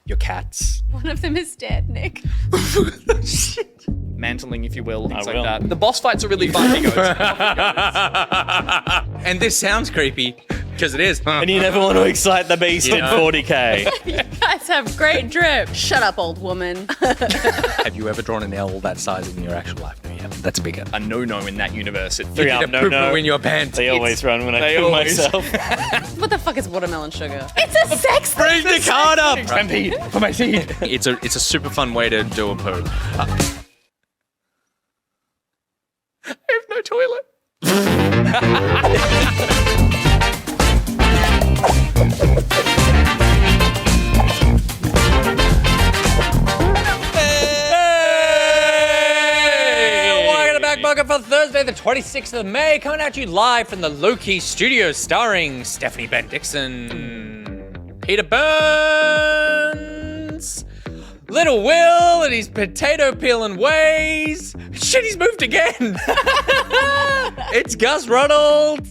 your cats. One of them is dead, Nick. Shit. Mantling, if you will, things like will. that. The boss fights are really fun. He goes, And this sounds creepy, because it is. And you never want to excite the beast in 40k. You guys have great drip. Shut up, old woman. Have you ever drawn an L that size in your actual life? No, you haven't. That's bigger. a no-no in that universe. Three You up, did a no, poo-poo no. in your pants. They always run when I They poo always. myself. What the fuck is watermelon sugar? It's a sex thing. Bring the card up. Stampede for my seed. It's a super fun way to do a poo. I have no toilet. Welcome back, welcome for Thursday, the 26th of May, coming at you live from the Loki Studios, starring Stephanie Ben Dixon, Peter Burns, Little Will and his potato peeling ways. Shit, he's moved again. It's Gus Ronald.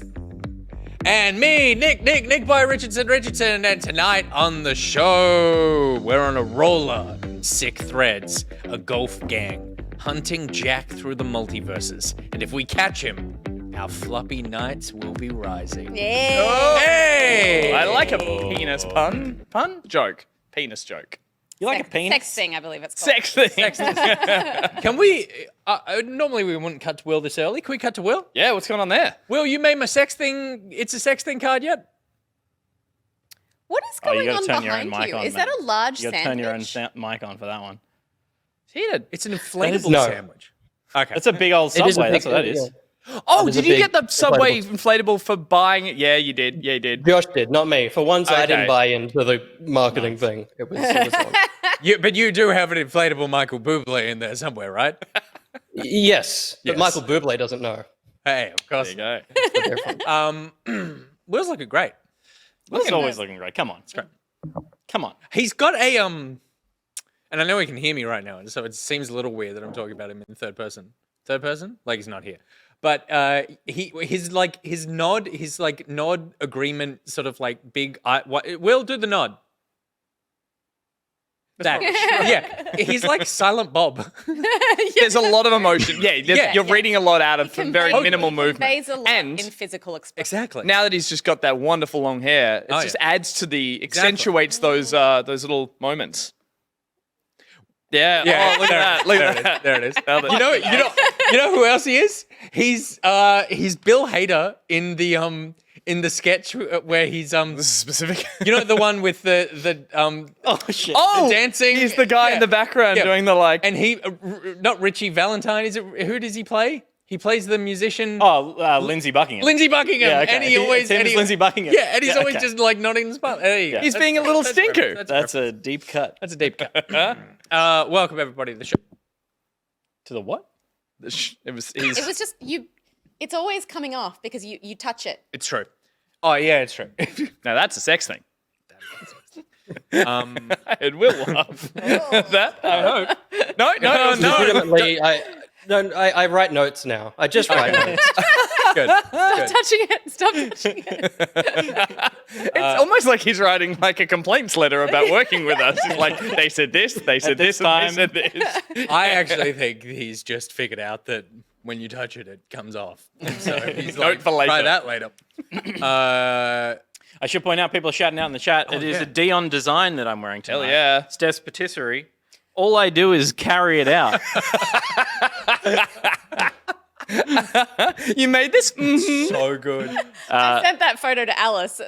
And me, Nick Boy Richardson, and tonight on the show, we're on a roller, sick threads, a golf gang, hunting Jack through the multiverses. And if we catch him, our floppy nights will be rising. Yeah. Oh, hey! I like a penis pun. Pun? Joke. Penis joke. You like a penis? Sex thing, I believe it's called. Sex thing. Can we, normally we wouldn't cut to Will this early. Can we cut to Will? Yeah, what's going on there? Will, you made my sex thing, it's a sex thing card yet? What is Oh, you going gotta on turn your own behind mic you? on, Is that man. a large You gotta turn your own sandwich? mic on for that one. It's an inflatable No. sandwich. Okay. That's a big old It is a Subway. big- That's what that is. yeah. Oh, There's a did you big get the Subway inflatable. inflatable for buying it? Yeah, you did. Yeah, you did. Josh did, not me. For once, I Okay. didn't buy into the marketing thing. It was on. But you do have an inflatable Michael Bublé in there somewhere, right? Yes, but Yes. Michael Bublé doesn't know. Hey, of course. There you go. The difference. Will's looking great. Will's always looking great. Come on. Come on. He's got a and I know he can hear me right now, and so it seems a little weird that I'm talking about him in third person. Third person? Like he's not here. But his nod agreement sort of like big Will, do the nod. That. Yeah. He's like Silent Bob. There's a lot of emotion. Yeah, Yeah. you're reading a lot out of some very Conveys- minimal movement. Conveys a lot And in physical expression. Exactly. now that he's just got that wonderful long hair, it Oh, just yeah. adds to the accentuates those little moments. Yeah. Yeah, Oh, look at that. Look at that. There it is. Nailed it. You know who else he is? He's Bill Hader in the sketch where he's This is specific. you know the one with the Oh, shit. Oh, the dancing. He's the guy in the background Yeah. doing the like. and he not Richie Valentine, is it? Who does he play? He plays the musician Lindsey Buckingham. Lindsay Buckingham, Yeah, okay. and he always Tim's and he, Lindsey Buckingham. Yeah, and he's Yeah, always okay. just like nodding his butt. Hey, Yeah. He's being a little stinker. That's a deep cut. That's a deep cut. Welcome everybody to the show. To the what? It was It was just you. It's always coming off because you touch it. It's true. Oh yeah, it's true. Now that's a sex thing. um, It will love that. I hope. No. Legitimately, I write notes now. I just write notes. good. Stop touching it. Stop touching it. It's almost like he's writing like a complaints letter about working with us. He's like, they said this, they said this, and they said this. I actually think he's just figured out that when you touch it, it comes off. And so he's like, Note for later. try that later. I should point out, people are shouting out in the chat, it is yeah. a Dion design that I'm wearing tonight. Hell yeah. Steph's patisserie. All I do is carry it out. You made this? Mm-hmm. So good. I sent that photo to Alice,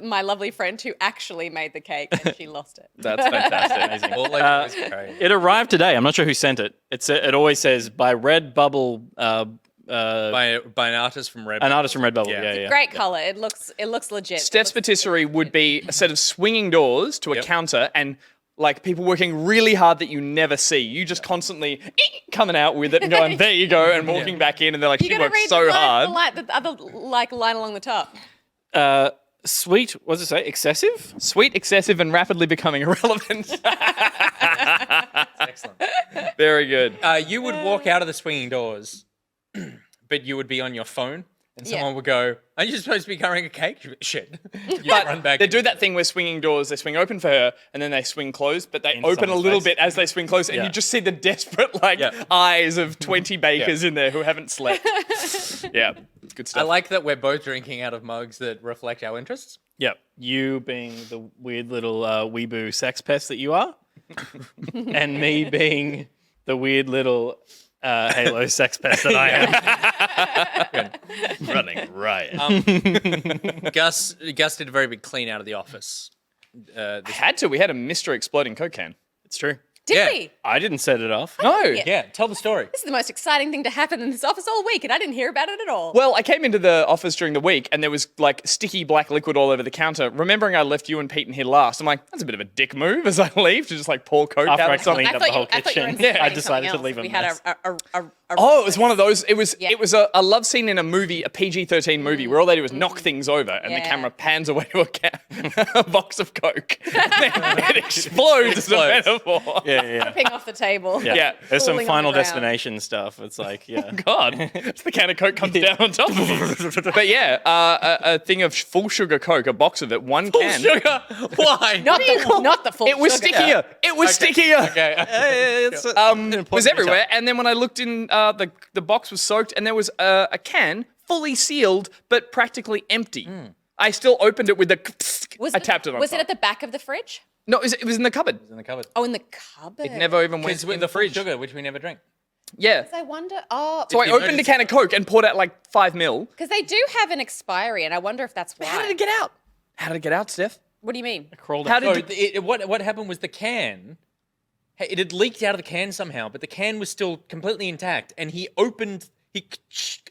my lovely friend who actually made the cake, and she lost it. That's fantastic. All I do is carry. It arrived today. I'm not sure who sent it. It always says by Redbubble, By an artist from Red. an artist from Redbubble. Yeah. Yeah. Great color. It looks legit. Steph's patisserie would be a set of swinging doors to a Yep. counter and like people working really hard that you never see. You just constantly coming out with it and going, there you go, and walking back in and they're like, You she gotta worked read so hard. the other line along the top. Sweet, what does it say? Excessive? Sweet, excessive, and rapidly becoming irrelevant. Excellent. Very good. You would walk out of the swinging doors, but you would be on your phone And Yeah. someone would go, "Aren't you supposed to be carrying a cake?" She'd be, shit. You But run back. they do that thing where swinging doors, they swing open for her, and then they swing closed, but they In open a someone's little face. bit as they swing closed, and Yeah. you just see the desperate, Yeah. eyes of 20 bakers in there who haven't slept. Yeah, good I stuff. like that we're both drinking out of mugs that reflect our interests. Yep. You being the weird little weeboo sex pest that you are, and me being the weird little Halo sex pest that I am. Running riot. Gus did a very big clean out of the office. Had to. We had a Mr. Exploding Coke can. It's true. Did Yeah. we? I didn't set it off. No. Yeah, tell the story. This is the most exciting thing to happen in this office all week, and I didn't hear about it at all. Well, I came into the office during the week and there was sticky black liquid all over the counter. Remembering I left you and Pete in here last, I'm like, that's a bit of a dick move as I leave to just pour Coke After out I of something. cleaned up the whole I thought you were kitchen, insinuating I decided to something leave a else. We mess. had a Oh, it was one of those. It was Yeah. it was a love scene in a movie, a PG-13 movie, where all they do is knock things over, and the Yeah. camera pans away to a box of Coke. It explodes as a metaphor. Yeah. Dripping off the table. Yeah. There's some Falling on Final the ground. Destination stuff. It's like, yeah. God, the can of Coke comes down on top of it. But yeah, a thing of full sugar Coke, a box of it, one can. Sugar? Why? Not the full. It was sugar. stickier. It was stickier. Okay. Was everywhere. And then when I looked in, the box was soaked, and there was a can fully sealed but practically empty. I still opened it with the. I tapped it on. Was it top. at the back of the fridge? No, it was in the cupboard. in the cupboard. Oh, in the cupboard. It never even went Because in with the the full fridge. sugar, which we never drink. Yeah. I wonder. Oh, So I you opened a notice- can of Coke and poured out 5 mil. because they do have an expiry, and I wonder if that's why. How did it get out? How did it get out, Steph? What do you mean? Crawled How up. did So what happened was the can, it had leaked out of the can somehow, but the can was still completely intact, and he opened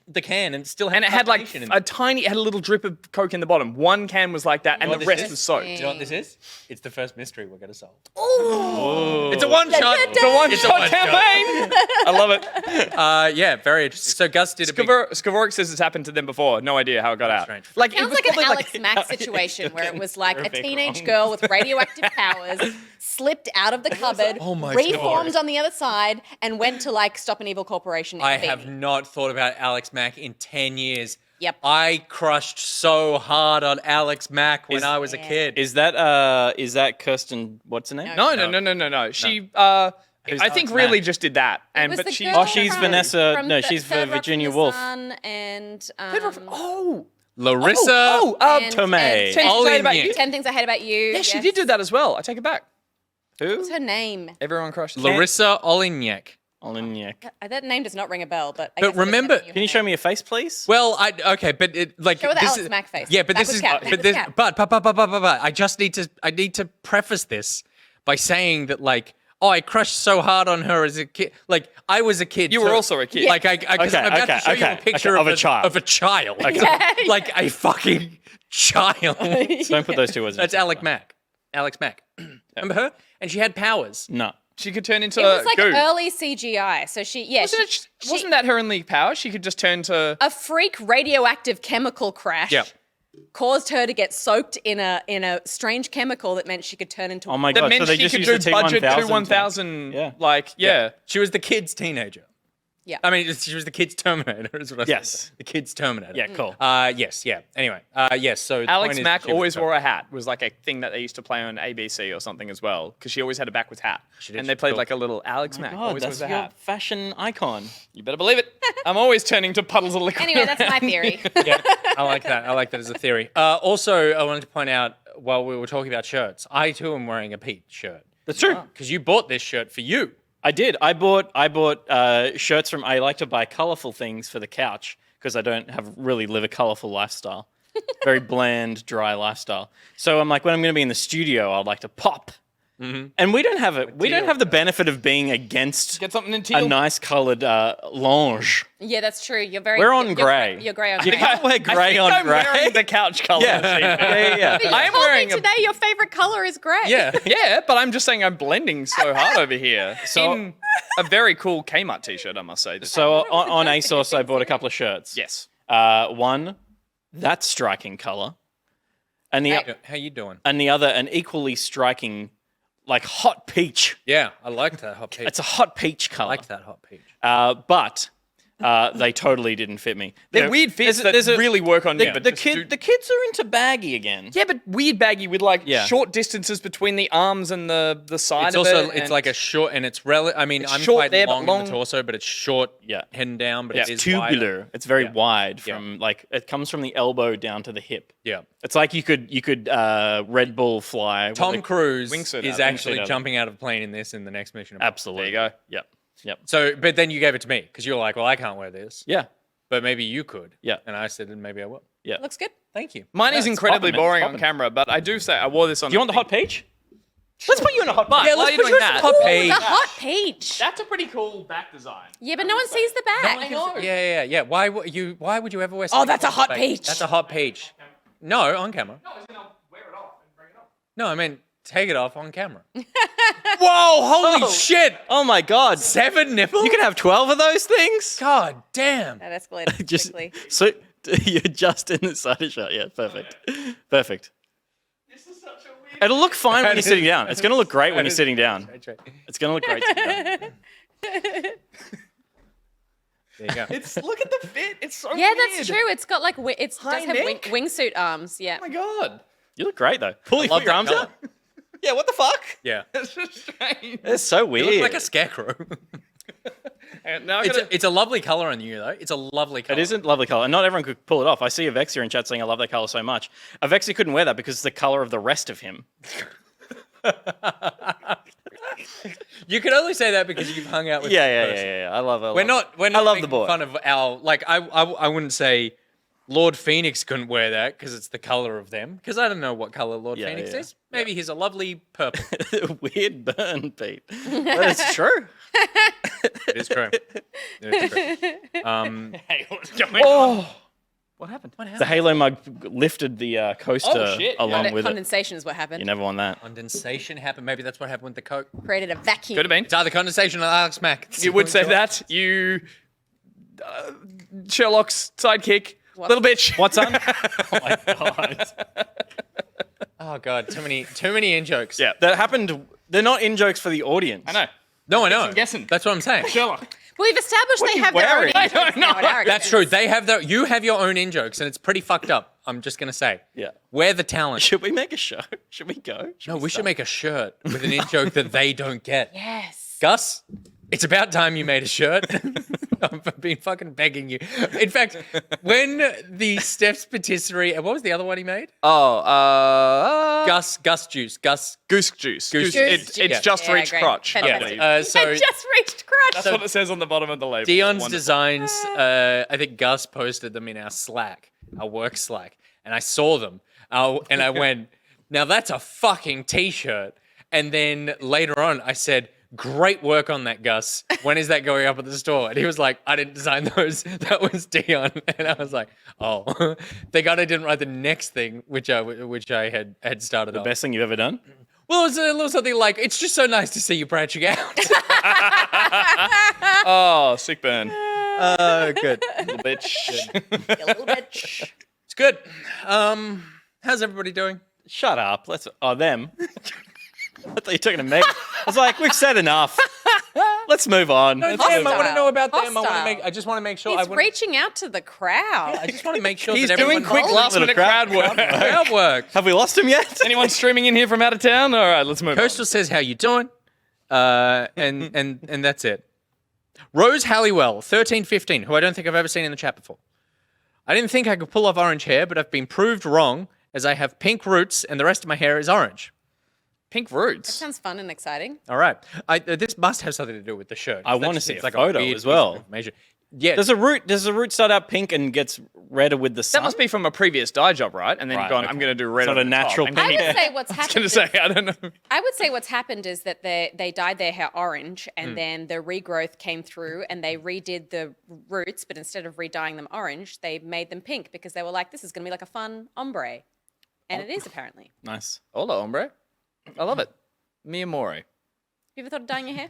the can and it still had And it had carbonation in it had a little drip of Coke in the bottom. One can was like that, and what the this rest is? was soaked. Do you know what this is? It's the first mystery we're going to solve. Oh, It's a one shot. It's a one-shot It's a one-shot. campaign. I love it. Yeah, very interesting. So Gus did a big... Skavoric says it's happened to them before. No idea how it got out. strange. Like, it sounds was like an probably Alex Mack situation where it was like a Terrific teenage wrong. girl with radioactive powers slipped out of the cupboard, Oh my reformed God. on the other side, and went to stop an evil corporation. In I a have beanie. not thought about Alex Mack in 10 years. Yep. I crushed so hard on Alex Mack when I was a kid. Is that Kirsten? What's her name? No. She, Who's I Alex think really Mack? just did that. It was But the she. girl she's from- Vanessa- from no, Th- she's for Third Rock from Virginia the Woolf. Sun and Oh. Larissa. and- Tomei. and Ten Things I Hate About You. 10 Things I Hate About You. Yeah, she did do that as well. I take it back. What's her name? Everyone crushed. Larissa Oliniak. Oliniak. That name does not ring a bell, but I But guess I'm remember- telling Can you show me your face, please? Well, okay, but it Show her the this Alex is, Mack face. Yeah, but Backwards this is cap, but backwards this cap. but I just need to preface this by saying that I crushed so hard on her as a kid. I was a kid. You were also a kid. Because I'm about to show you a picture of a child. Of a child. Yeah. Like a fucking child. Don't put those two words. That's Alex Mack. Alex Mack. Remember her? And she had powers. No. She could turn into It was like goo. early CGI. So Wasn't that her only power? She could just turn to. a freak radioactive chemical crash Yeah. caused her to get soaked in a strange chemical that meant she could turn into Oh my That god. meant So they she just could used do the budget T1000. to 1000. Yeah. Yeah. She was the kid's teenager. Yeah. I mean, she was the kid's Terminator, is what I said. Yes. The kid's Terminator. Yeah, cool. Yes, yeah. Anyway, yes, so... the Alex point is Mack she was always the- wore a hat. Was like a thing that they used to play on ABC or something as well. Because she always had a backwards hat. did, And they she played cool. like a little Alex Mack. God, Always that's wears a your hat. fashion icon. You better believe it. I'm always turning to puddles of liquid. Anyway, that's my theory. Yeah, I like that. I like that as a theory. Also, I wanted to point out, while we were talking about shirts, I too am wearing a Pete shirt. That's true. Because you bought this shirt for you. I did. I bought shirts from. I like to buy colorful things for the couch because I don't really live a colorful lifestyle. Very bland, dry lifestyle. So I'm like, when I'm going to be in the studio, I'd like to pop. And we don't have it. We don't have the benefit of being against Get something in a teal. nice colored lounge. Yeah, that's true. You're very. We're on you're grey. You're grey on You grey. can't wear I grey think on I'm grey. wearing the couch color. Yeah. You I am told wearing me a- today your favorite color is grey. Yeah. Yeah, but I'm just saying I'm blending so hard over here. So- in a very cool Kmart t-shirt, I must say. So on ASOS, I bought a couple of shirts. yes. One, that striking color, and How you doing? the other, an equally striking, like hot peach. Yeah, I like that hot peach. It's a hot peach I color. like that hot peach. But they totally didn't fit me. They're weird fits that really work on you. But the kids are into baggy again. yeah, but weird baggy with like Yeah. short distances between the arms and the side It's of also it. it's like a short and it's I mean, I'm short quite there, but long, long. in the torso, but it's short Yeah. heading down, but Yeah. it is tubular. wider. It's very Yeah. wide from like it comes from the elbow down to the hip. Yeah. It's like you could Red Bull fly. Tom Cruise wingsuit is out, actually wingsuit out. jumping out of a plane in this in the next mission. Absolutely. There you go. Yep. Yep. So, but then you gave it to me because you were like, well, I can't wear this, Yeah. but maybe you could. Yeah. And I said, then maybe I will. Yeah. Looks good. Thank you. Mine is it's incredibly poppin', man. boring It's on poppin'. camera, but I do say I wore this on. Do you want the hot peach? Let's put you in a hot But peach. while you're doing that, hot Ooh, page. the hot peach. that's a pretty cool back design. Yeah, but no one sees the back. Yeah. Why would you wear Oh, something that's a on hot your peach. face? That's a hot peach. No, on camera. No, I was gonna wear it off and bring it off. No, I mean take it off on camera. Whoa! Holy shit! Oh my God. 7 nipples. You can have 12 of those things? God damn. That escalated Just quickly. so you're just in the side shot. Yeah, perfect. Perfect. This is such a weird. It'll look fine when That you're is- sitting down. It's going to look great when that you're is- sitting down. Right. It's going to look great sitting down. There you go. It's look at the fit. It's so Yeah, weird. that's true. It's got like it does High have neck. wingsuit arms. Yeah. Oh my god. You look great though. Pull love your that arms colour. out. Yeah, what the fuck? Yeah. That's so strange. It's so You weird. look like a scarecrow. And now I gotta, it's a lovely color on you though. It's a lovely color. It isn't a lovely color, and not everyone could pull it off. I see Avexia in chat saying I love that color so much. Avexia couldn't wear that because it's the color of the rest of him. You can only say that because you've hung out with. Yeah, this person. I love it. We're not. I love the making boy. Fun of our like. I wouldn't say Lord Phoenix couldn't wear that because it's the color of them. Because I don't know what color Lord Yeah, Phoenix yeah. is. Maybe he's a lovely purple. Weird burn, Pete. But it's true. It is true. It is true. hey, what's going on? Oh, What happened? the Halo mug lifted the coaster Oh, shit. along with it. Condensation is what happened. You never won that. Condensation happened. Maybe that's what happened with the Coke. Created a vacuum. Could have been. It's either condensation or Alex Mack. You would say that. You, Sherlock's sidekick, little bitch. What's on? Oh my God. Oh god, too many in jokes. Yeah. That happened. They're not in jokes for the audience. I know. No, I know. I'm guessing. That's what I'm saying. Sherlock. Well, we've established What are they you have their own wearing? in-jokes I don't now know. at our That's true. They have you have your own in jokes, and it's pretty fucked up. I'm just gonna say. Yeah. We're the talent. Should we make a show? Should we go? No, we should make a shirt with an in joke that they don't get. Yes. Gus, it's about time you made a shirt. I've been fucking begging you. In fact, when the Steph's patisserie, and what was the other one he made? Oh, Gus Juice. Gus. goose juice. Goose It's juice. just Yeah, reached great. crotch. I Fantastic. believe. So I just reached crotch. That's what it says on the bottom of the label. Dion's Wonderful. designs, I think Gus posted them in our Slack, our work Slack, and I saw them, and I went, now that's a fucking t-shirt. And then later on, I said, great work on that, Gus. When is that going up at the store? And he was like, I didn't design those. That was Dion. And I was like, oh. Thank God I didn't write the next thing, which I had started off. Best thing you've ever done? Well, it was a little something like, it's just so nice to see you branching out. Oh, sick burn. Good. Little bitch. A little bit. It's good. How's everybody doing? Shut up. Them. I thought you were talking to me. I was like, we've said enough. Let's move on. No, Let's damn, move I on. want to know about them. Hostile. I just want to make sure. He's reaching out to the crowd. I just want to make sure He's that doing everyone quick knows last minute crowd work. crowd work. Have we lost him yet? Anyone streaming in here from out of town? All right, let's move Coastal says, "How you doing?" And that's it. Rose Halliwell, 1315, who I don't think I've ever seen in the chat before. I didn't think I could pull off orange hair, but I've been proved wrong, as I have pink roots and the rest of my hair is orange. Pink roots. Sounds fun and exciting. All right, this must have something to do with the shirt. I wanna That just see seems a like photo weird as piece of well. information. Yeah, Does the root start out pink and gets redder with the sun? That must be from a previous dye job, right? And then Right, you've gone, okay. I'm going to do red It's not on a the top. natural And pink. then I would say what's I was happened. going to say, I don't know. I would say what's happened is that they dyed their hair orange and then the regrowth came through and they redid the roots, but instead of re-dyeing them orange, they made them pink because they were like, this is going to be like a fun ombre. And it is apparently. Nice. Hola, hombre. I love it. Mi amore. You ever thought of dyeing your hair?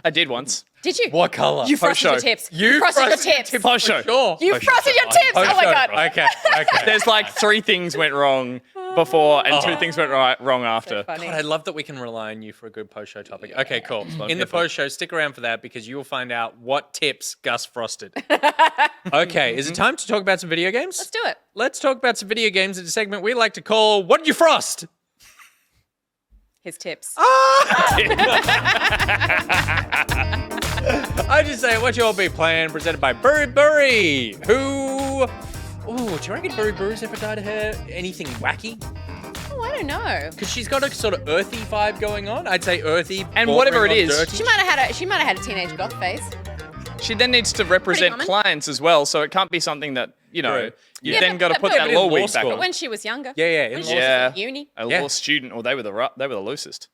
I did once. Did you? what color? You frosted your Post-show. tips. You frosted your frosted tips. Post show. Sure. You frosted your tips. Oh my God. Okay. There's like 3 things went wrong before and 2 things went wrong after. Funny. God, I love that we can rely on you for a good post-show topic. Okay, cool. In the post-show, stick around for that because you will find out what tips Gus frosted. Okay, is it time to talk about some video games? Let's do it. Let's talk about some video games in a segment we like to call What Did You Frost? His tips. I just say what you'll be playing, presented by BuriBuri, who... Ooh, do you reckon BuriBuri's ever dyed her anything wacky? Oh, I don't know. Because she's got a sort of earthy vibe going on. I'd say earthy. And whatever bordering it on is. dirty. She might have had a teenage goth phase. She then needs to represent common. clients as well, so it can't be something that, you know, Right. you Yeah, then got to but- put but that in law law wig back school. on. When she was younger. Yeah, in When law she Yeah. was at uni. A Yeah. law student, or they were the loosest.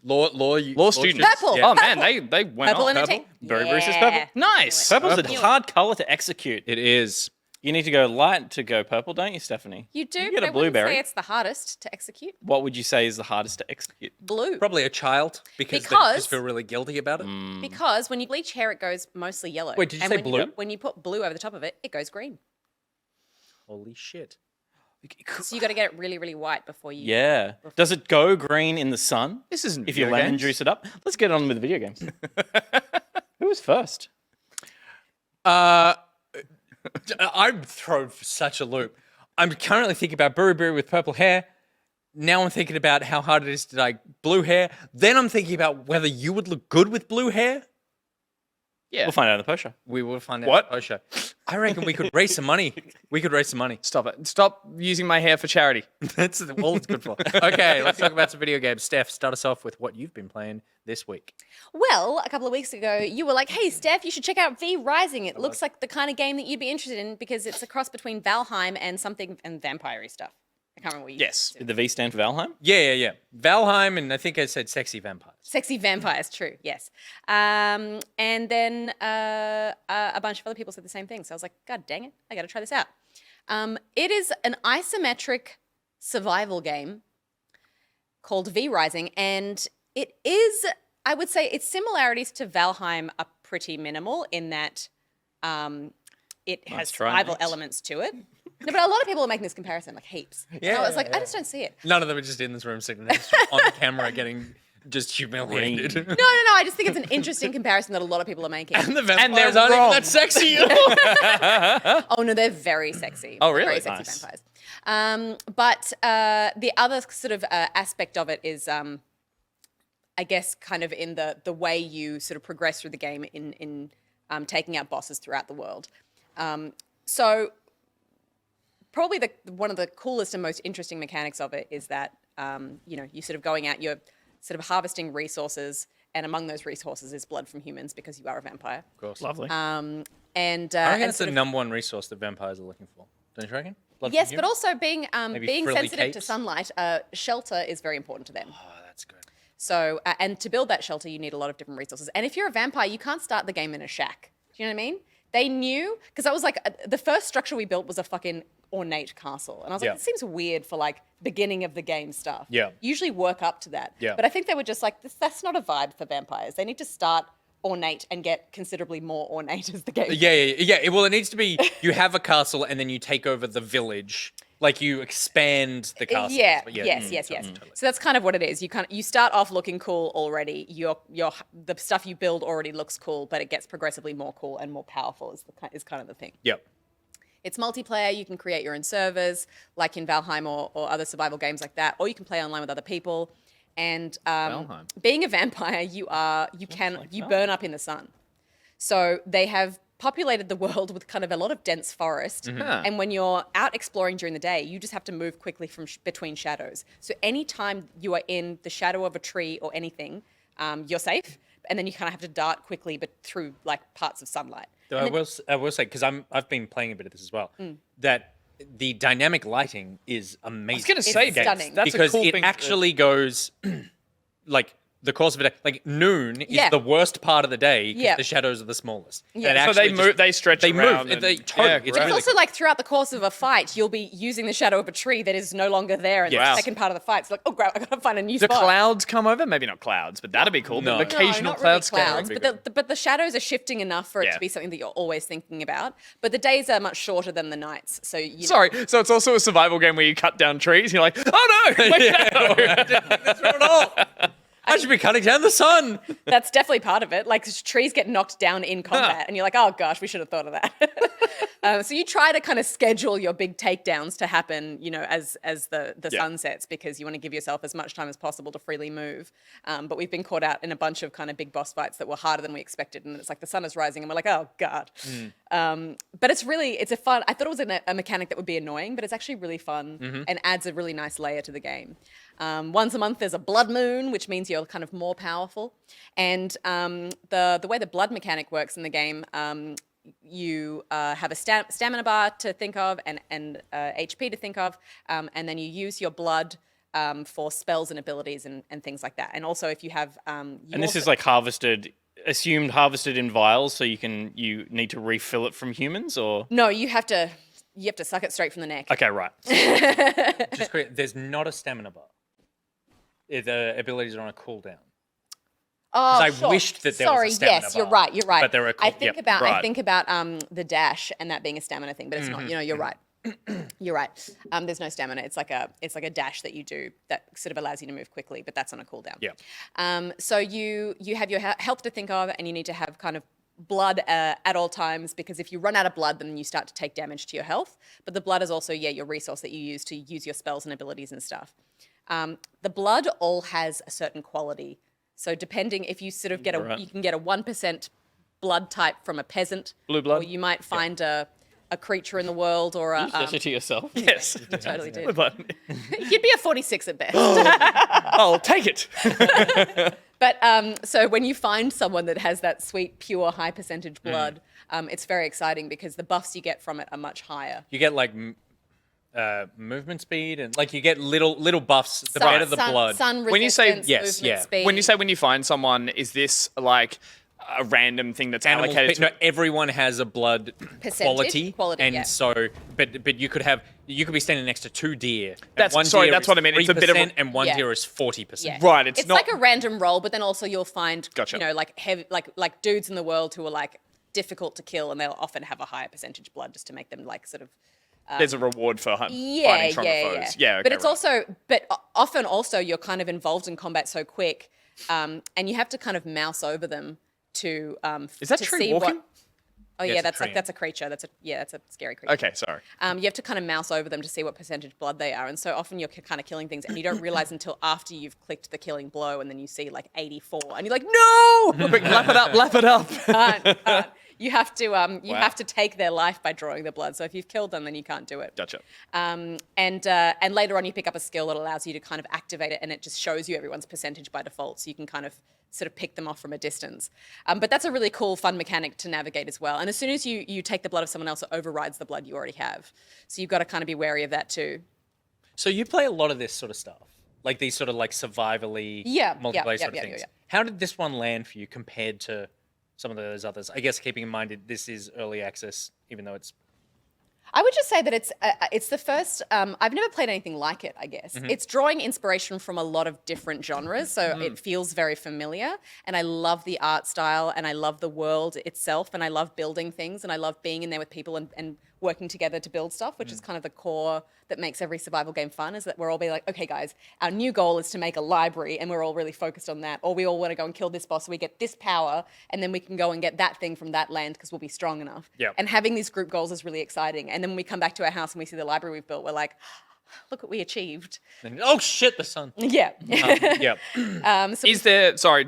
Law students. Purple. Oh man, they went Purple on. and a tank. Very versus purple. Nice. Purple's a Purple. hard color to execute. It is. You need to go light to go purple, don't you, Stephanie? You do, You but get a I wouldn't blueberry. say it's the hardest to execute. What would you say is the hardest to execute? Blue. Probably a child because they Because- just feel really guilty about it. Because when you bleach hair, it goes mostly yellow. Wait, did you And say when blue? when you put blue over the top of it, it goes green. Holy shit. So you got to get it really, really white before you. Yeah. Does it go green in the sun? This isn't If you video lemon games. juice it up. Let's get on with the video games. Who was first? I'm thrown for such a loop. I'm currently thinking about BuriBuri with purple hair. Now I'm thinking about how hard it is to dye blue hair. Then I'm thinking about whether you would look good with blue hair. Yeah. We'll find out in the post show. We will find out. What? Oh, show. I reckon we could raise some money. We could raise some money. Stop it. Stop using my hair for charity. That's all it's good for. Okay, let's talk about some video games. Steph, start us off with what you've been playing this week. Well, a couple of weeks ago, you were like, "Hey, Steph, you should check out V Rising. It looks like the kind of game that you'd be interested in because it's a cross between Valheim and something and vampire-y stuff." I can't remember what you Yes. said. Did the V stand for Valheim? Yeah. Valheim, and I think I said sexy vampires. Sexy vampires, true, yes. And then a bunch of other people said the same thing. So I was like, God dang it, I got to try this out. It is an isometric survival game called V Rising, and it is, I would say, its similarities to Valheim are pretty minimal in that it has try, survival mate. elements to it. No, but a lot of people are making this comparison, like heaps. And I was like, I just don't see it. None of them are just in this room sitting next to on camera getting just humiliated. No, I just think it's an interesting comparison that a lot of people are making. And the they're vampires aren't even wrong. that sexy. Oh no, they're very sexy. Oh, really? Very sexy Nice. vampires. But the other sort of aspect of it is, I guess, kind of in the way you sort of progress through the game in taking out bosses throughout the world. So probably one of the coolest and most interesting mechanics of it is that you're sort of going out, you're sort of harvesting resources, and among those resources is blood from humans because you are a vampire. Of course. Lovely. And I reckon and it's the sort of- number one resource that vampires are looking for. Don't you reckon? Blood from Yes, but humans? also being being frilly sensitive to capes? sunlight, shelter is very important to them. Oh, that's good. So, and to build that shelter, you need a lot of different resources. And if you're a vampire, you can't start the game in a shack. Do you know what I mean? They knew, because I was like, the first structure we built was a fucking ornate castle. And I was like, Yeah. it seems weird for like beginning of the game stuff. Yeah. Usually work up to that. Yeah. But I think they were just like, that's not a vibe for vampires. They need to start ornate and get considerably more ornate as the game. Yeah. Well, it needs to be you have a castle and then you take over the village. Like you expand the castle. Yeah, But yes. totally. So that's kind of what it is. You start off looking cool already. The stuff you build already looks cool, but it gets progressively more cool and more powerful is kind of the thing. Yep. It's multiplayer. You can create your own servers, like in Valheim or other survival games like that, or you can play online with other people. And Valheim. being a vampire, you burn up in the sun. So they have populated the world with kind of a lot of dense forest. And when you're out exploring during the day, you just have to move quickly from between shadows. So anytime you are in the shadow of a tree or anything, you're safe. And then you kind of have to dart quickly, but through like parts of sunlight. Though I will say because I've been playing a bit of this as well. That the dynamic lighting is amazing. I was going to say, It's stunning. that's because a cool it thing. actually goes like the course of a day. Like noon is Yeah. the worst part of the day because Yeah. the shadows are the smallest. Yeah. And So actually they move, they stretch They around. move. and- They totally. Yeah, It's great. It's really also like throughout the course of a fight, you'll be using the shadow of a tree that is no longer there in Yes. the second part of the fight. It's like, oh, crap, I gotta find a new Do spot. clouds come over? Maybe not clouds, but that'd be cool. No. But No, occasional not clouds, really scattering clouds, would be but the shadows are shifting enough for it Yeah. to be something that you're always thinking about. But the days are much shorter than the nights, so you Sorry, so it's also a survival game where you cut down trees. You're like, oh no, my shadow. That's not at all. I should be cutting down the sun. That's definitely part of it. Like trees get knocked down in combat, and you're like, oh gosh, we should have thought of that. So you try to kind of schedule your big takedowns to happen, as the sun sets, because you want to give yourself as much time as possible to freely move. But we've been caught out in a bunch of kind of big boss fights that were harder than we expected, and it's like the sun is rising, and we're like, oh god. But it's a fun. I thought it was a mechanic that would be annoying, but it's actually really fun and adds a really nice layer to the game. Once a month there's a blood moon, which means you're kind of more powerful. And the way the blood mechanic works in the game, you have a stamina bar to think of and HP to think of, and then you use your blood for spells and abilities and things like that. And also if you have... And this is like assumed harvested in vials, so you need to refill it from humans, or? No, you have to suck it straight from the neck. Okay, right. Just quick, there's not a stamina bar. The abilities are on a cooldown. Oh, I sure. wished that there was a Sorry, stamina yes, bar. you're right. You're right. But there are I think about right. the dash and that being a stamina thing, but it's not. You're right. You're right. There's no stamina. It's like a dash that you do that sort of allows you to move quickly, but that's on a cooldown. Yeah. So you have your health to think of, and you need to have kind of blood at all times, because if you run out of blood, then you start to take damage to your health. But the blood is also your resource that you use to use your spells and abilities and stuff. The blood all has a certain quality. So depending, if you sort of get you can get a 1% blood type from a peasant. Blue blood. Or you might find a creature in the world or a... Just it to yourself. Yes. You totally do. Blue blood. You'd be a 46 at best. I'll take it. But so when you find someone that has that sweet, pure, high percentage blood, it's very exciting because the buffs you get from it are much higher. You get like movement speed and like you get little buffs the better the blood. Sun When you say- resistance, yes, movement yeah. speed. When you say when you find someone, is this like a random thing that's Animals, allocated no, to? everyone has a blood Percentage? Quality, and yeah. so, but you could be standing next to 2 deer. And That's- one sorry, deer that's is what I mean. It's a bit of a- 3% and one Yeah. deer is 40%. Yeah. Right, it's not- like a random roll, but then also you'll find, Gotcha. like heavy, like dudes in the world who are like difficult to kill, and they'll often have a higher percentage blood just to make them like sort of. There's a reward for fighting Yeah. stronger foes. Yeah, okay, but it's right. also, often also you're kind of involved in combat so quick, and you have to kind of mouse over them to. Is that to tree see walking? What, oh it's yeah, a that's tree. a creature. That's a scary creature. Okay, sorry. You have to kind of mouse over them to see what percentage blood they are. And so often you're kind of killing things and you don't realize until after you've clicked the killing blow and then you see like 84 and you're like, no! Quick, lap it up. Can't. You have to have to take their life by drawing the blood. So if you've killed them, then you can't do it. Gotcha. And later on you pick up a skill that allows you to kind of activate it and it just shows you everyone's percentage by default. So you can kind of sort of pick them off from a distance. But that's a really cool, fun mechanic to navigate as well. And as soon as you take the blood of someone else, it overrides the blood you already have. So you've got to kind of be wary of that too. So you play a lot of this sort of stuff, like these sort of like survivally multiplayer sort of things. Yeah. How did this one land for you compared to some of those others? I guess keeping in mind this is early access, even though it's... I would just say that it's the first. I've never played anything like it. I guess it's drawing inspiration from a lot of different genres, so it feels very familiar. And I love the art style, and I love the world itself, and I love building things, and I love being in there with people and working together to build stuff, which is kind of the core that makes every survival game fun. Is that we're all being like, okay, guys, our new goal is to make a library, and we're all really focused on that. Or we all want to go and kill this boss, so we get this power, and then we can go and get that thing from that land because we'll be strong enough. Yep. And having these group goals is really exciting. And then when we come back to our house and we see the library we've built, we're like, look what we achieved. And, oh shit, the sun. Yeah. Yep. Is there, sorry,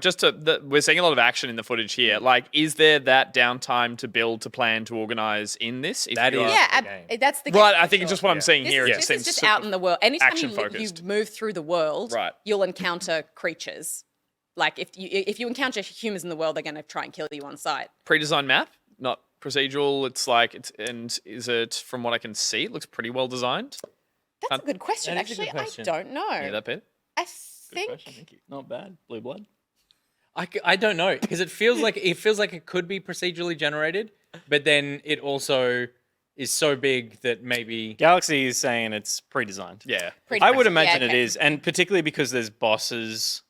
we're seeing a lot of action in the footage here. Like, is there that downtime to build, to plan, to organize in this? If That you is- are- Yeah, the game. that's the Right, game. I think it's just what I'm seeing This here. is, It this seems is just super out in the world. Anytime you action-focused. move through the world, Right. you'll encounter creatures. Like if you encounter humans in the world, they're going to try and kill you on sight. Pre-designed map, not procedural. It's like, and is it, from what I can see, it looks pretty well designed. That's a good question. That is a Actually, good question. I don't know. Yeah, that bit. I Good think question, thank you. Not bad. Blue blood. I don't know, because it feels like it could be procedurally generated, but then it also is so big that maybe Galaxy is saying it's pre-designed. Yeah. I would Yeah, imagine okay. it is, and particularly because there's bosses.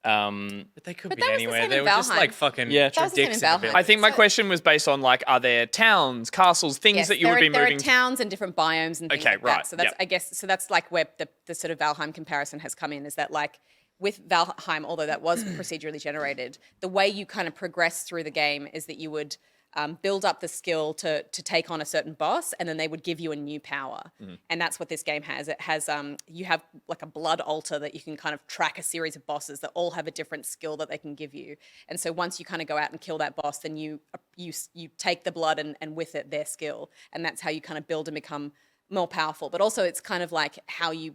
but they could But be that was the anywhere. same They in were just Valheim. like fucking Yeah, That was the same in dicks in a bit. Valheim. I think my So- question was based on like, are there towns, castles, things Yes, that you there would be are, there moving are to? towns and different biomes and things Okay, like right, that. So that's yep. I guess that's like where the sort of Valheim comparison has come in, is that like with Valheim, although that was procedurally generated, the way you kind of progress through the game is that you would build up the skill to take on a certain boss, and then they would give you a new power. And that's what this game has. It has you have like a blood altar that you can kind of track a series of bosses that all have a different skill that they can give you. And so once you kind of go out and kill that boss, then you take the blood and with it their skill, and that's how you kind of build and become more powerful. But also it's kind of like how you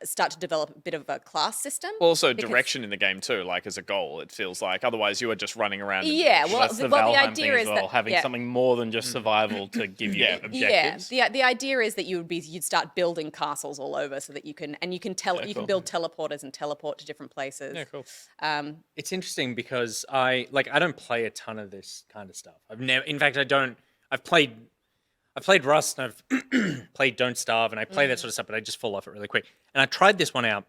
start to develop a bit of a class system. Also, because- direction in the game too, like as a goal. It feels like otherwise you are just running around. And Yeah, well, That's the the Valheim idea thing as is well, that having yeah. something more than just survival to give you objectives. Yeah, the idea is that you'd start building castles all over so that you can can build teleporters and teleport to different places. Yeah, cool. It's interesting because I don't play a ton of this kind of stuff. In fact, I don't. I've played Rust and I've played Don't Starve and I play that sort of stuff, but I just fall off it really quick. And I tried this one out.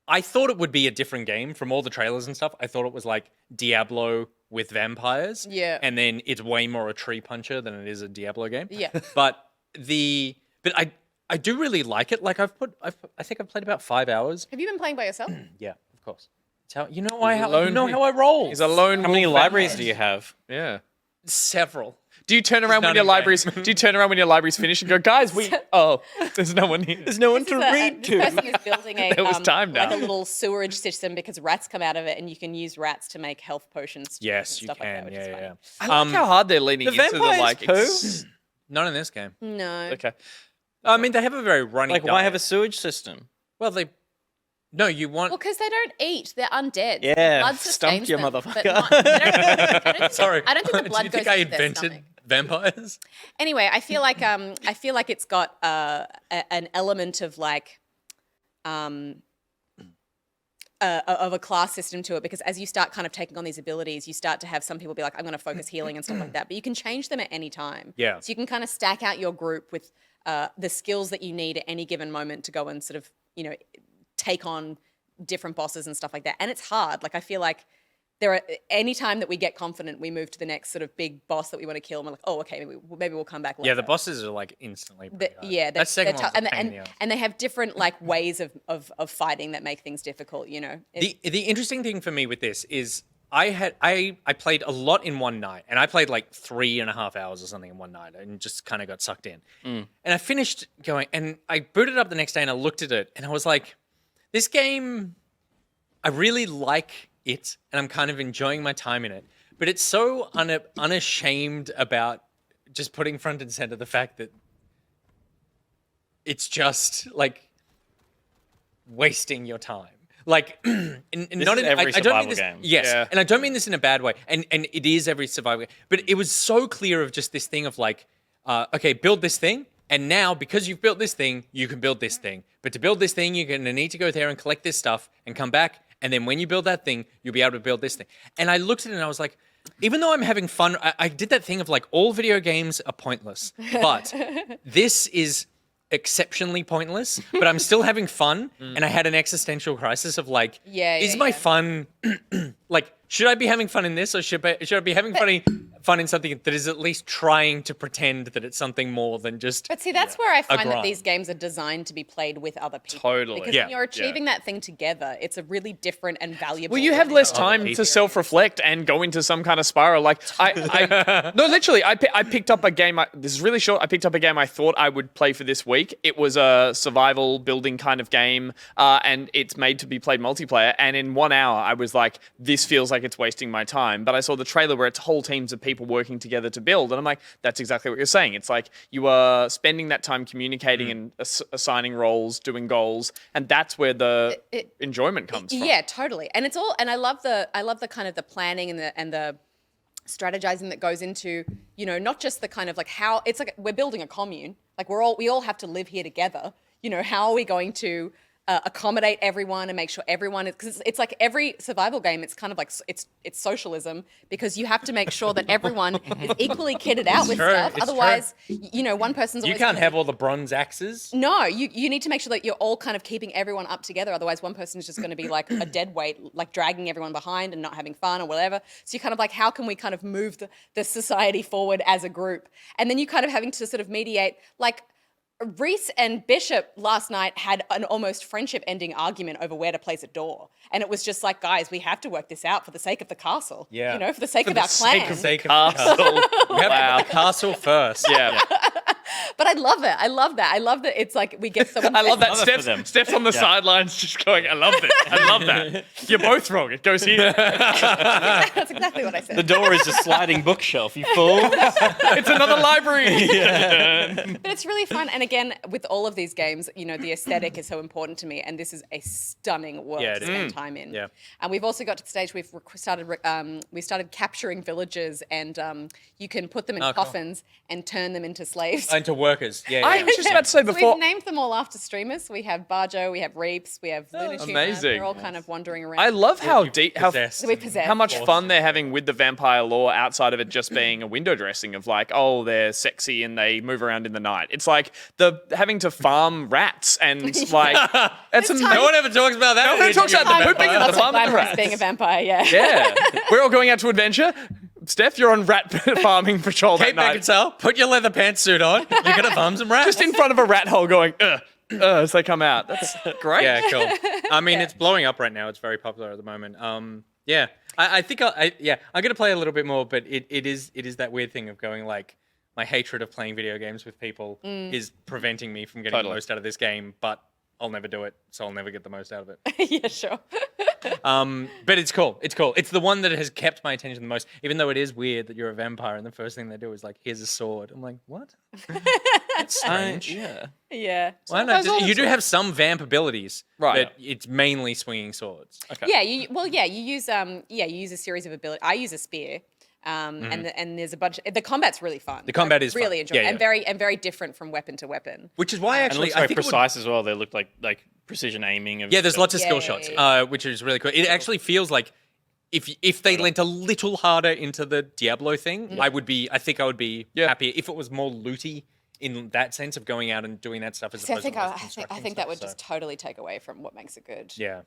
I thought it would be a different game from all the trailers and stuff. I thought it was like Diablo with vampires. Yeah. And then it's way more a tree puncher than it is a Diablo game. Yeah. But I do really like it. Like I think I've played about 5 hours. Have you been playing by yourself? Yeah, of course. It's how you know lone how I roll. He's a lone How many wolf libraries vampire. do you have? Yeah. Several. Do you turn around when none your in game. libraries? Do you turn around when your libraries finish and go, guys? There's no one here. There's no one to read This to. person is building a There was time like now. a little sewerage system because rats come out of it, and you can use rats to make health potions. Yes, and you stuff like that, can. which is Yeah, funny. yeah. I like how hard they're leaning the into the vampires like. poo? Not in this game. No. Okay. I mean, they have a very runny. Like, why diet. have a sewage system? Well, No, you want. Well, because they don't eat; they're undead. Yeah, blood stumped sustains you, them, but motherfucker. not- I don't think- Sorry. I don't think the blood Do you think goes I into their invented stomach. vampires? Anyway, I feel like it's got an element of like of a class system to it, because as you start kind of taking on these abilities, you start to have some people be like, I'm going to focus healing and stuff like that, but you can change them at any time. Yeah. So you can kind of stack out your group with the skills that you need at any given moment to go and sort of, take on different bosses and stuff like that. And it's hard. Like, I feel like any time that we get confident, we move to the next sort of big boss that we want to kill, and we're like, oh, okay, maybe we'll come back later. Yeah, the bosses are like instantly. pretty hard. Yeah, that second they're one's a tough. pain in the ass. and they have different like ways of fighting that make things difficult. The interesting thing for me with this is I played a lot in one night, and I played like 3.5 hours or something in one night, and just kind of got sucked in. And I finished going, and I booted up the next day, and I looked at it, and I was like, this game, I really like it, and I'm kind of enjoying my time in it, but it's so unashamed about just putting front and center the fact that it's just like wasting your time. Like, not is every I don't mean survival this, game. Yes, Yeah. and I don't mean this in a bad way, and it is every survival game, but it was so clear of just this thing of like, okay, build this thing, and now because you've built this thing, you can build this thing. But to build this thing, you're going to need to go there and collect this stuff and come back, and then when you build that thing, you'll be able to build this thing. And I looked at it and I was like, even though I'm having fun, I did that thing of like, all video games are pointless, but this is exceptionally pointless, but I'm still having fun, and I had an existential crisis of like, is my fun like, should I be having fun in this, or should I be having fun in something that is at least trying to pretend that it's something more than just. But see, that's where I find that grind. these games are designed to be played with other people. Totally. Because Yeah. when you're achieving that thing together, it's a really different and valuable. Well, you have less time people. to self-reflect and go into some kind of spiral. Like, no, literally, I picked up a game. This is really short. I picked up a game I thought I would play for this week. It was a survival building kind of game, and it's made to be played multiplayer. And in 1 hour, I was like, this feels like it's wasting my time. But I saw the trailer where it's whole teams of people working together to build, and I'm like, that's exactly what you're saying. It's like you are spending that time communicating and assigning roles, doing goals, and that's where the enjoyment comes from. Yeah, totally. And it's all. And I love the kind of the planning and the strategizing that goes into, not just the kind of like how it's like we're building a commune. Like we all have to live here together. How are we going to accommodate everyone and make sure everyone is, because it's like every survival game, it's kind of like it's socialism, because you have to make sure that everyone is equally kitted out with true, stuff. it's Otherwise, one person's You always can't gonna- have all the bronze axes. No, you need to make sure that you're all kind of keeping everyone up together. Otherwise, one person is just going to be like a dead weight, like dragging everyone behind and not having fun or whatever. So you're kind of like, how can we kind of move the society forward as a group? And then you kind of having to sort of mediate, like, Rhys and Bishop last night had an almost friendship-ending argument over where to place a door, and it was just like, guys, we have to work this out for the sake of the castle. Yeah. For the sake of our clan. For the sake of Castle. we have to get the castle first. Yeah. But I love it. I love that. I love that it's like we get someone. I love that. Love it for them. Steph's on the sidelines just going, I love this. I love that. You're both wrong. It goes here. That's exactly what I said. The door is a sliding bookshelf, you fool. It's another library. But it's really fun. And again, with all of these games, the aesthetic is so important to me. And this is a stunning world Yeah, it to is. spend time in. Yeah. And we've also got to the stage we started capturing villages, and you can put them in cool. coffins and turn them into slaves. Into workers. Yeah. I yeah. was just about to say So before. we've named them all after streamers. We have Barjo, we have Reaps, we have Lunatuna. amazing. They're all kind of wandering around. I love how deep, how Possessed. We possess. how much fun they're having with the vampire lore outside of it just being a window dressing of like, oh, they're sexy and they move around in the night. It's like the having to farm rats and like that's It's some, No one ever talks about that. No one talks about the pooping and the Lots of farming the glamorous rats. being a vampire, yeah. Yeah, we're all going out to adventure. Steph, you're on rat farming patrol that Kate night, Beckinsale, put your leather pantsuit on. You're gonna farm some rats. just in front of a rat hole, going as they come out. That's great. Yeah, cool. I mean, it's blowing up right now. It's very popular at the moment. Yeah, I think I'm gonna play a little bit more, but it is that weird thing of going like, my hatred of playing video games with people is preventing me from getting Totally. the most out of this game, but I'll never do it, so I'll never get the most out of it. Yeah, sure. But it's cool. It's cool. It's the one that has kept my attention the most, even though it is weird that you're a vampire and the first thing they do is like, here's a sword. I'm like, what? That's strange. Yeah. Yeah. Why not? You do have some vamp abilities, Right. but it's mainly swinging swords. Okay. Yeah, you use you use a series of abilities. I use a spear. And there's a bunch. The combat's really fun. The combat is really fun. enjoy, Yeah, and yeah. very different from weapon to weapon. Which is why And it actually looks I very think it would- precise as well. They look like precision aiming. Of Yeah, there's lots of Yeah, skill yeah, shots, yeah, which is really cool. It actually feels like if they leant a little harder into the Diablo thing, I think I would be happier if it was more looty in that sense of going out and doing that stuff as See, I opposed to always think constructing that would stuff, just totally take away from what makes it good. Yeah.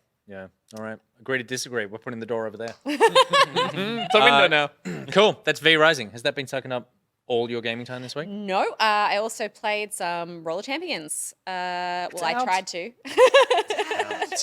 All right. Agree to disagree. We're putting the door over there. It's a window now. Cool. That's V Rising. Has that been sucking up all your gaming time this week? No, I also played some Roller Champions. I out. tried to.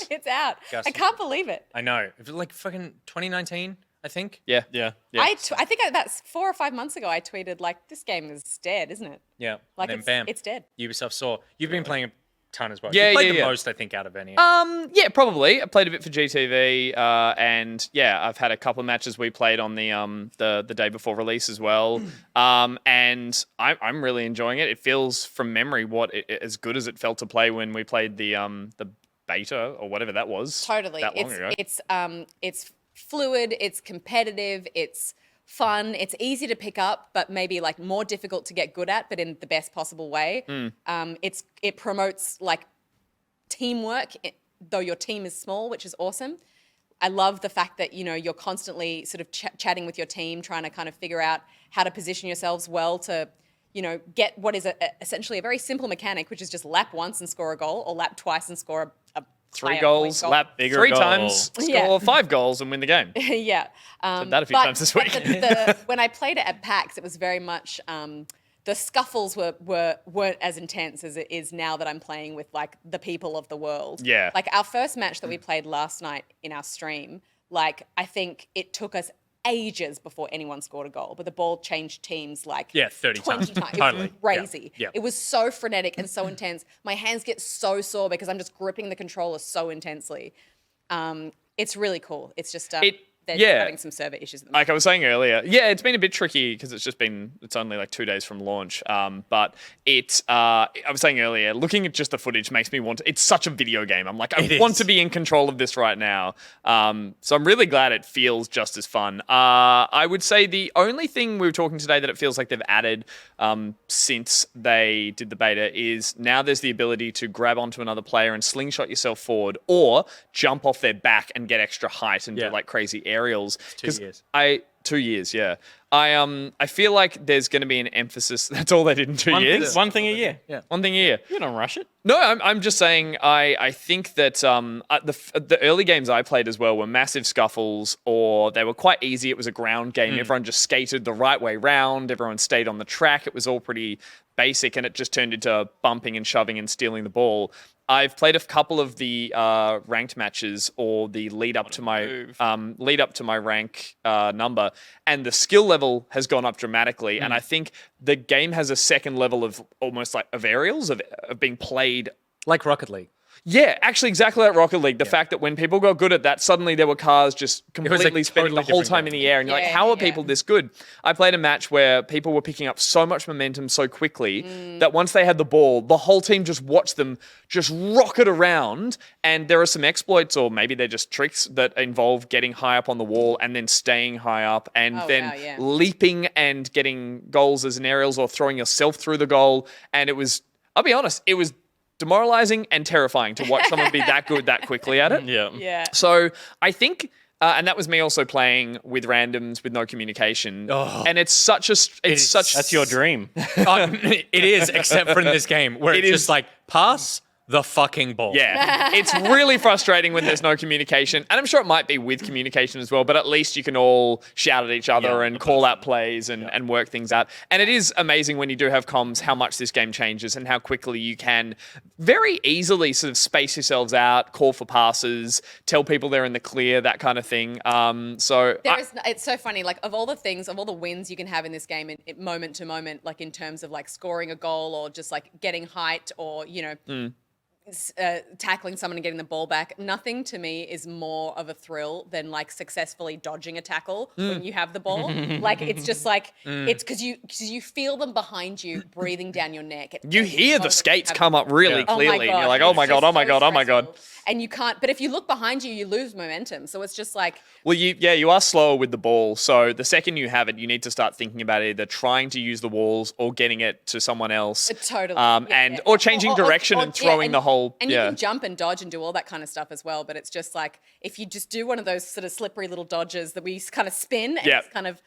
It's out. Gus. I can't believe it. I know. It was like fucking 2019, I think. Yeah. Yeah. I think about 4 or 5 months ago, I tweeted like, "This game is dead, isn't it?" Yeah. Like and then bam. it's dead. Ubisoft saw. You've been playing a ton as well. Yeah, you played yeah, the yeah. most, I think, out of any. Yeah, probably. I played a bit for GTV, and yeah, I've had a couple of matches we played on the day before release as well. And I'm really enjoying it. It feels from memory as good as it felt to play when we played the beta or whatever that was. Totally. That long ago. It's fluid, it's competitive, it's fun, it's easy to pick up, but maybe like more difficult to get good at, but in the best possible way. It promotes like teamwork, though your team is small, which is awesome. I love the fact that, you're constantly sort of chatting with your team, trying to kind of figure out how to position yourselves well to, get what is essentially a very simple mechanic, which is just lap once and score a goal, or lap twice and score a 3 higher goals, point goal. lap Bigger 3 goal. times, score Yeah. 5 goals and win the game. Yeah. Said that a few but- times this but week. when I played it at PAX, it was very much the scuffles weren't as intense as it is now that I'm playing with like the people of the world. Yeah. Like our first match that we played last night in our stream, like I think it took us ages before anyone scored a goal, but the ball changed teams like 30 20 times. times. It Totally. was crazy. Yeah. It was so frenetic and so intense. My hands get so sore because I'm just gripping the controller so intensely. It's really cool. It's just Yeah. having some server issues at the moment. Like I was saying earlier, yeah, it's been a bit tricky because it's only like 2 days from launch. But I was saying earlier, looking at just the footage makes me it's such a video game. I'm like, I want to be in control of this right now. So I'm really glad it feels just as fun. I would say the only thing we were talking today that it feels like they've added since they did the beta is now there's the ability to grab onto another player and slingshot yourself forward or jump off their back and get extra height and do like crazy aerials. 2 years. 2 years, yeah. I feel like there's going to be an emphasis. That's all they did in 2 years. One thing a year. Yeah. One thing a year. You don't rush it. No, I'm just saying. I think that the early games I played as well were massive scuffles, or they were quite easy. It was a ground game. Everyone just skated the right way round. Everyone stayed on the track. It was all pretty basic, and it just turned into bumping and shoving and stealing the ball. I've played a couple of the ranked matches or the lead up to my rank number, and the skill level has gone up dramatically. And I think the game has a second level of almost like of aerials of being played. Like Rocket League. Yeah, actually, exactly like Rocket League. The fact that when people got good at that, suddenly there were cars just completely spinning totally the whole different time in the air. And you're like, how are people this good? I played a match where people were picking up so much momentum so quickly that once they had the ball, the whole team just watched them just rocket around. And there are some exploits, or maybe they're just tricks that involve getting high up on the wall and then staying high up and leaping and getting goals as an aerials or throwing yourself through the goal. And I'll be honest, it was demoralizing and terrifying to watch someone be that good that quickly at it. Yeah. So I think, and that was me also playing with randoms with no communication. And it's such. That's your dream. It is, except for in this game where it's just like pass the fucking ball. Yeah, it's really frustrating when there's no communication. And I'm sure it might be with communication as well, but at least you can all shout at each other and call out plays and work things out. And it is amazing when you do have comms how much this game changes and how quickly you can very easily sort of space yourselves out, call for passes, tell people they're in the clear, that kind of thing. It's so funny, like of all the wins you can have in this game in moment to moment, like in terms of like scoring a goal or just like getting height or, tackling someone and getting the ball back. Nothing to me is more of a thrill than like successfully dodging a tackle when you have the ball. Like it's just like it's because you feel them behind you breathing down your neck. You hear the skates come up really clearly. Oh and you're like, oh my god, oh my god, oh my god. And you can't. But if you look behind you, you lose momentum. So it's just like. Well, you are slower with the ball. So the second you have it, you need to start thinking about either trying to use the walls or getting it to someone else. Totally. Or changing direction and throwing the whole. And you can jump and dodge and do all that kind of stuff as well. But it's just like if you just do one of those sort of slippery little dodges that we kind of spin, and it's kind of.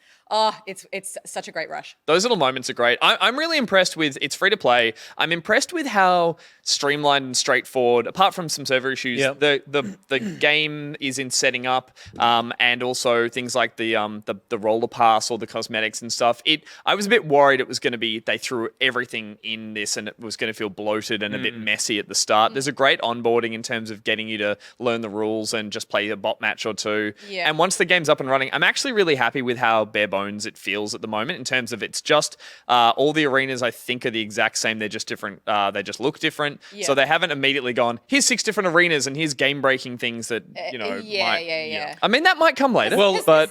It's such a great rush. Those little moments are great. I'm really impressed with, it's free to play. I'm impressed with how streamlined and straightforward, apart from some server issues, the game is in setting up, and also things like the roller pass or the cosmetics and stuff. I was a bit worried it was going to be, they threw everything in this and it was going to feel bloated and a bit messy at the start. There's a great onboarding in terms of getting you to learn the rules and just play a bot match or two. Yeah. And once the game's up and running, I'm actually really happy with how bare bones it feels at the moment in terms of it's just all the arenas I think are the exact same. They're just different. They just look different. Yeah. So they haven't immediately gone, here's 6 different arenas and here's game breaking things that, Yeah. I mean, that might come later.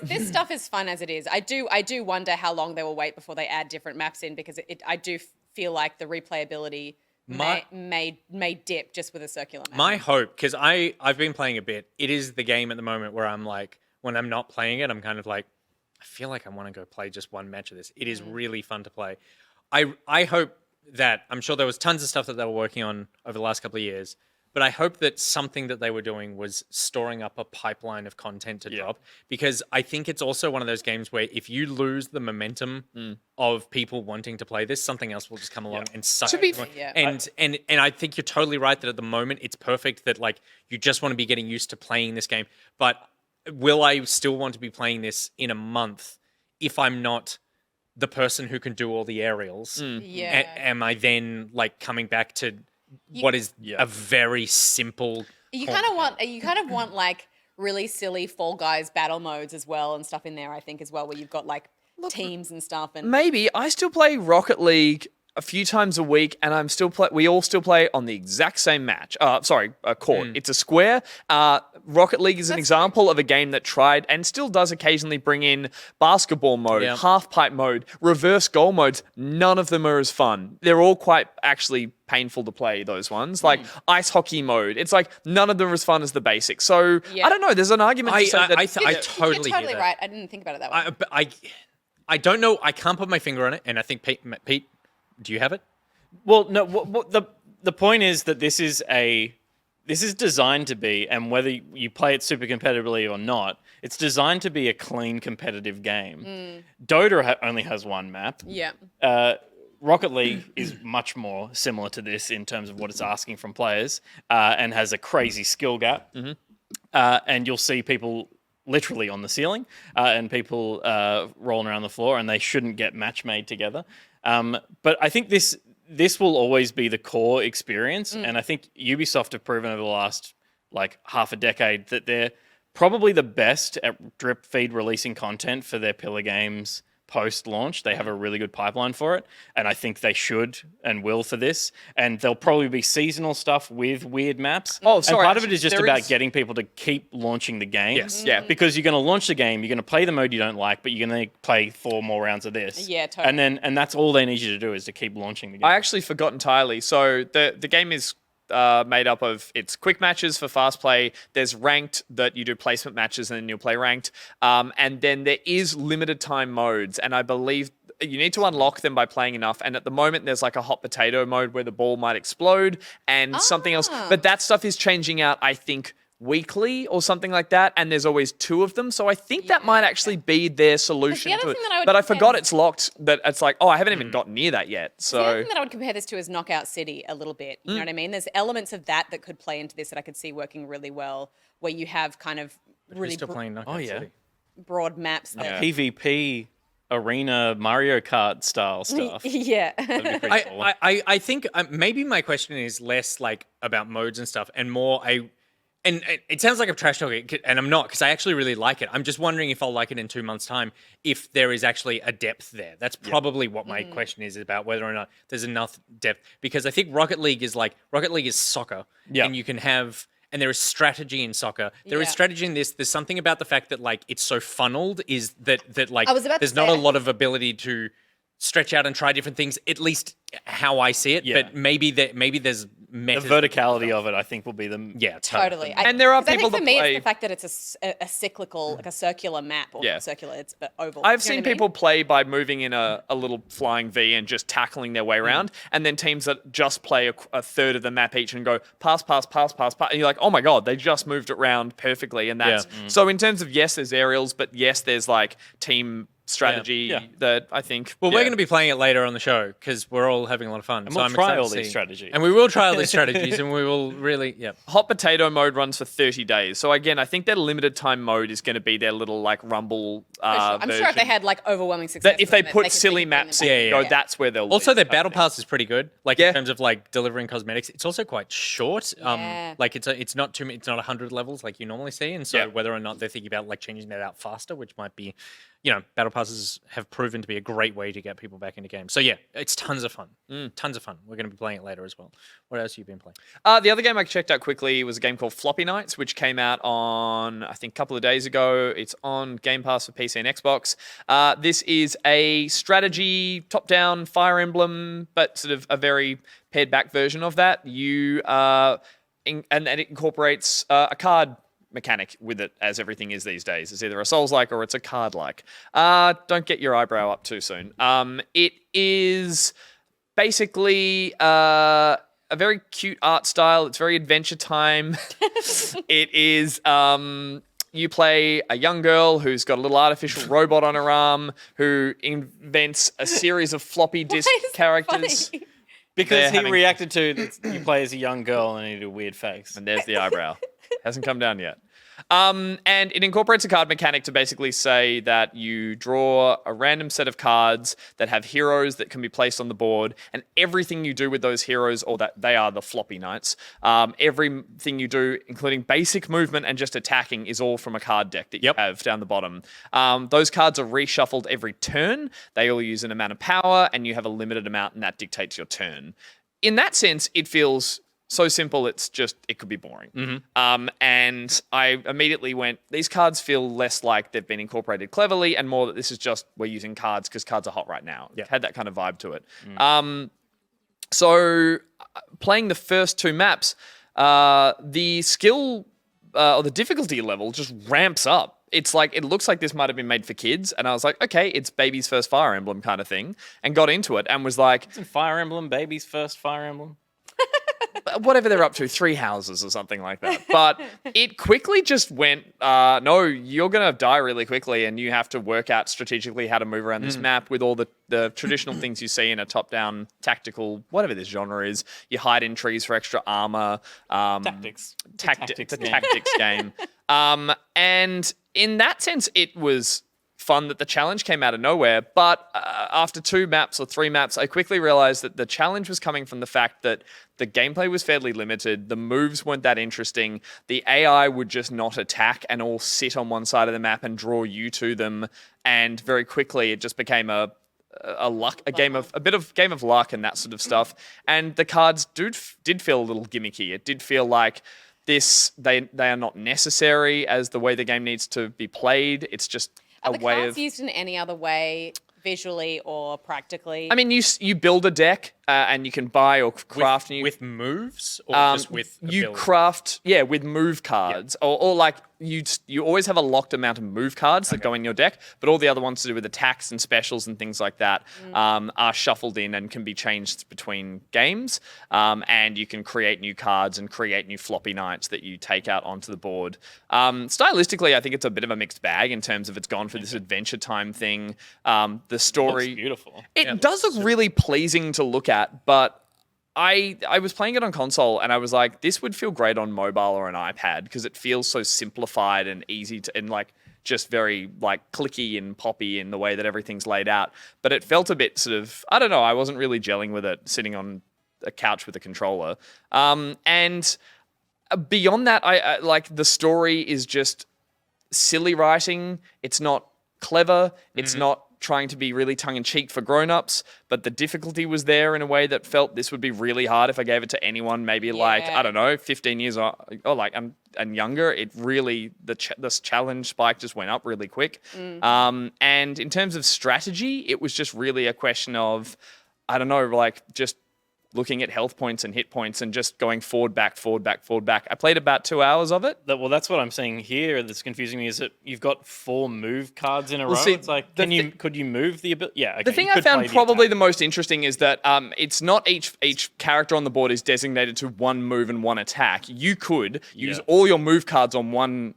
This stuff is fun as it is. I do wonder how long they will wait before they add different maps in because I do feel like the replayability may dip just with a circular map. My hope, because I've been playing a bit, it is the game at the moment where I'm like, when I'm not playing it, I'm kind of like, I feel like I want to go play just one match of this. It is really fun to play. I hope that, I'm sure there was tons of stuff that they were working on over the last couple of years, but I hope that something that they were doing was storing up a pipeline of content to drop, because I think it's also one of those games where if you lose the momentum of people wanting to play this, something else will just come along and suck it. And I think you're totally right that at the moment it's perfect that like you just want to be getting used to playing this game, but will I still want to be playing this in a month if I'm not the person who can do all the aerials? Am I then like coming back to what is a very simple? You kind of want like really silly Fall Guys battle modes as well and stuff in there. I think as well where you've got like teams and stuff. And maybe I still play Rocket League a few times a week, and we all still play on the exact same match. Court. It's a square. Rocket League is an example of a game that tried and still does occasionally bring in basketball mode, half pipe mode, reverse goal modes. None of them are as fun. They're all quite actually painful to play, those ones. Like ice hockey mode. It's like none of them are as fun as the basics. So I don't know. There's an argument to say that. I You're totally totally hear right. I didn't think about it that way. that. I don't know. I can't put my finger on it, and I think Pete, do you have it? Well, no. The point is that this is designed to be, and whether you play it super competitively or not, it's designed to be a clean competitive game. Dota only has one map. Yeah. Rocket League is much more similar to this in terms of what it's asking from players, and has a crazy skill gap. And you'll see people literally on the ceiling, and people rolling around the floor, and they shouldn't get match made together. But I think this will always be the core experience, and I think Ubisoft have proven over the last half a decade that they're probably the best at drip feed releasing content for their pillar games post-launch. They have a really good pipeline for it, and I think they should and will for this. And there'll probably be seasonal stuff with weird maps. Oh, sorry. And part of it is just about getting people to keep launching the game. Yes. Yeah. Because you're going to launch the game, you're going to play the mode you don't like, but you're going to play 4 more rounds of this. Yeah, totally. And that's all they need you to do is to keep launching the game. I actually forgot entirely. So the game is made up of it's quick matches for fast play. There's ranked that you do placement matches and then you'll play ranked. And then there is limited time modes. And I believe you need to unlock them by playing enough. And at the moment, there's like a hot potato mode where the ball might explode and something else. But that stuff is changing out, I think, weekly or something like that, and there's always 2 of them, so I think that might actually be their solution to it. But I forgot it's locked, that it's like, I haven't even gotten near that yet. So The other thing that I would compare this to is Knockout City a little bit. You know what I mean? There's elements of that could play into this that I could see working really well, where you have kind of really Still playing Knockout City. broad maps. That, PvP arena Mario Kart style stuff. yeah. That'd be pretty cool. I think maybe my question is less about modes and stuff, and more and it sounds like I'm trash talking, and I'm not, because I actually really like it. I'm just wondering if I'll like it in 2 months' time, if there is actually a depth there. That's probably what my question is about, whether or not there's enough depth. Because I think Rocket League is soccer, and you can have, and there is strategy in soccer. There is strategy in this. There's something about the fact that it's so funneled, is that I was about to there's not say, a lot of ability to stretch out and try different things, at least how I see it. Yeah. But maybe there's The methods. verticality of it, I think, will be the Totally. And there are 'cause I people think for that me, play- it's the fact that it's a cyclical, like a circular map, or not circular, it's but oval. I've You know seen what I mean? people play by moving in a little flying V and just tackling their way around, and then teams that just play a third of the map each and go pass, and you're like, oh my god, they just moved it around perfectly. And that's so in terms of, yes, there's aerials, but yes, there's team strategy that I think. Well, we're going to be playing it later on the show because we're all having a lot of fun. And so we'll I'm try excited all to these see. strategies. And we will try all these strategies, and we will really, Hot potato mode runs for 30 days. So again, I think their limited time mode is going to be their little rumble I'm sure if version. they had overwhelming success, That if they with it, put could silly bring them maps back. in, go, that's where they'll Also, live, their type battle thing. pass is pretty good. In terms of delivering cosmetics, it's also quite short. Yeah. It's not 100 levels like you normally see, and so whether or not they're thinking about changing that out faster, which might be, battle passes have proven to be a great way to get people back into games. So yeah, it's tons of fun. Tons of fun. We're going to be playing it later as well. What else have you been playing? The other game I checked out quickly was a game called Floppy Nights, which came out on, I think, a couple of days ago. It's on Game Pass for PC and Xbox. This is a strategy, top-down Fire Emblem, but sort of a very pared-back version of that. And it incorporates a card mechanic with it, as everything is these days. It's either a Souls-like or it's a card-like. Don't get your eyebrow up too soon. It is basically a very cute art style. It's very Adventure Time. It is... you play a young girl who's got a little artificial robot on her arm who invents a series of floppy disk Why is that characters. funny? Because They're he having- reacted to you play as a young girl and he did a weird face. And there's the eyebrow. Hasn't come down yet. And it incorporates a card mechanic to basically say that you draw a random set of cards that have heroes that can be placed on the board, and everything you do with those heroes, or that they are the floppy knights, everything you do, including basic movement and just attacking, is all from a card deck that you have down the bottom. Those cards are reshuffled every turn. They all use an amount of power, and you have a limited amount, and that dictates your turn. In that sense, it feels so simple, it could be boring. And I immediately went, these cards feel less like they've been incorporated cleverly and more that this is just, we're using cards because cards are hot right now. It had that kind of vibe to it. So playing the first two maps, the skill or the difficulty level just ramps up. It's like, it looks like this might have been made for kids. And I was like, okay, it's baby's first Fire Emblem kind of thing. And got into it and was like... Isn't Fire Emblem baby's first Fire Emblem? Whatever they're up to, 3 houses or something like that. But it quickly just went, no, you're going to die really quickly and you have to work out strategically how to move around this map with all the traditional things you see in a top-down tactical, whatever this genre is. You hide in trees for extra armor. Tactics. It's a tactics game. And in that sense, it was fun that the challenge came out of nowhere. But after 2 maps or 3 maps, I quickly realized that the challenge was coming from the fact that the gameplay was fairly limited. The moves weren't that interesting. The AI would just not attack and all sit on one side of the map and draw you to them. And very quickly, it just became a game of luck and that sort of stuff. And the cards did feel a little gimmicky. It did feel like they are not necessary as the way the game needs to be played. It's just Are a the way cards of used in any other way, visually or practically? I mean, you build a deck and you can buy or craft with moves or just with you ability? craft with move cards or like you always have a locked amount of move cards that go in your deck, but all the other ones to do with attacks and specials and things like that are shuffled in and can be changed between games, and you can create new cards and create new floppy knights that you take out onto the board. Stylistically, I think it's a bit of a mixed bag in terms of it's gone for this adventure time thing. The story Looks beautiful. It does look really pleasing to look at, but I was playing it on console and I was like, this would feel great on mobile or an iPad because it feels so simplified and easy to, and like just very like clicky and poppy in the way that everything's laid out. But it felt a bit sort of, I don't know, I wasn't really gelling with it sitting on a couch with a controller. And beyond that, I like the story is just silly writing. It's not clever. It's not trying to be really tongue-in-cheek for grown-ups, but the difficulty was there in a way that felt this would be really hard if I gave it to anyone maybe like, I don't know, 15 years or like and younger. It really, this challenge spike just went up really quick. And in terms of strategy, it was just really a question of, I don't know, like just looking at health points and hit points and just going forward, back, forward, back, forward, back. I played about 2 hours of it. Well, that's what I'm saying here that's confusing me is that you've got 4 move cards in a row. See, it's like, could you move the ability? Yeah, okay, the thing I found probably the most interesting is that it's not each character on the board is designated to one move and one attack. You could use all your move cards on one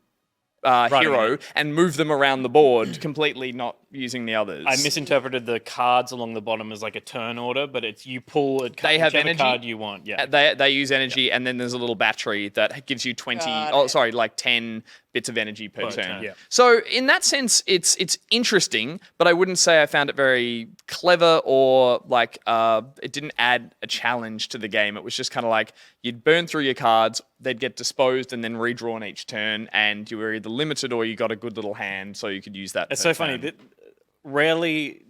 hero and move them around the board, completely not using the others. I misinterpreted the cards along the bottom as like a turn order, but it's you pull a card, they have energy card you want. Yeah, they use energy, and then there's a little battery that gives you 10 bits of energy per turn. Yeah. So in that sense, it's interesting, but I wouldn't say I found it very clever or like it didn't add a challenge to the game. It was just kind of like you'd burn through your cards, they'd get disposed and then redrawn each turn, and you were either limited or you got a good little hand, so you could use that. It's so funny that rarely,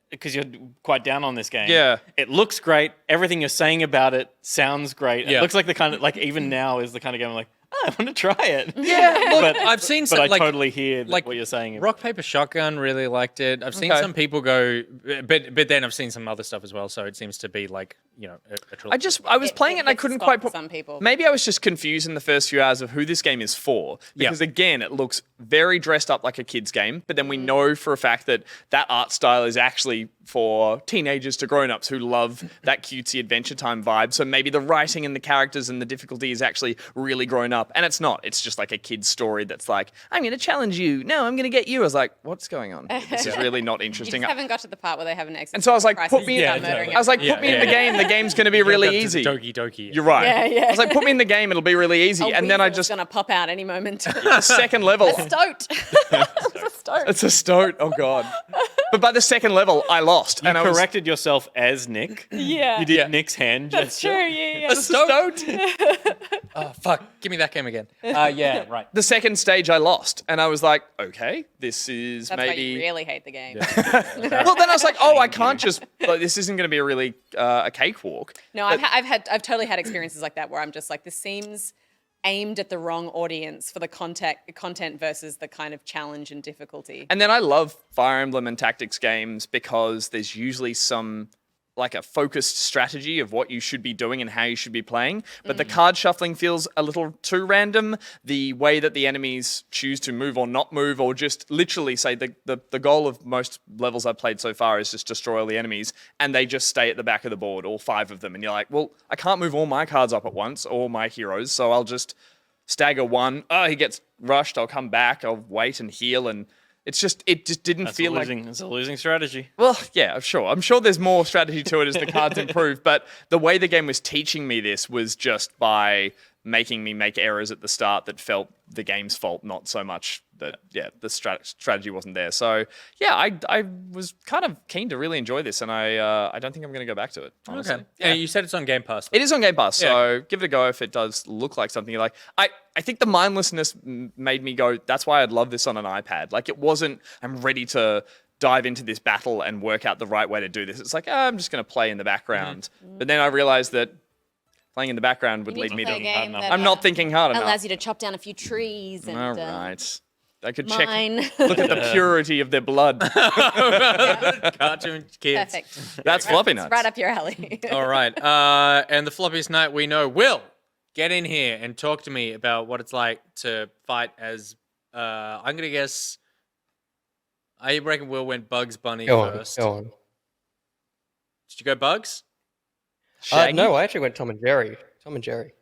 because you're quite down on this game. Yeah. It looks great. Everything you're saying about it sounds great. Yeah. It looks like the kind of, like even now is the kind of game I'm like, I want to try it. Yeah, look, but I've seen but some, I like- totally hear like what you're saying. Rock, Paper, Shotgun really liked it. I've seen Okay. some people go, but then I've seen some other stuff as well. So it seems to be like, you know, a trilogy. I was playing it and I hits a couldn't spot quite for put. some people. Maybe I was just confused in the first few hours of who this game is for. Because again, it looks very dressed up like a kid's game, but then we know for a fact that art style is actually for teenagers to grown-ups who love that cutesy Adventure Time vibe. So maybe the writing and the characters and the difficulty is actually really grown up. And it's not. It's just like a kid's story that's like, I'm going to challenge you. No, I'm going to get you. I was like, what's going on? This is really not You interesting. just haven't got to the part where they have an exit. And so I was like, crisis put me in. and start murdering I was like, everyone. put me in the game. The game's going to be really easy. Doki Doki. You're right. Yeah, yeah. I was like, put me in the game, it'll be really easy. And then I just gonna pop out any moment. the second level. Stoat. It's a stoat. It's a stoat. Oh god. But by the second level, I lost, You and I was corrected yourself as Nick. Yeah. You did Nick's hand That's gesture. true. Yeah. A stoat. Oh fuck! Give me that game agagen. Yeah, right. the second stage. I lost, and I was like, okay, this is That's why maybe. you really hate the game. Well, then I was like, oh, I can't just. Like, this isn't going to be a really a cakewalk. No, I've totally had experiences like that where I'm just like, this seems aimed at the wrong audience for the content versus the kind of challenge and difficulty. And then I love Fire Emblem and tactics games because there's usually some like a focused strategy of what you should be doing and how you should be playing. But the card shuffling feels a little too random. The way that the enemies choose to move or not move, or just literally say the goal of most levels I've played so far is just destroy all the enemies, and they just stay at the back of the board, all 5 of them. And you're like, well, I can't move all my cards up at once, all my heroes, so I'll just stagger one. Oh, he gets rushed. I'll come back. I'll wait and heal. And it just didn't feel like. It's a losing strategy. Well, yeah, I'm sure there's more strategy to it as the cards improve, but the way the game was teaching me this was just by making me make errors at the start that felt the game's fault, not so much that, the strategy wasn't there. So, yeah, I was kind of keen to really enjoy this, and I don't think I'm going to go back to it, honestly. Okay. Yeah, you said it's on Game Pass. It is on Game Pass, Yeah. so give it a go if it does look like something you like. I think the mindlessness made me go, that's why I'd love this on an iPad. Like, it wasn't, I'm ready to dive into this battle and work out the right way to do this. It's like, I'm just going to play in the background. But then I realized that playing in the background would You need lead me play a to... game that, I'm not thinking hard enough. allows you to chop down a few trees and All right. I could mine. check, look at the purity of their blood. Cartoon kids. Perfect. That's floppy nuts. Right up your alley. All right. And the floppiest night we know, Will, get in here and talk to me about what it's like to fight as. I'm gonna guess. I reckon Will went Bugs Bunny first. Go on. Did you go Bugs? No, I actually went Tom and Jerry. Tom and Jerry.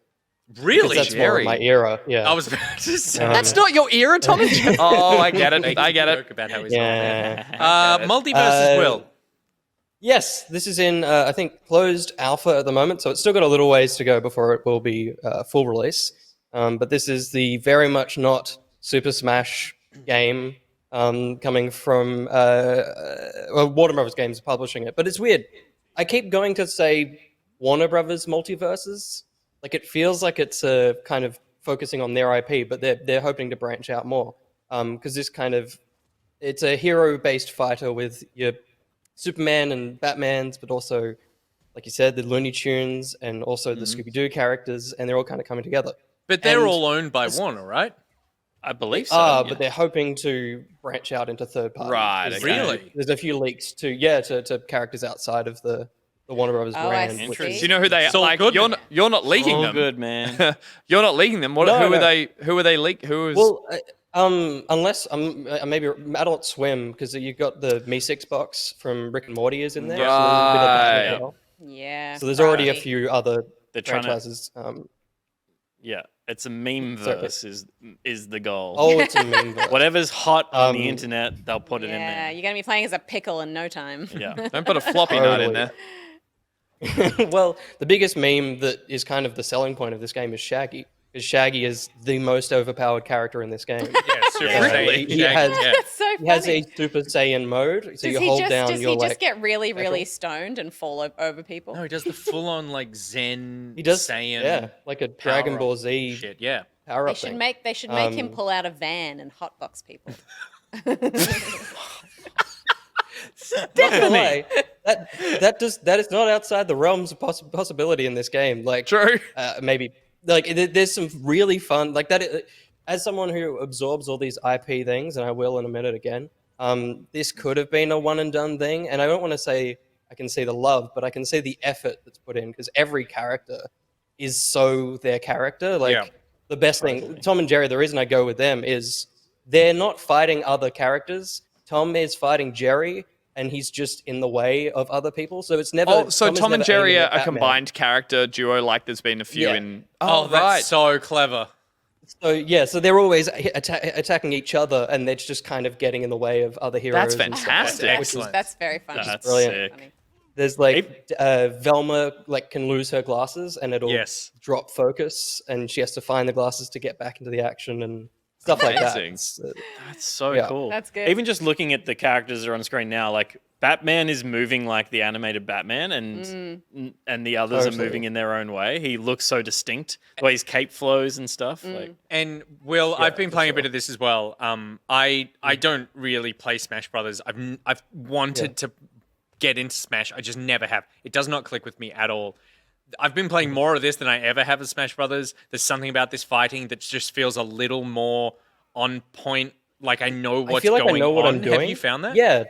'Cause Really? that's more of my era. Yeah. I was about to say. That's not your era, Tommy. Oh, I get it. I get Joke it. about how he's Yeah. Multiversus Will. Yes, this is in, I think, closed alpha at the moment, so it's still got a little ways to go before it will be full release. But this is the very much not Super Smash game coming from Warner Brothers Games publishing it. But it's weird. I keep going to say Warner Brothers Multiversus. Like, it feels like it's kind of focusing on their IP, but they're hoping to branch out more. Because this kind of, it's a hero-based fighter with your Superman and Batmans, but also, like you said, the Looney Tunes and also the Scooby-Doo characters, and they're all kind of coming together. But they're And- all owned by Warner, right? I believe so. But they're hoping to branch out into third party. Right, There's, okay. Really? There's a few leaks to characters outside of the Warner Brothers Oh, I brand. see. which Do is- you know who they are? Saul Like, Goodman. you're not leaking Oh, them. good, man. You're not leaking them. What? No, Who no. are they? Who are they leak? Who is? Well, unless maybe Adult Swim, because you've got the Me6 box from Rick and Morty is in there. So there's a bit of that as well. Yeah. So there's already a right. few other They're trying to. franchises. Yeah, it's a meme verse is the goal. Oh, it's a meme. verse. Whatever's hot on the Um, internet, they'll put it in Yeah, there. you're gonna be playing as a pickle in no time. Yeah. Don't put a floppy nut in there. Well, the biggest meme that is kind of the selling point of this game is Shaggy. Because Shaggy is the most overpowered character in this game. Yeah, Super Yeah. Saiyan. He has- Yeah. That's so funny. He has a Super Saiyan mode, so you hold down does your he just like. get really, really stoned and fall over people? No, he does the full-on like Zen He does, Saiyan yeah, like a Dragon power-up Ball Z shit. Yeah. power They up should thing. make him pull out a van and hotbox people. Not gonna lie, that is not outside the realms of possibility in this game. Like, True. maybe like there's some really fun like that. As someone who absorbs all these IP things, and I will in a minute again, this could have been a one and done thing. And I don't want to say I can see the love, but I can see the effort that's put in because every character is so their character. Like Yeah. the best thing, Tom and Jerry. The reason I go with them is they're not fighting other characters. Tom is fighting Jerry, and he's just in the way of other people. So it's never. Oh, so is Tom and never Jerry aiming are at a Batman. combined character duo, like there's been a few Yeah. in. Oh, that's so clever. So yeah, so they're always attacking each other, and they're just kind of getting in the way of other heroes. That's and stuff like fantastic. that, which is- Excellent. That's very funny. That's brilliant. sick. Funny. There's like Velma like can lose her glasses and it'll Yes. drop focus, and she has to find the glasses to get back into the action and stuff like that. Amazing. That's so Yeah. cool. That's good. Even just looking at the characters that are on screen now, like Batman is moving like the animated Batman, and the others are Totally. moving in their own way. He looks so distinct. The way his cape flows and stuff. Like, And Will, I've been for playing a sure. bit of this as well. I don't really play Smash Brothers. I've wanted to get into Smash. I just never have. It does not click with me at all. I've been playing more of this than I ever have of Smash Brothers. There's something about this fighting that just feels a little more on point. Like I know what's I feel like going I know what on. I'm doing. Have you found that? Yeah,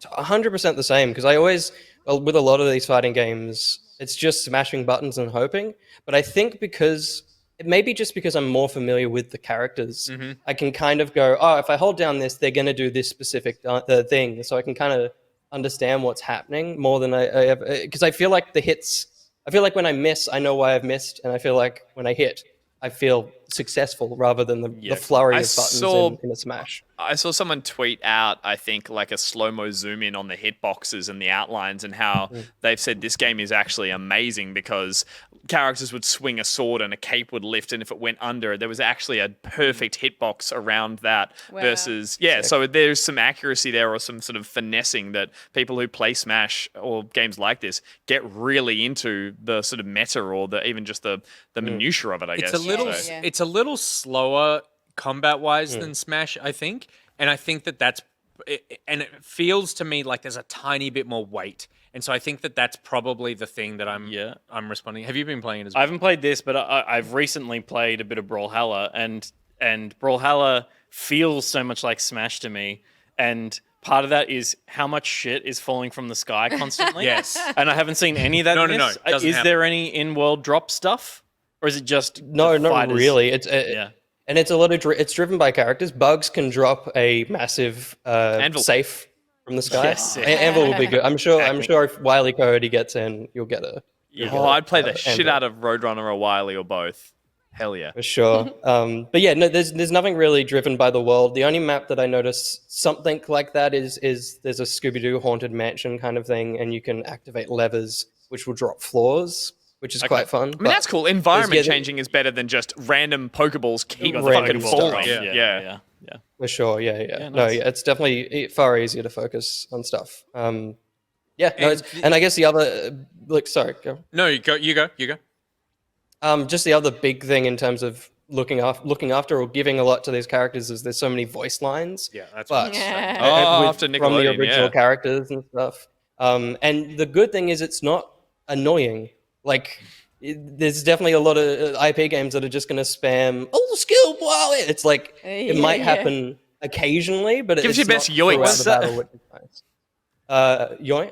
100% the same. Because I always, with a lot of these fighting games, it's just smashing buttons and hoping. But I think because it may be just because I'm more familiar with the characters, I can kind of go, oh, if I hold down this, they're going to do this specific thing. So I can kind of understand what's happening more than I ever. Because I feel like the hits. I feel like when I miss, I know why I've missed, and I feel like when I hit, I feel successful rather than the flurry I of buttons saw- in a Smash. I saw someone tweet out, I think, like a slow-mo zoom in on the hitboxes and the outlines, and how they've said this game is actually amazing because characters would swing a sword and a cape would lift, and if it went under, there was actually a perfect hitbox around that Wow. versus, so there's some accuracy there or some sort of finessing that people who play Smash or games like this get really into the sort of meta or even just the minutiae of it, I guess. It's a little Yeah. it's a little slower combat wise than Smash, I think. And I think that's and it feels to me like there's a tiny bit more weight. And so I think that's probably the thing that I'm responding. Have you been playing it as I well? haven't played this, but I've recently played a bit of Brawlhalla, and Brawlhalla feels so much like Smash to me. And part of that is how much shit is falling from the sky constantly. Yes. And I haven't seen any of that. No, in no, this. no, doesn't Is there any in-world drop stuff, or is it just No, the not fighters? really. It's Yeah. and it's a lot of it's driven by characters. Bugs can drop a massive Anvil. safe from the sky. Yes. Anvil will be good. I'm sure if Wile E. Coyote gets in, you'll get a Oh, I'd play the Anvil. shit out of Roadrunner or Wily or both. Hell yeah. for sure. But yeah, no, there's nothing really driven by the world. The only map that I noticed something like that is there's a Scooby-Doo haunted mansion kind of thing, and you can activate levers which will drop floors, which is quite fun. I mean, that's cool. Environment yeah, changing is better than just random Pokeballs keep Random fucking stuff. falling. Yeah. For sure, yeah. nice. No, yeah, it's definitely far easier to focus on stuff. Yeah, no, And and I guess the other, sorry, go. No, you go. Just the other big thing in terms of looking after or giving a lot to these characters is there's so many voice lines. Yeah, that's but Yeah. Oh, with- after from the Nickelodeon, original yeah. characters and stuff. And the good thing is it's not annoying. Like, there's definitely a lot of IP games that are just going to spam, oh, skill, wow. It's like, it Yeah, might yeah. happen occasionally, but Give us it's your best not yoinks. throughout the battle, which is nice. Yoink?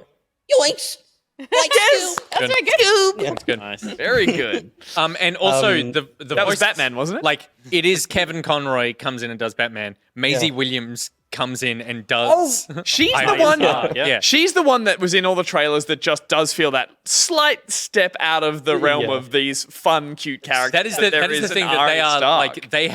Yoinks! Yes, that's very good. That's good. Nice. Very good. And also the that was voice- Batman, wasn't it? Like it is Kevin Conroy comes in and does Batman. Maisie Yeah. Williams comes in and does. She's I the Am one. Star. Yeah. Yeah. She's the one that was in all the trailers that just does feel that slight step out of the realm Yeah. of these fun, cute characters. That is the thing that they are like they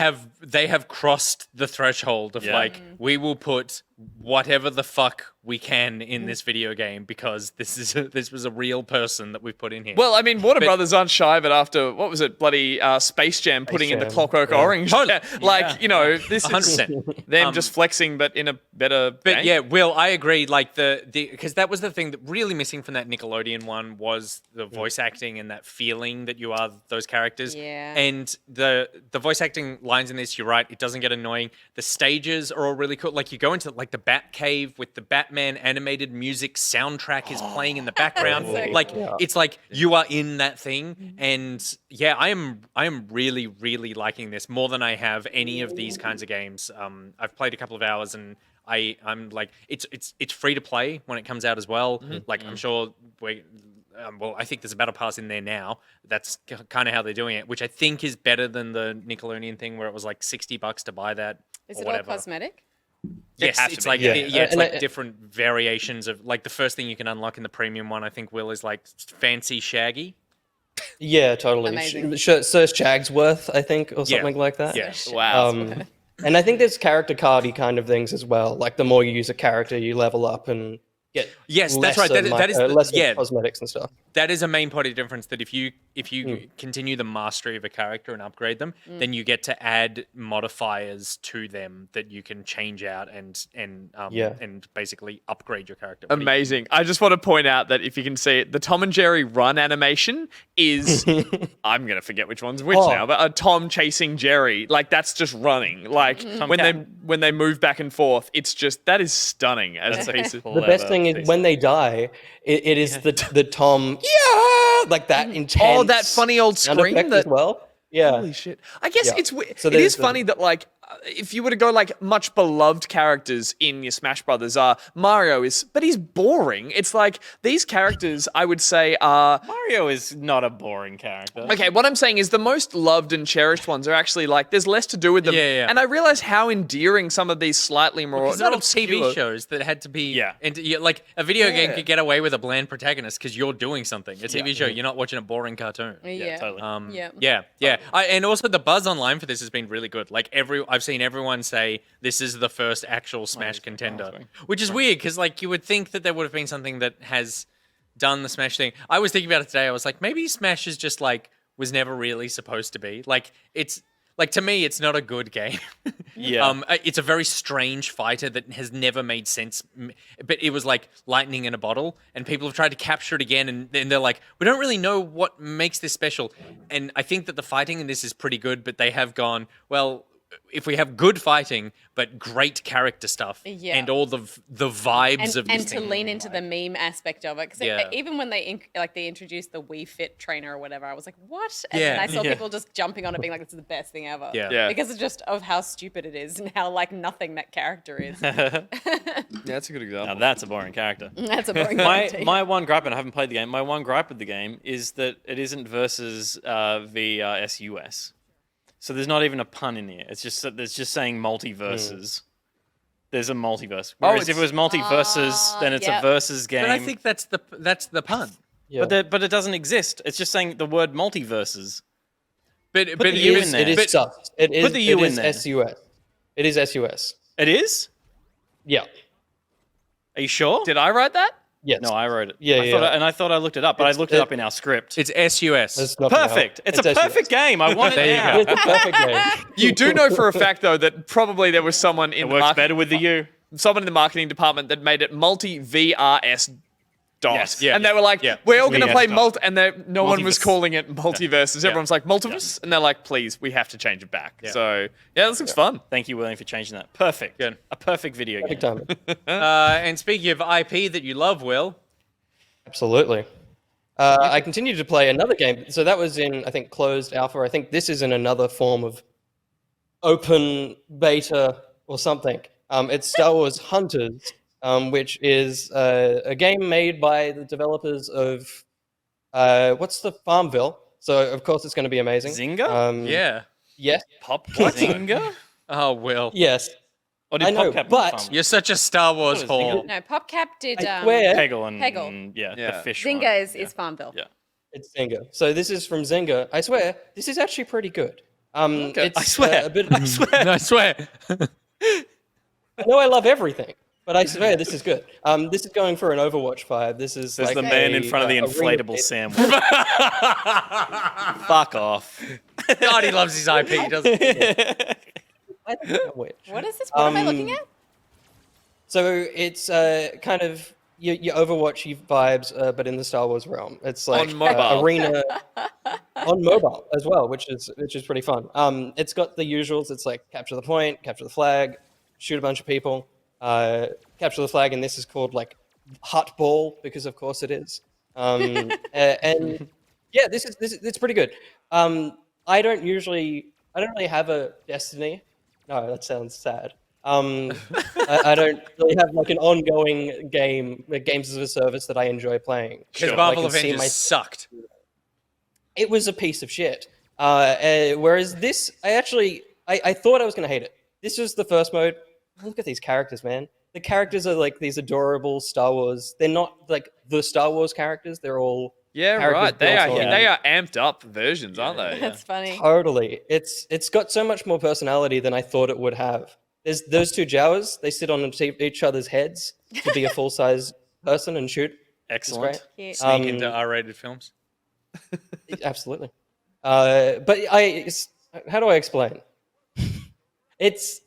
have crossed the threshold of Yeah. like we will put whatever the fuck we can in this video game because this was a real person that we put in here. Well, I mean, Warner Brothers aren't shy, but after what was it, bloody Space Jam, putting in the Jam, Clockwork yeah. Orange, Totally. like you know, this is 100%. them just flexing, but in a better. But game. yeah, Will, I agree. Like the because that was the thing that really missing from that Nickelodeon one was the voice acting and that feeling that you are those characters. Yeah. And the voice acting lines in this, you're right, it doesn't get annoying. The stages are all really cool. Like you go into like the Bat Cave with the Batman animated music soundtrack is playing in the background. That's so Like cool. it's like you are in that thing. And yeah, I am really, really liking this more than I have any of these kinds of games. I've played a couple of hours and I'm like it's free to play when it comes out as well. Like I'm sure well, I think there's a battle pass in there now. That's kind of how they're doing it, which I think is better than the Nickelodeon thing where it was like $60 to buy that. Is or it all whatever. cosmetic? Yes, has to it's be. like Yeah. it's And like I- different variations of like the first thing you can unlock in the premium one. I think Will is like fancy Shaggy. Yeah, totally. Amazing. Sir Chagsworth, I think, or something like that. Yeah. Wow. And I think there's character cardy kind of things as well. Like the more you use a character, you level up, and get Yes, that's right. lesser That is the- lesser yeah. cosmetics and stuff. That is a main body difference. That if you continue the mastery of a character and upgrade them, then you get to add modifiers to them that you can change out and basically upgrade your character. Amazing. I just want to point out that if you can see it, the Tom and Jerry run animation is I'm gonna forget which one's which now, but a Tom chasing Jerry, like that's just running. Like when they move back and forth, it's just that is stunning as a piece of The best thing is when they die, it is the Tom like that intense. Oh, that funny old sound scream effect that as well. Yeah. Holy shit. I guess Yeah. So it is there's funny that like if you were to go like much beloved characters in your Smash Brothers are Mario is, but he's boring. It's like these characters I would say are Mario is not a boring character. okay. What I'm saying is the most loved and cherished ones are actually like there's less to do with them. Yeah. And I realize how endearing some of these slightly more There's a lot of TV shows that had to be like a video game could get away with a bland protagonist because you're doing something. A TV show, you're not watching a boring cartoon. Yeah, totally. Yeah. And also the buzz online for this has been really good. Like I've seen everyone say this is the first actual Smash contender, which is weird because like you would think that there would have been something that has done the Smash thing. I was thinking about it today. I was like, maybe Smash is just like was never really supposed to be. Like it's like to me, it's not a good game. It's a very strange fighter that has never made sense. But it was like lightning in a bottle, and people have tried to capture it again, and they're like, we don't really know what makes this special. And I think that the fighting in this is pretty good, but they have gone, well, if we have good fighting but great character stuff and all the vibes of this and to thing, lean into the meme aspect of it, because even when they introduced the Wii Fit trainer or whatever, I was like, what? And then I saw people just jumping on it, being like, this is the best thing ever. Yeah. Because it's just of how stupid it is and how like nothing that character is. Yeah, that's a good example. Now that's a boring character. That's a boring character. My one gripe, and I haven't played the game, my one gripe with the game is that it isn't versus VRSUS. So there's not even a pun in here. It's just there's just saying multiverses. There's a multiverse. Whereas if it was multiverses, then it's a versus game. But I think that's the pun. Yeah. But it doesn't exist. It's just saying the word multiverses. But the U in there. It is sus. It is. Put the U it in is there. SUS. It is SUS. It is? Yeah. Are you sure? Did I write that? Yes. No, I wrote it. Yeah, I thought I looked it up, but I looked it up in our script. It's SUS. It's not gonna help. Perfect. It's a perfect game. I want it There you now. go. It's a perfect game. You do know for a fact though that probably there was someone in It the works market- better with the U. someone in the marketing department that made it multi VRS dot. Yes, And they were like, we're all going to VS play dot. and no one was Multiverse. calling it multiverses. Everyone's like, multiverse? And they're like, please, we have to change it back. So, yeah, this looks fun. Thank you, William, for changing that. Perfect. Good. A perfect video game. Perfect timing. And speaking of IP that you love, Will, Absolutely. I continued to play another game. So that was in, I think, closed alpha. I think this is in another form of open beta or something. It's Star Wars Hunters, which is a game made by the developers of, what's the Farmville? So, of course, it's going to be amazing. Zynga? yeah. Yes. Pop Zynga? Oh, Will, Yes. Or did I know, PopCap but- farm? you're such a Star Wars What is whore. No, PopCap did. I swear. Peggle and Peggle. the fish Zynga one. is Farmville. Yeah. It's Zynga. So this is from Zynga. I swear, this is actually pretty good. It's, I swear. a bit, I swear. No, I swear. I know I love everything, but I swear this is good. This is going for an Overwatch 5. This is There's like the man in front of the inflatable sandwich. Fuck off. God, he loves his IP, doesn't he? What is this? What am I looking at? So it's kind of your Overwatch vibes, but in the Star Wars realm. It's like On mobile. arena on mobile as well, which is pretty fun. It's got the usuals. It's like capture the point, capture the flag, shoot a bunch of people, capture the flag, and this is called like Hut Ball because of course it is. And yeah, this is it's pretty good. I don't really have a Destiny. No, that sounds sad. I don't really have like an ongoing game, like games as a service that I enjoy playing. Because I Marvel can see Avengers sucked. It was a piece of shit. Whereas this, I thought I was going to hate it. This was the first mode. Look at these characters, man. The characters are like these adorable Star Wars. They're not like the Star Wars characters. They're all characters Right. They built are on- they are amped up versions, aren't they? That's funny. Totally. It's got so much more personality than I thought it would have. There's those two Jawas. They sit on each other's heads to be a full-size person and shoot. Excellent. It's Cute. Sneak into R-rated films. great. Absolutely. But how do I explain? It's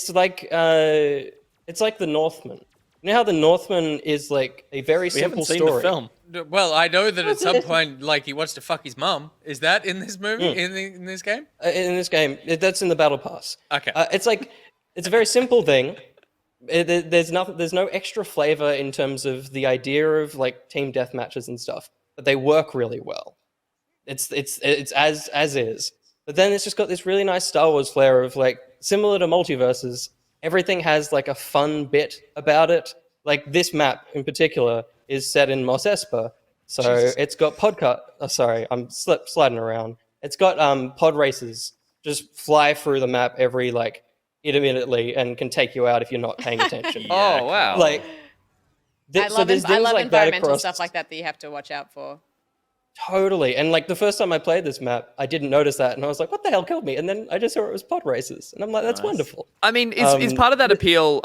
like The Northman. You know how The Northman is like a very We simple haven't seen story. the film. Well, I know that at some point, like, he wants to fuck his mum. Is that in this movie? In this game? In this game, that's in the battle pass. Okay. It's a very simple thing. There's no extra flavor in terms of the idea of like team deathmatches and stuff, but they work really well. It's as is. But then it's just got this really nice Star Wars flair of like similar to Multiversus. Everything has like a fun bit about it. Like this map in particular is set in Mos Espa, so it's got sorry, I'm sliding around. It's got pod races just fly through the map every like intermittently and can take you out if you're not paying attention. Oh wow! Like, I love, there's I things love like that environmental across- stuff like that you have to watch out for. Totally. And like the first time I played this map, I didn't notice that, and I was like, "What the hell killed me?" And then I just saw it was pod races, and I'm like, "That's wonderful." I mean, is part of that appeal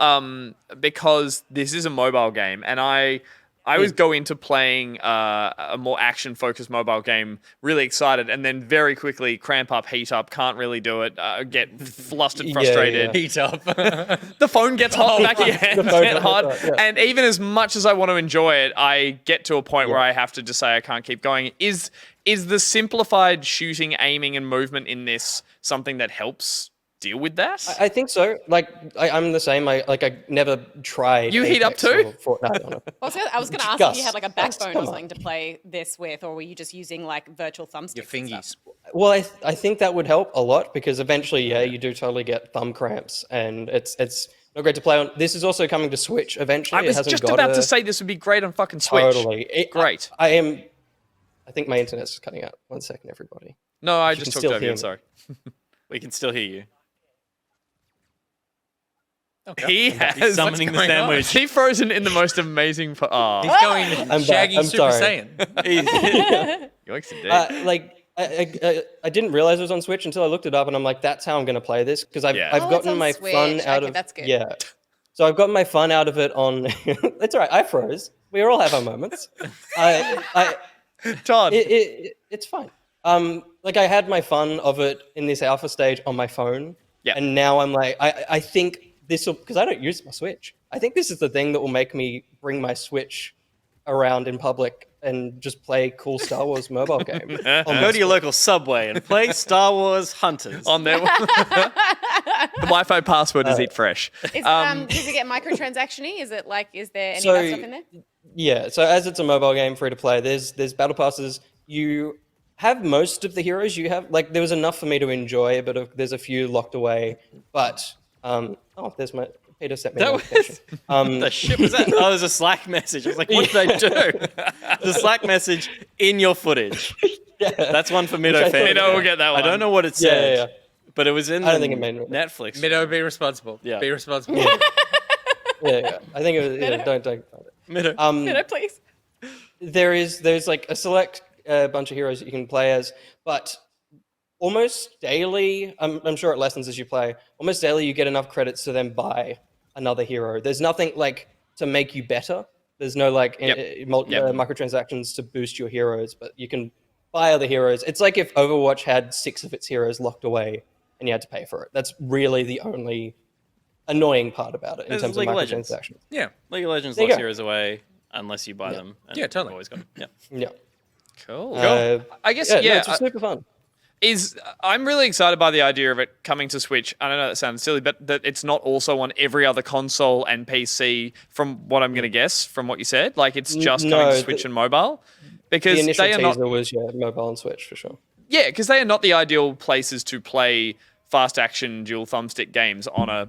because this is a mobile game, and I always go into playing a more action-focused mobile game really excited, and then very quickly cramp up, heat up, can't really do it, get flustered, frustrated. yeah. Heat up. The phone gets hot back of your hand, The phone get gets hot, hot, yeah. and even as much as I want to enjoy it, I get to a point where I have to just say I can't keep going. Is the simplified shooting, aiming, and movement in this something that helps deal with that? I think so. Like I'm the same. I never tried. You heat up Apex too? or Fortnite on it. I was going to ask Gus, if you had like a Gus, backbone come or on. something to play this with, or were you just using like virtual thumbsticks? Your and fingies. stuff? Well, I think that would help a lot because eventually, you do totally get thumb cramps, and it's not great to play on. This is also coming to Switch eventually. I was just about to say this would be great on fucking Switch. Totally. Great. I think my internet's just cutting out. 1 second, everybody. No, I You just can talked still over you. hear I'm me. sorry. We can still hear you. He has Summoning the going on? sandwich. he frozen in the most amazing. He's going I'm Shaggy back. I'm Super sorry. Saiyan. Yikes indeed. Like I didn't realize it was on Switch until I looked it up, and I'm like, that's how I'm going to play this because I've Yeah. I've Oh, it's gotten on my Switch. fun out Okay, of that's good. yeah. So I've gotten my fun out of it on. It's all right. I froze. We all have our moments. Todd. It's fine. Like I had my fun of it in this alpha stage on my phone. Yeah. And now I'm like, I think this will, because I don't use my Switch. I think this is the thing that will make me bring my Switch around in public and just play cool Star Wars mobile game. Go to your local Subway and play Star Wars Hunters. on there. The Wi-Fi password is eat fresh. Does it get microtransaction-y? Is it like, is there any of that stuff in there? Yeah, so as it's a mobile game, free to play, there's battle passes. You have most of the heroes. You have like there was enough for me to enjoy, but there's a few locked away. But there's my Peter sent me a notification. The shit was that? Oh, there's a Slack message. I was like, what did I do? The Slack message in your footage. Yeah. That's one for Mido Which I fans. thought- Mido will get that one. I don't know what it said, Yeah. but it was in I don't the think it made it. Netflix. Mido, be responsible. Yeah. Be responsible. Yeah. I think it was. Yeah, don't. Mido. No, please. There's like a select bunch of heroes that you can play as, but almost daily, I'm sure it lessens as you play. Almost daily, you get enough credits to then buy another hero. There's nothing like to make you better. There's no like microtransactions to boost your heroes, but you can buy other heroes. It's like if Overwatch had 6 of its heroes locked away and you had to pay for it. That's really the only annoying part about it in It's terms of League of Legends. microtransactions. Yeah. League of Legends There you locks go. heroes away unless you buy them. And Yeah, totally. I've always got them. Yeah. Yeah. Cool. Uh, I guess no, yeah. it's super fun. I'm really excited by the idea of it coming to Switch. I don't know that sounds silly, but that it's not also on every other console and PC. From what I'm going to guess, from what you said, like it's just coming to Switch and mobile, because The initial they are teaser not. was mobile and Switch for sure. Yeah, because they are not the ideal places to play fast action dual thumbstick games on a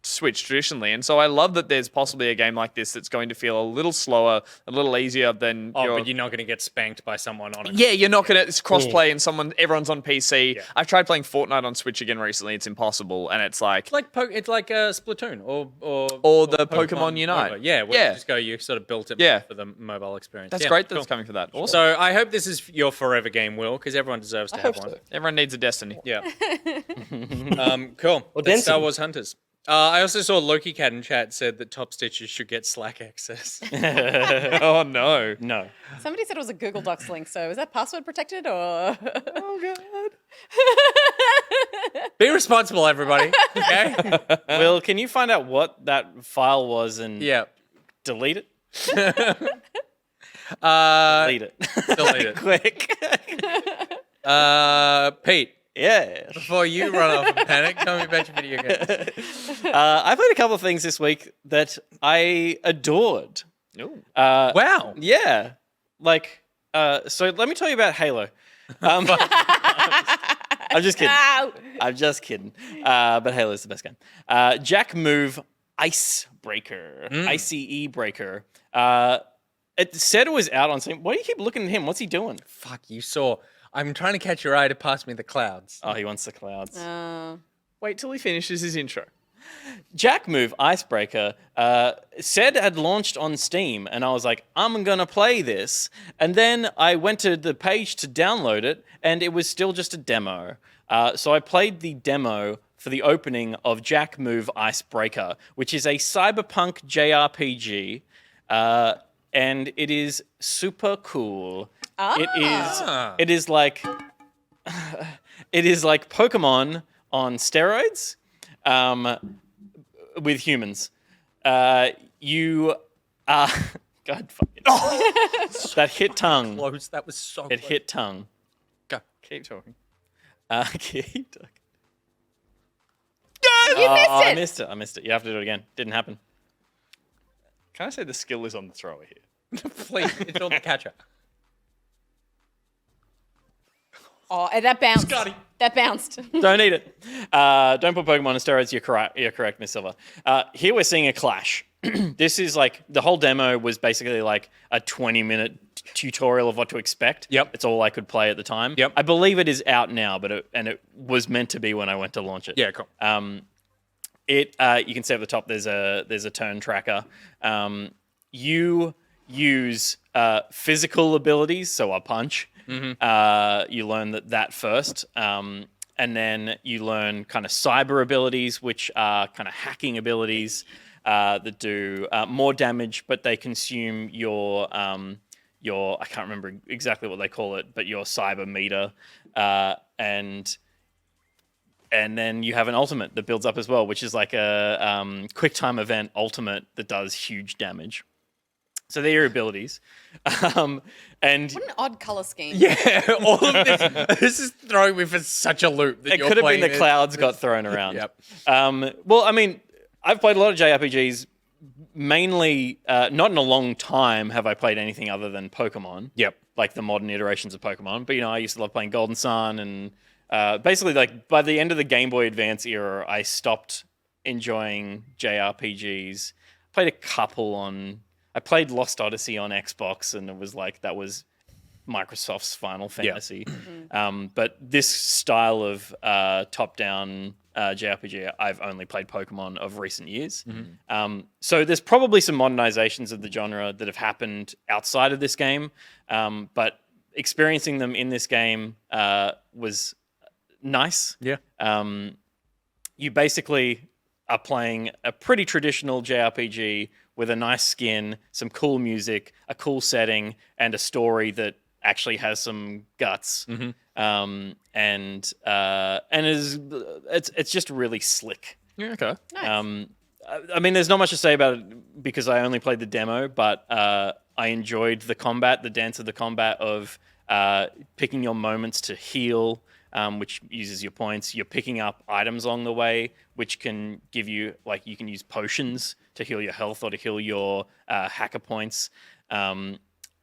Switch traditionally, and so I love that there's possibly a game like this that's going to feel a little slower, a little easier than. Oh, but you're not going to get spanked by someone on it. Yeah, you're not gonna. It's crossplay, and everyone's on PC. Yeah. I've tried playing Fortnite on Switch again recently. It's impossible, and it's like It's like Splatoon Or the Pokemon Unite. Mobile. Yeah, where Yeah. you just go, you sort of built it Yeah. for the mobile experience. that's Yeah, great that cool. it's coming for that. Awesome. So I hope this is your forever game, Will, because everyone deserves to I have hope one. so. Everyone needs a Destiny. Yeah. Cool. Or That's Star Density. Wars Hunters. I also saw Loki Cat in chat said that Top Stitches should get Slack access. Oh no. No. Somebody said it was a Google Docs link, so is that password protected or? Oh god. Be responsible, everybody. Okay. Will, can you find out what that file was and Yeah. delete it? Delete Delete it. delete it. Quick. Pete, Yeah. before you run off and panic, tell me about your video games. I played a couple of things this week that I adored. Ooh. Wow. Yeah. Like, so let me tell you about Halo. I'm just kidding. Ow! I'm just kidding. But Halo's the best game. Jack Move Icebreaker. ICE Breaker. It said it was out on Steam. Why do you keep looking at him? What's he doing? Fuck, you saw. I'm trying to catch your eye to pass me the clouds. Oh, he wants the clouds. Wait till he finishes his intro. Jack Move Icebreaker said had launched on Steam, and I was like, I'm gonna play this. And then I went to the page to download it, and it was still just a demo. So I played the demo for the opening of Jack Move Icebreaker, which is a cyberpunk JRPG, and it is super cool. It is like Pokemon on steroids. With humans. You are... God fucking... Oh! That hit tongue. Close. That was so It close. hit tongue. Go. Keep talking. Keep talking. You I missed it. missed it. You have to do it again. Didn't happen. Can I say the skill is on the thrower here? Please, it's on the catcher. Oh, that bounced. Scotty. That bounced. Don't eat it. Don't put Pokemon on steroids. You're correct, Miss Silver. Here we're seeing a clash. This is like, the whole demo was basically like a 20-minute tutorial of what to expect. Yep. It's all I could play at the time. Yep. I believe it is out now, but it was meant to be when I went to launch it. Yeah, cool. You can see at the top there's a turn tracker. You use physical abilities, so a punch. You learn that first, and then you learn kind of cyber abilities, which are kind of hacking abilities that do more damage, but they consume your I can't remember exactly what they call it, but your cyber meter, and then you have an ultimate that builds up as well, which is like a quick time event ultimate that does huge damage. So they're your abilities. And What an odd color scheme. Yeah, all of this. This is throwing me for such a loop. That it you're could have been playing the this. clouds got thrown around. Yep. Well, I mean, I've played a lot of JRPGs. Mainly, not in a long time have I played anything other than Pokemon. Yep. Like the modern iterations of Pokemon. But, I used to love playing Golden Sun. And basically, like, by the end of the Game Boy Advance era, I stopped enjoying JRPGs. Played a couple on... I played Lost Odyssey on Xbox, and it was like, that was Microsoft's Final Fantasy. But this style of top-down JRPG, I've only played Pokemon of recent years. So there's probably some modernizations of the genre that have happened outside of this game, but experiencing them in this game was nice. Yeah. You basically are playing a pretty traditional JRPG with a nice skin, some cool music, a cool setting, and a story that actually has some guts. And it's just really slick. Yeah, okay. Nice. I mean, there's not much to say about it because I only played the demo, but I enjoyed the combat, the dance of the combat of picking your moments to heal, which uses your points. You're picking up items along the way, which can give you, like, you can use potions to heal your health or to heal your hacker points.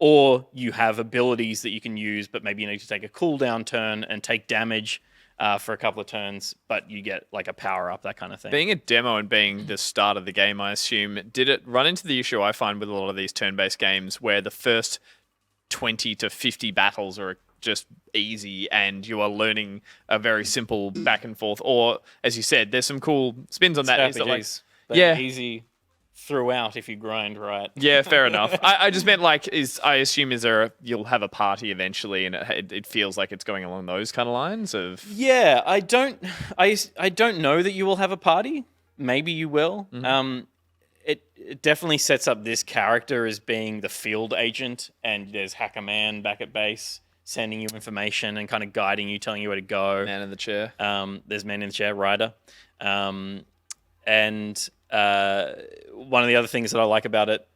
Or you have abilities that you can use, but maybe you need to take a cooldown turn and take damage for a couple of turns, but you get like a power up, that kind of thing. Being a demo and being the start of the game, I assume, did it run into the issue I find with a lot of these turn-based games where the first 20 to 50 battles are just easy and you are learning a very simple back and forth? Or, as you said, there's some cool spins on that. Is that like, RPGs, they're yeah. easy throughout if you grind right. yeah, fair enough. I just meant like, I assume you'll have a party eventually, and it feels like it's going along those kind of lines of. Yeah, I don't know that you will have a party. maybe you will. It definitely sets up this character as being the field agent, and there's Hacker Man back at base sending you information and kind of guiding you, telling you where to go. Man in the chair. There's Man in the Chair, Ryder. And one of the other things that I like about it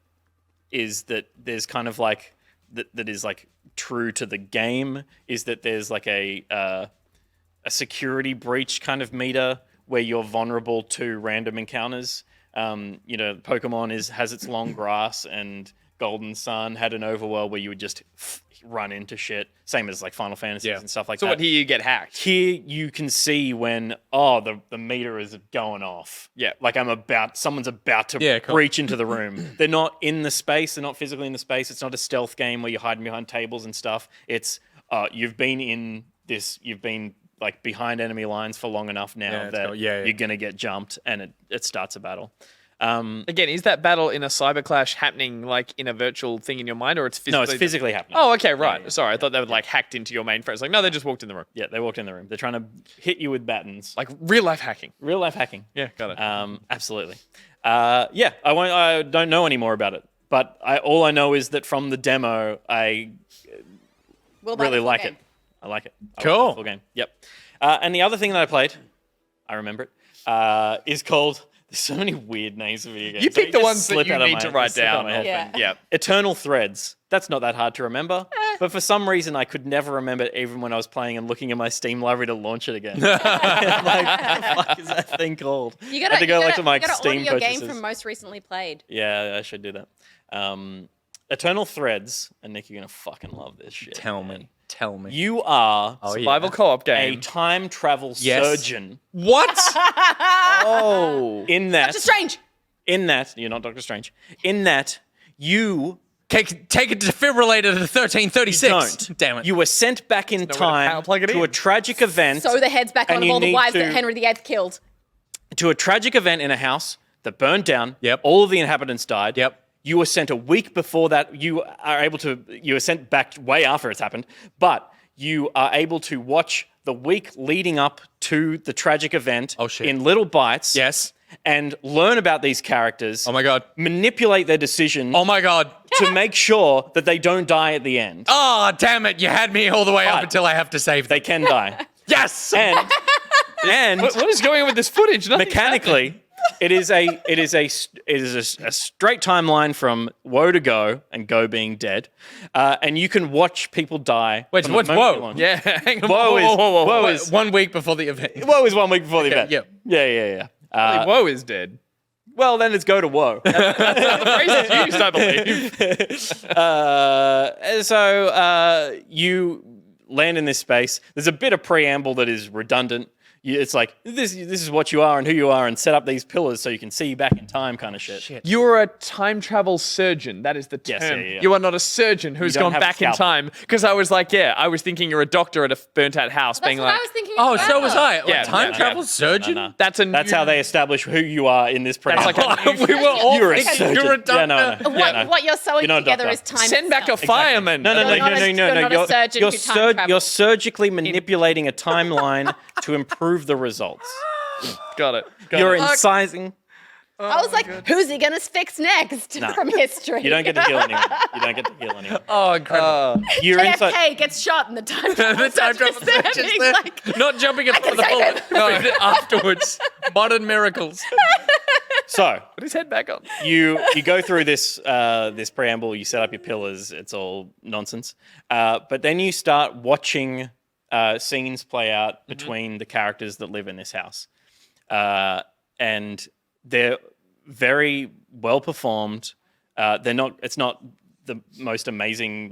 is that there's kind of like that is like true to the game is that there's like a security breach kind of meter where you're vulnerable to random encounters. Pokemon has its long grass, and Golden Sun had an overworld where you would just run into shit. Same as like Final Fantasies and stuff like that. So what, here you get hacked? Here you can see when the meter is going off. Yeah. Like someone's about to breach into the room. They're not in the space. They're not physically in the space. It's not a stealth game where you're hiding behind tables and stuff. It's you've been like behind enemy lines for long enough now that you're going to get jumped, and it starts a battle. Again, is that battle in a cyber clash happening like in a virtual thing in your mind, or it's physically? No, it's physically happening. Oh, okay, right. Sorry, I thought they would like hacked into your mainframe. It's like, no, they just walked in the room. Yeah, they walked in the room. They're trying to hit you with battens. Like real life hacking. Real life hacking. Yeah, got it. Absolutely. I don't know any more about it, but all I know is that from the demo, I really like it. I like it. Cool. Full game. Yep. And the other thing that I played, I remember it, is called. There's so many weird names of video games. You pick the just ones that slip you out of need to write slip out of down. my head. Yeah. Yeah. Eternal Threads. That's not that hard to remember. But for some reason, I could never remember it even when I was playing and looking at my Steam library to launch it again. Like, what the fuck is that thing called? You gotta, I had to go you like to my gotta Steam order your purchases. game from most recently played. Yeah, I should do that. Eternal Threads. And Nick, you're going to fucking love this shit. Tell man. me. Tell me. You are Survival co-op a game. time travel surgeon. What? Oh. In that... Doctor Strange! In that... You're not Doctor Strange. In that you... Take a defibrillator to 1336. Don't. Damn it. You were sent back in time power plug it to in. a tragic event. Sew the heads back And on of you all the need wives to- that Henry VIII killed. To a tragic event in a house that burned down. Yep. All of the inhabitants died. Yep. You were sent a week before that. You were sent back way after it's happened, but you are able to watch the week leading up to the tragic event in little bites. Yes. And learn about these characters. Oh my god. Manipulate their decisions. Oh my god. To make sure that they don't die at the end. Oh, damn it. You had me all the way up But until I have to save them. They can die. Yes. And What is going on with this footage? Nothing's mechanically, it is a straight timeline from woe to go, and go being dead, and you can watch people die. Wait, from what's the moment you woe? launch. Yeah, hang on. Woe Wait, is 1 week before the event. woe is 1 week before the event. yep. Yeah. Woe is dead. Well, then it's go to woe. The phrase is used, I believe. So you land in this space. There's a bit of preamble that is redundant. It's like, this is what you are and who you are, and set up these pillars so you can see you back in time kind of shit. You are a time travel surgeon. That is the term. Yes, yeah. You are not a surgeon who's don't gone have a back in scalpel. time. Because I was like, I was thinking you're a doctor at a burnt out house That's being what like, I was thinking. Oh, as so well. was I. Yeah, Time yeah, travel yeah. surgeon? No. that's how they establish who you are in this preamble. That's like a we were all You're a thinking surgeon. you're a doctor. Yeah, no. What you're sewing You're not a together doctor. is time Send back a itself. fireman. No. You're not a surgeon who time travels. You're surgically manipulating a timeline to improve the results. Got it. You're incising. I was like, who's he going to fix next from history? You don't get to heal anyone. Oh, incredible. You're inside. JFK gets shot in the time travel. The time travel surgeon's standing, there. like, Not jumping in front of the save bullet. No, afterwards. Modern miracles. So Put his head back on. you go through this preamble. You set up your pillars. It's all nonsense. But then you start watching scenes play out between the characters that live in this house. And they're very well performed. It's not the most amazing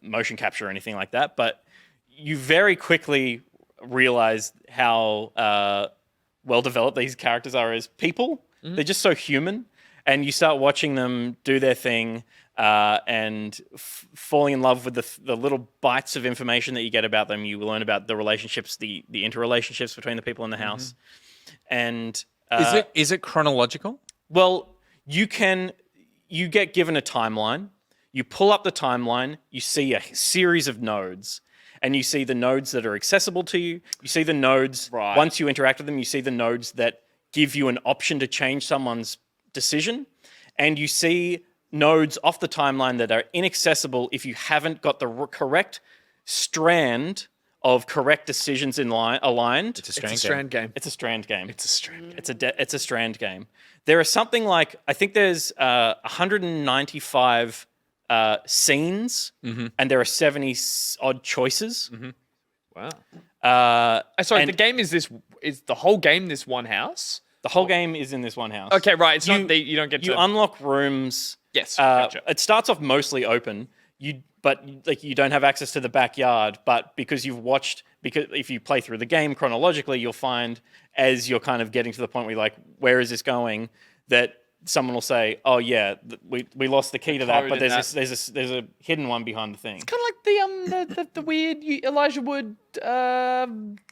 motion capture or anything like that, but you very quickly realize how well developed these characters are as people. They're just so human, and you start watching them do their thing and falling in love with the little bites of information that you get about them. You learn about the relationships, the interrelationships between the people in the house. And Is it chronological? well, you get given a timeline. You pull up the timeline. You see a series of nodes, and you see the nodes that are accessible to you. You see the nodes once you interact with them. You see the nodes that give you an option to change someone's decision, and you see nodes off the timeline that are inaccessible if you haven't got the correct strand of correct decisions aligned. It's a It's a strand strand game. It's a strand game. It's a strand game. It's a strand game. There are something like, I think there's 195 scenes, and there are 70 odd choices. Wow. Sorry, the game is the whole game this one house? the whole game is in this one house. Okay, right. It's not you don't get You to unlock rooms. Yes, gotcha. It starts off mostly open. But you don't have access to the backyard. But because if you play through the game chronologically, you'll find as you're kind of getting to the point where you're like, where is this going? That someone will say, oh yeah, we lost the key to that, but there's a hidden one behind the thing. Kind of like the weird Elijah Wood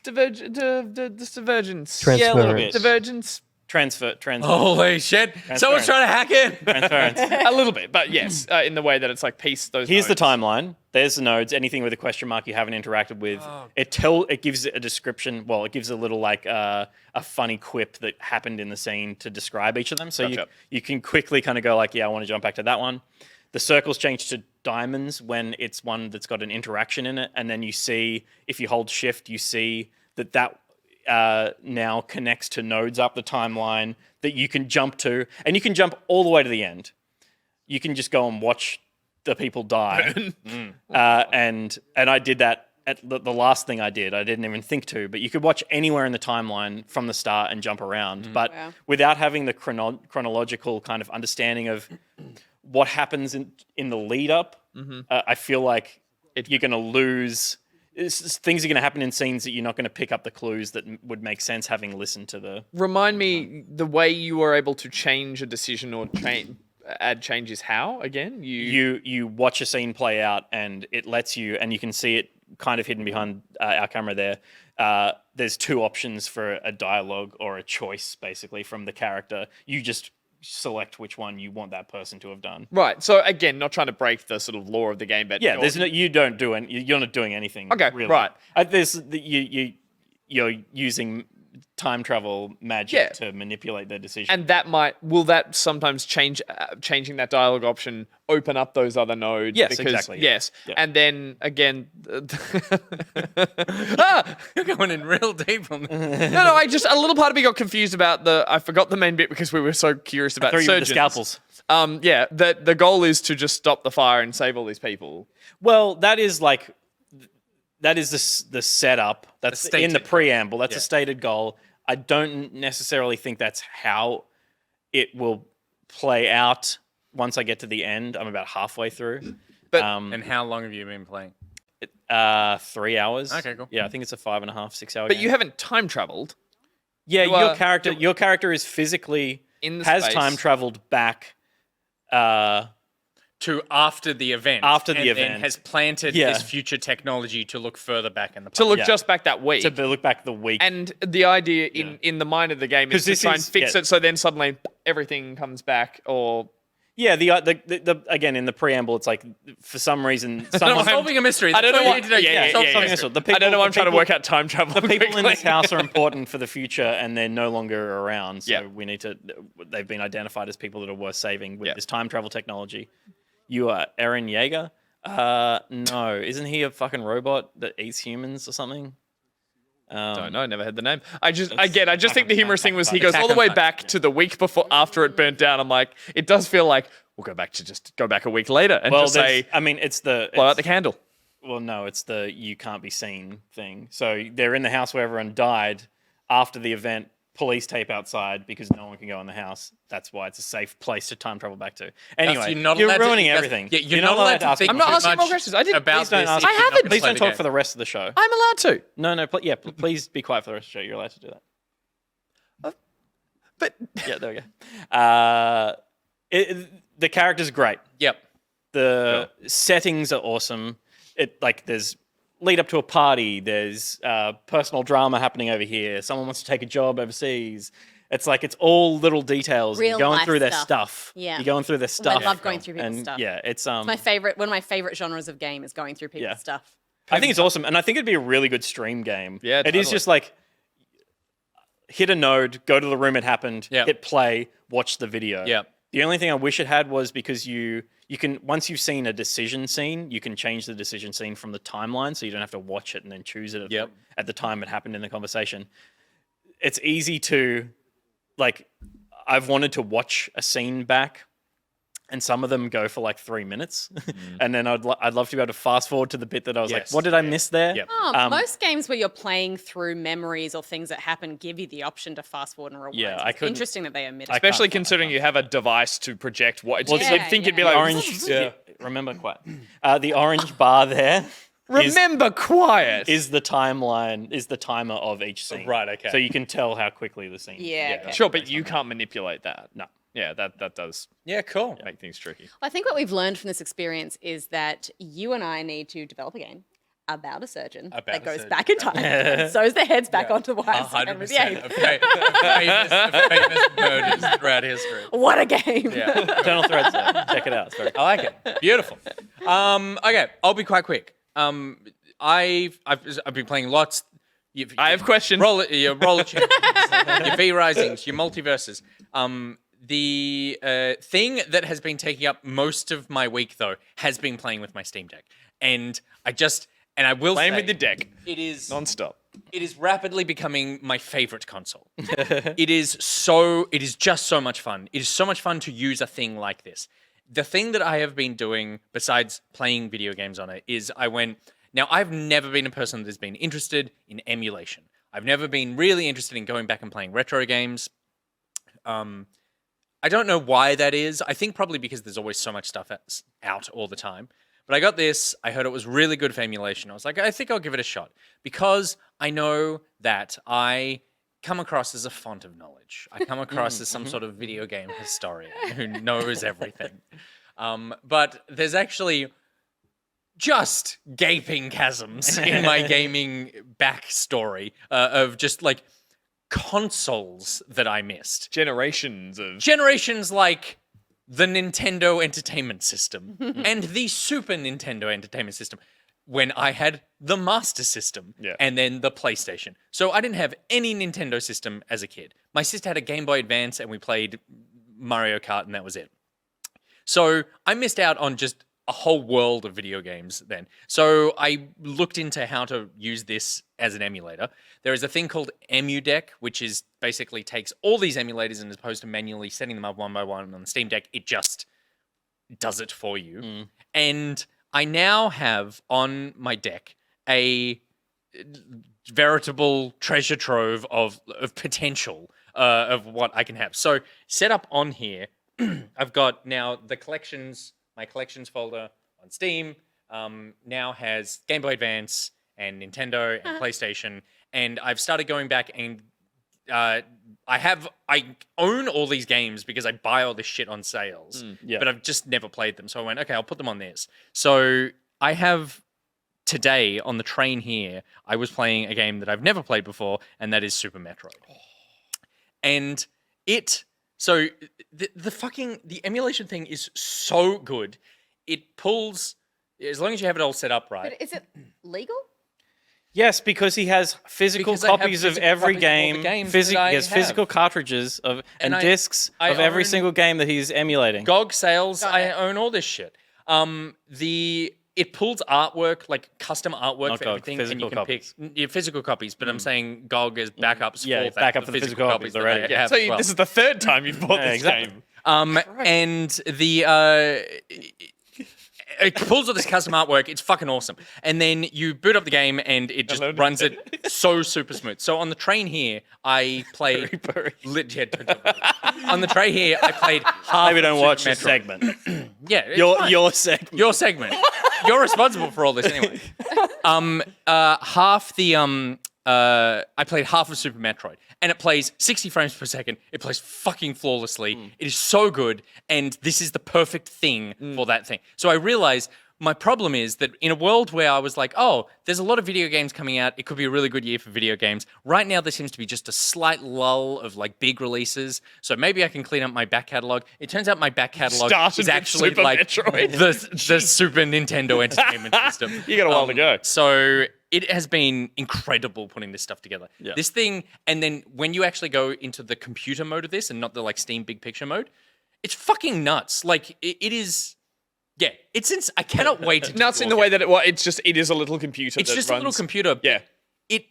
divergence. Yeah, a little Transference. bit. Divergence. Transfer. Holy shit! Someone's trying to hack in. Transference. A little bit, but yes, in the way that it's like piece those. Here's the nodes. timeline. There's the nodes. Anything with a question mark you haven't interacted with. It gives it a description. Well, it gives a little like a funny quip that happened in the scene to describe each of them. So Gotcha. you can quickly kind of go like, yeah, I want to jump back to that one. The circles change to diamonds when it's one that's got an interaction in it, and then you see if you hold shift, you see that now connects to nodes up the timeline that you can jump to, and you can jump all the way to the end. You can just go and watch the people die. And I did that at the last thing I did. I didn't even think to, but you could watch anywhere in the timeline from the start and jump around. But without having the chronological kind of understanding of what happens in the lead up, I feel like you're going to lose. Things are going to happen in scenes that you're not going to pick up the clues that would make sense having listened to the... Remind me the way you were able to change a decision or add changes. How again? You watch a scene play out and it lets you, and you can see it kind of hidden behind our camera there. There's two options for a dialogue or a choice basically from the character. You just select which one you want that person to have done. Right. So again, not trying to break the sort of law of the game, but Yeah, you're not doing anything. Okay, really. right. You're using time travel magic to manipulate their decision. and will that sometimes changing that dialogue option open up those other nodes? Yes, exactly. Yes, Yeah. and then again, You're going in real deep on this. no, I just a little part of me got confused about I forgot the main bit because we were so curious about Throw you with the surgeons. scalpels. Yeah, the goal is to just stop the fire and save all these people. Well, that is the setup. That's in the stated preamble. That's a stated goal. I don't necessarily think that's how it will play out once I get to the end. I'm about halfway through. But And how long have you been playing? 3 hours. Okay, cool. Yeah, I think it's a 5.5, 6 hour but game. you haven't time traveled. Yeah, you are- your character is physically In the has space. time traveled back. To after the event. After the and event. then has planted this future technology to look further back in the past. To look Yeah. just back that week. To look back the week. And the idea in the mind of the game is 'Cause to this try and is- fix yeah. it so then suddenly everything comes back or... Yeah, the again in the preamble, it's like for some reason someone solving a mystery. I don't know That's all what... you need to know. Yeah, solve yeah, something yeah. else. The I don't know people- why I'm trying to people- work out time travel. the people in this quickly. house are important for the future, and they're no longer around. So Yeah. we need to. They've been identified as people that are worth saving with Yeah. this time travel technology. You are Eren Yeager. No, isn't he a fucking robot that eats humans or something? Don't know, never had the name. I just think the humorous thing was he Attack goes all the on way Titan, back to the week before after it burnt down. I'm like, it does feel like we'll go back a week later and Well, just say I mean, it's the blow out the candle. well, no, it's the you can't be seen thing. So they're in the house where everyone died after the event. Police tape outside because no one can go in the house. That's why it's a safe place to time travel back to. Anyway, you're not you're allowed to- ruining that's- everything. yeah, you're not allowed to ask think me I'm not too questions. asking more much questions. I didn't- about Please don't this ask if me. you're not haven't. gonna Please play don't the talk game. for the rest of the show. I'm allowed to. No, please be quiet for the rest of the show. You're allowed to do that. But Yeah, there we go. The character's great. Yep. The settings are awesome. There's lead up to a party. There's personal drama happening over here. Someone wants to take a job overseas. It's all little details. Real You're going life through their stuff. stuff. Yeah. You're going through their stuff. love going through people's and stuff. Yeah, it's One of my favorite genres of game is going through people's Yeah. stuff. I think it's awesome, and I think it'd be a really good stream game. Yeah, it is totally. just like hit a node, go to the room it happened, Yep. hit play, watch the video. Yep. The only thing I wish it had was because you can, once you've seen a decision scene, you can change the decision scene from the timeline, so you don't have to watch it and then choose it at the time it happened in the conversation. It's easy to, like, I've wanted to watch a scene back, and some of them go for like 3 minutes, and then I'd love to be able to fast forward to the bit that I was like, what did I miss there? Yep. Most games where you're playing through memories or things that happen give you the option to fast forward and rewind. Yeah, I It's couldn't- interesting that they omit it. Especially considering you have a device to project what. Well, You'd think it'd be yeah. like Orange, remember quiet. The orange bar there Remember quiet. is the timeline, is the timer of each scene. Right, okay. So you can tell how quickly the scene. Yeah, okay. Sure, but you can't manipulate that. No. Yeah, that does Yeah, cool. make things tricky. I think what we've learned from this experience is that you and I need to develop a game about a surgeon About that a goes surgeon. back in time and sews their heads back onto wires and with the 100% ape. of famous murders throughout history. What a game. Yeah. Internal threads there. Check it out. It's very I like it. Beautiful. Okay, I'll be quite quick. I've been playing lots. I have questions. Your roller champions, your V Risings, your multiverses. The thing that has been taking up most of my week, though, has been playing with my Steam Deck, and I will Playing say, with the deck it is non-stop. it is rapidly becoming my favorite console. It is just so much fun. It is so much fun to use a thing like this. The thing that I have been doing besides playing video games on it is now I've never been a person that's been interested in emulation. I've never been really interested in going back and playing retro games. I don't know why that is. I think probably because there's always so much stuff out all the time. But I got this. I heard it was really good for emulation. I was like, I think I'll give it a shot because I know that I come across as a font of knowledge. I come across as some sort of video game historian who knows everything. But there's actually just gaping chasms in my gaming backstory of just like consoles that I missed. Generations Like the Nintendo Entertainment System and the Super Nintendo Entertainment System when I had the Master System and then the PlayStation. So I didn't have any Nintendo system as a kid. My sister had a Game Boy Advance and we played Mario Kart and that was it. So I missed out on just a whole world of video games then. So I looked into how to use this as an emulator. There is a thing called EmuDeck, which is basically takes all these emulators and as opposed to manually setting them up one by one on the Steam Deck, it just does it for you. And I now have on my deck a veritable treasure trove of potential of what I can have. So set up on here, I've got now the collections. My collections folder on Steam now has Game Boy Advance and Nintendo and PlayStation, and I've started going back and I own all these games because I buy all this shit on sales, but I've just never played them. So I went, okay, I'll put them on this. So I have today on the train here, I was playing a game that I've never played before, and that is Super Metroid. And so the emulation thing is so good. It pulls, as long as you have it all set up right. But is it legal? Yes, because he has physical Because I have copies of physical every copies of all the game. games He that I has have. physical cartridges and I- discs I of every own- single game that he's emulating. GOG sales, Got I it. own all this shit. It pulls artwork, like custom artwork Not for GOG, everything, physical and you can copies. pick physical copies. But I'm saying GOG is backups Yeah, for that, backup for the physical copies that already. I have So as well. this is the third time you've bought Yeah, this exactly. game. And it pulls all this custom artwork. It's fucking awesome. And then you boot up the game and it just Hello, runs it so super smooth. So on the train here, I played. On the tray here, I played half. Maybe don't of watch Super this Metroid. segment. Yeah, it's fine. Your segment. Your segment. You're responsible for all this anyway. I played half of Super Metroid, and it plays 60 frames per second. It plays fucking flawlessly. It is so good, and this is the perfect thing for that thing. So I realized my problem is that in a world where I was like, oh, there's a lot of video games coming out. It could be a really good year for video games. Right now, there seems to be just a slight lull of like big releases. So maybe I can clean up my back catalog. It turns out my back catalog Started is with actually Super like Metroid. the Super Nintendo Entertainment System. You got a while to go. So it has been incredible putting this stuff together. Yeah. This thing, and then when you actually go into the computer mode of this and not the like Steam big picture mode, it's fucking nuts. Like it is. Yeah, it's I cannot wait to Nuts in the way that it is a little computer. it's that just runs, a little computer. But Yeah. It.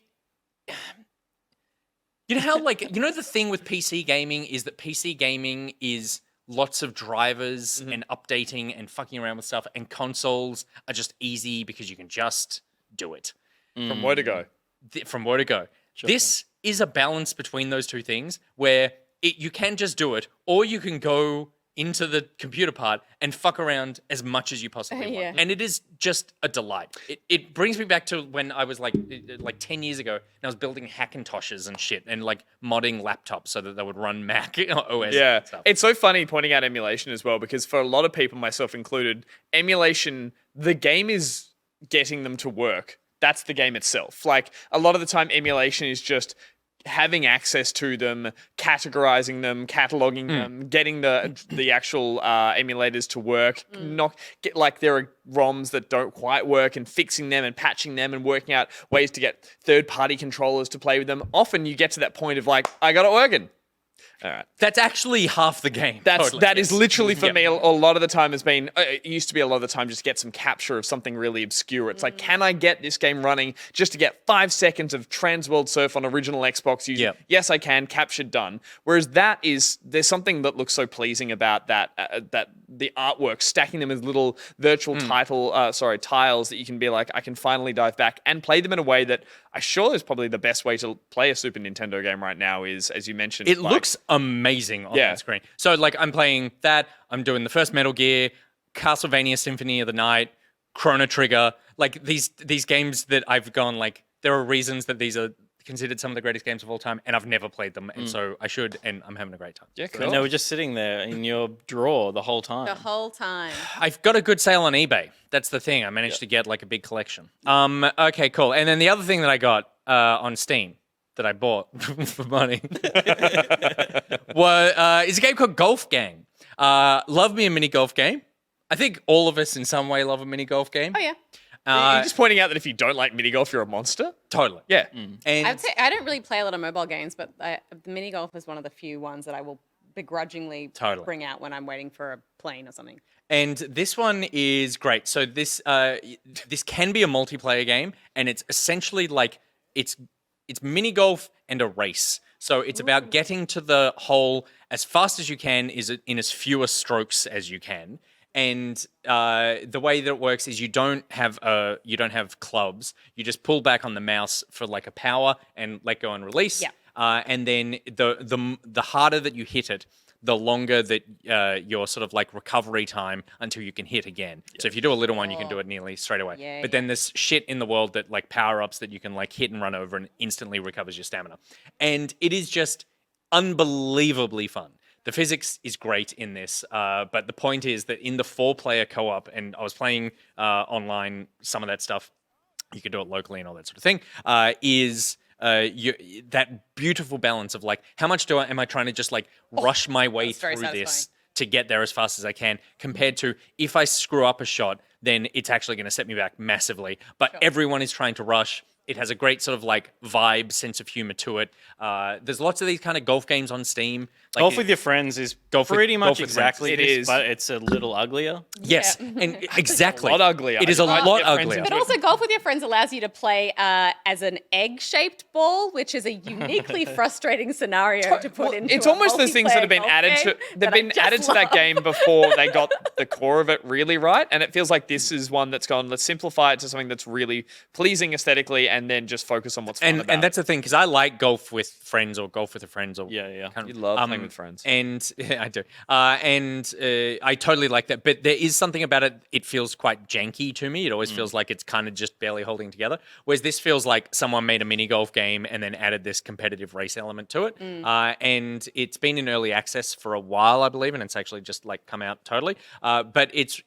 You know how the thing with PC gaming is that PC gaming is lots of drivers and updating and fucking around with stuff, and consoles are just easy because you can just do it. From where to go. From where to go. This is a balance between those two things where you can just do it, or you can go into the computer part and fuck around as much as you possibly want. Yeah. And it is just a delight. It brings me back to when I was like 10 years ago and I was building Hackintoshes and shit and like modding laptops so that they would run Mac OS Yeah, and stuff. it's so funny pointing out emulation as well, because for a lot of people, myself included, emulation, the game is getting them to work. That's the game itself. Like, a lot of the time, emulation is just having access to them, categorizing them, cataloging them, getting the actual emulators to work. Like, there are ROMs that don't quite work, and fixing them and patching them and working out ways to get third-party controllers to play with them. Often you get to that point of like, I got it working. All right. That's actually half the game. That is literally for me a lot of the time has been, it used to be a lot of the time just get some capture of something really obscure. It's like, can I get this game running just to get 5 seconds of Transworld Surf on original Xbox using? Yep. Yes, I can, captured, done. Whereas there's something that looks so pleasing about that the artwork, stacking them as little virtual tiles that you can be like, I can finally dive back and play them in a way that I sure is probably the best way to play a Super Nintendo game right now is, as you mentioned. It looks amazing on that screen. So, like, I'm playing that. I'm doing the first Metal Gear, Castlevania Symphony of the Night, Chrono Trigger. Like, these games that I've gone, like, there are reasons that these are considered some of the greatest games of all time, and I've never played them, and so I should, and I'm having a great time. Yeah, And cool. they were just sitting there in your drawer the whole time. The whole time. I've got a good sale on eBay. That's the thing. I managed to get, like, a big collection. Okay, cool. And then the other thing that I got on Steam that I bought for money is a game called Golf Game. Love me a mini golf game. I think all of us in some way love a mini golf game. Oh, yeah. You're just pointing out that if you don't like mini golf, you're a monster? Totally. Yeah. And I'd say I don't really play a lot of mobile games, but the mini golf is one of the few ones that I will begrudgingly bring out when I'm waiting for a plane or something. And this one is great. So this can be a multiplayer game, and it's essentially like it's mini golf and a race. So it's about getting to the hole as fast as you can, in as fewer strokes as you can. And the way that it works is you don't have clubs. You just pull back on the mouse for like a power and let go and release. Yeah. And then the harder that you hit it, the longer that your sort of like recovery time until you can hit again. So if you do a little one, you can do it nearly straight away. Yeah, but then there's shit in the world that like power-ups that you can like hit and run over and instantly recovers your stamina. And it is just unbelievably fun. The physics is great in this, but the point is that in the 4-player co-op, and I was playing online some of that stuff, you can do it locally and all that sort of thing, is that beautiful balance of like, how much am I trying to just like rush my way very through this satisfying. to get there as fast as I can, compared to if I screw up a shot, then it's actually going to set me back massively. But everyone is trying to rush. It has a great sort of like vibe, sense of humor to it. There's lots of these kind of golf games on Steam. Like Golf with your friends is pretty much exactly It this, is. but it's a little uglier. Yes, and exactly. A lot uglier. It is a I might lot get friends uglier. into But also, golf with your friends allows you to play as an egg-shaped ball, which is a uniquely frustrating scenario to put into. It's a almost those things that have been multiplayer added golf to. game They've that I been just added to that love. game before they got the core of it really right, and it feels like this is one that's gone. Let's simplify it to something that's really pleasing aesthetically, and then just focus on what's fun about And that's the thing, because I like golf with friends or golf with a friends or Yeah. kind of- You love playing with friends. And I do. I totally like that. But there is something about it. It feels quite janky to me. It always feels like it's kind of just barely holding together. Whereas this feels like someone made a mini golf game and then added this competitive race element to it. And it's been in early access for a while, I believe, and it's actually just like come out totally. But it's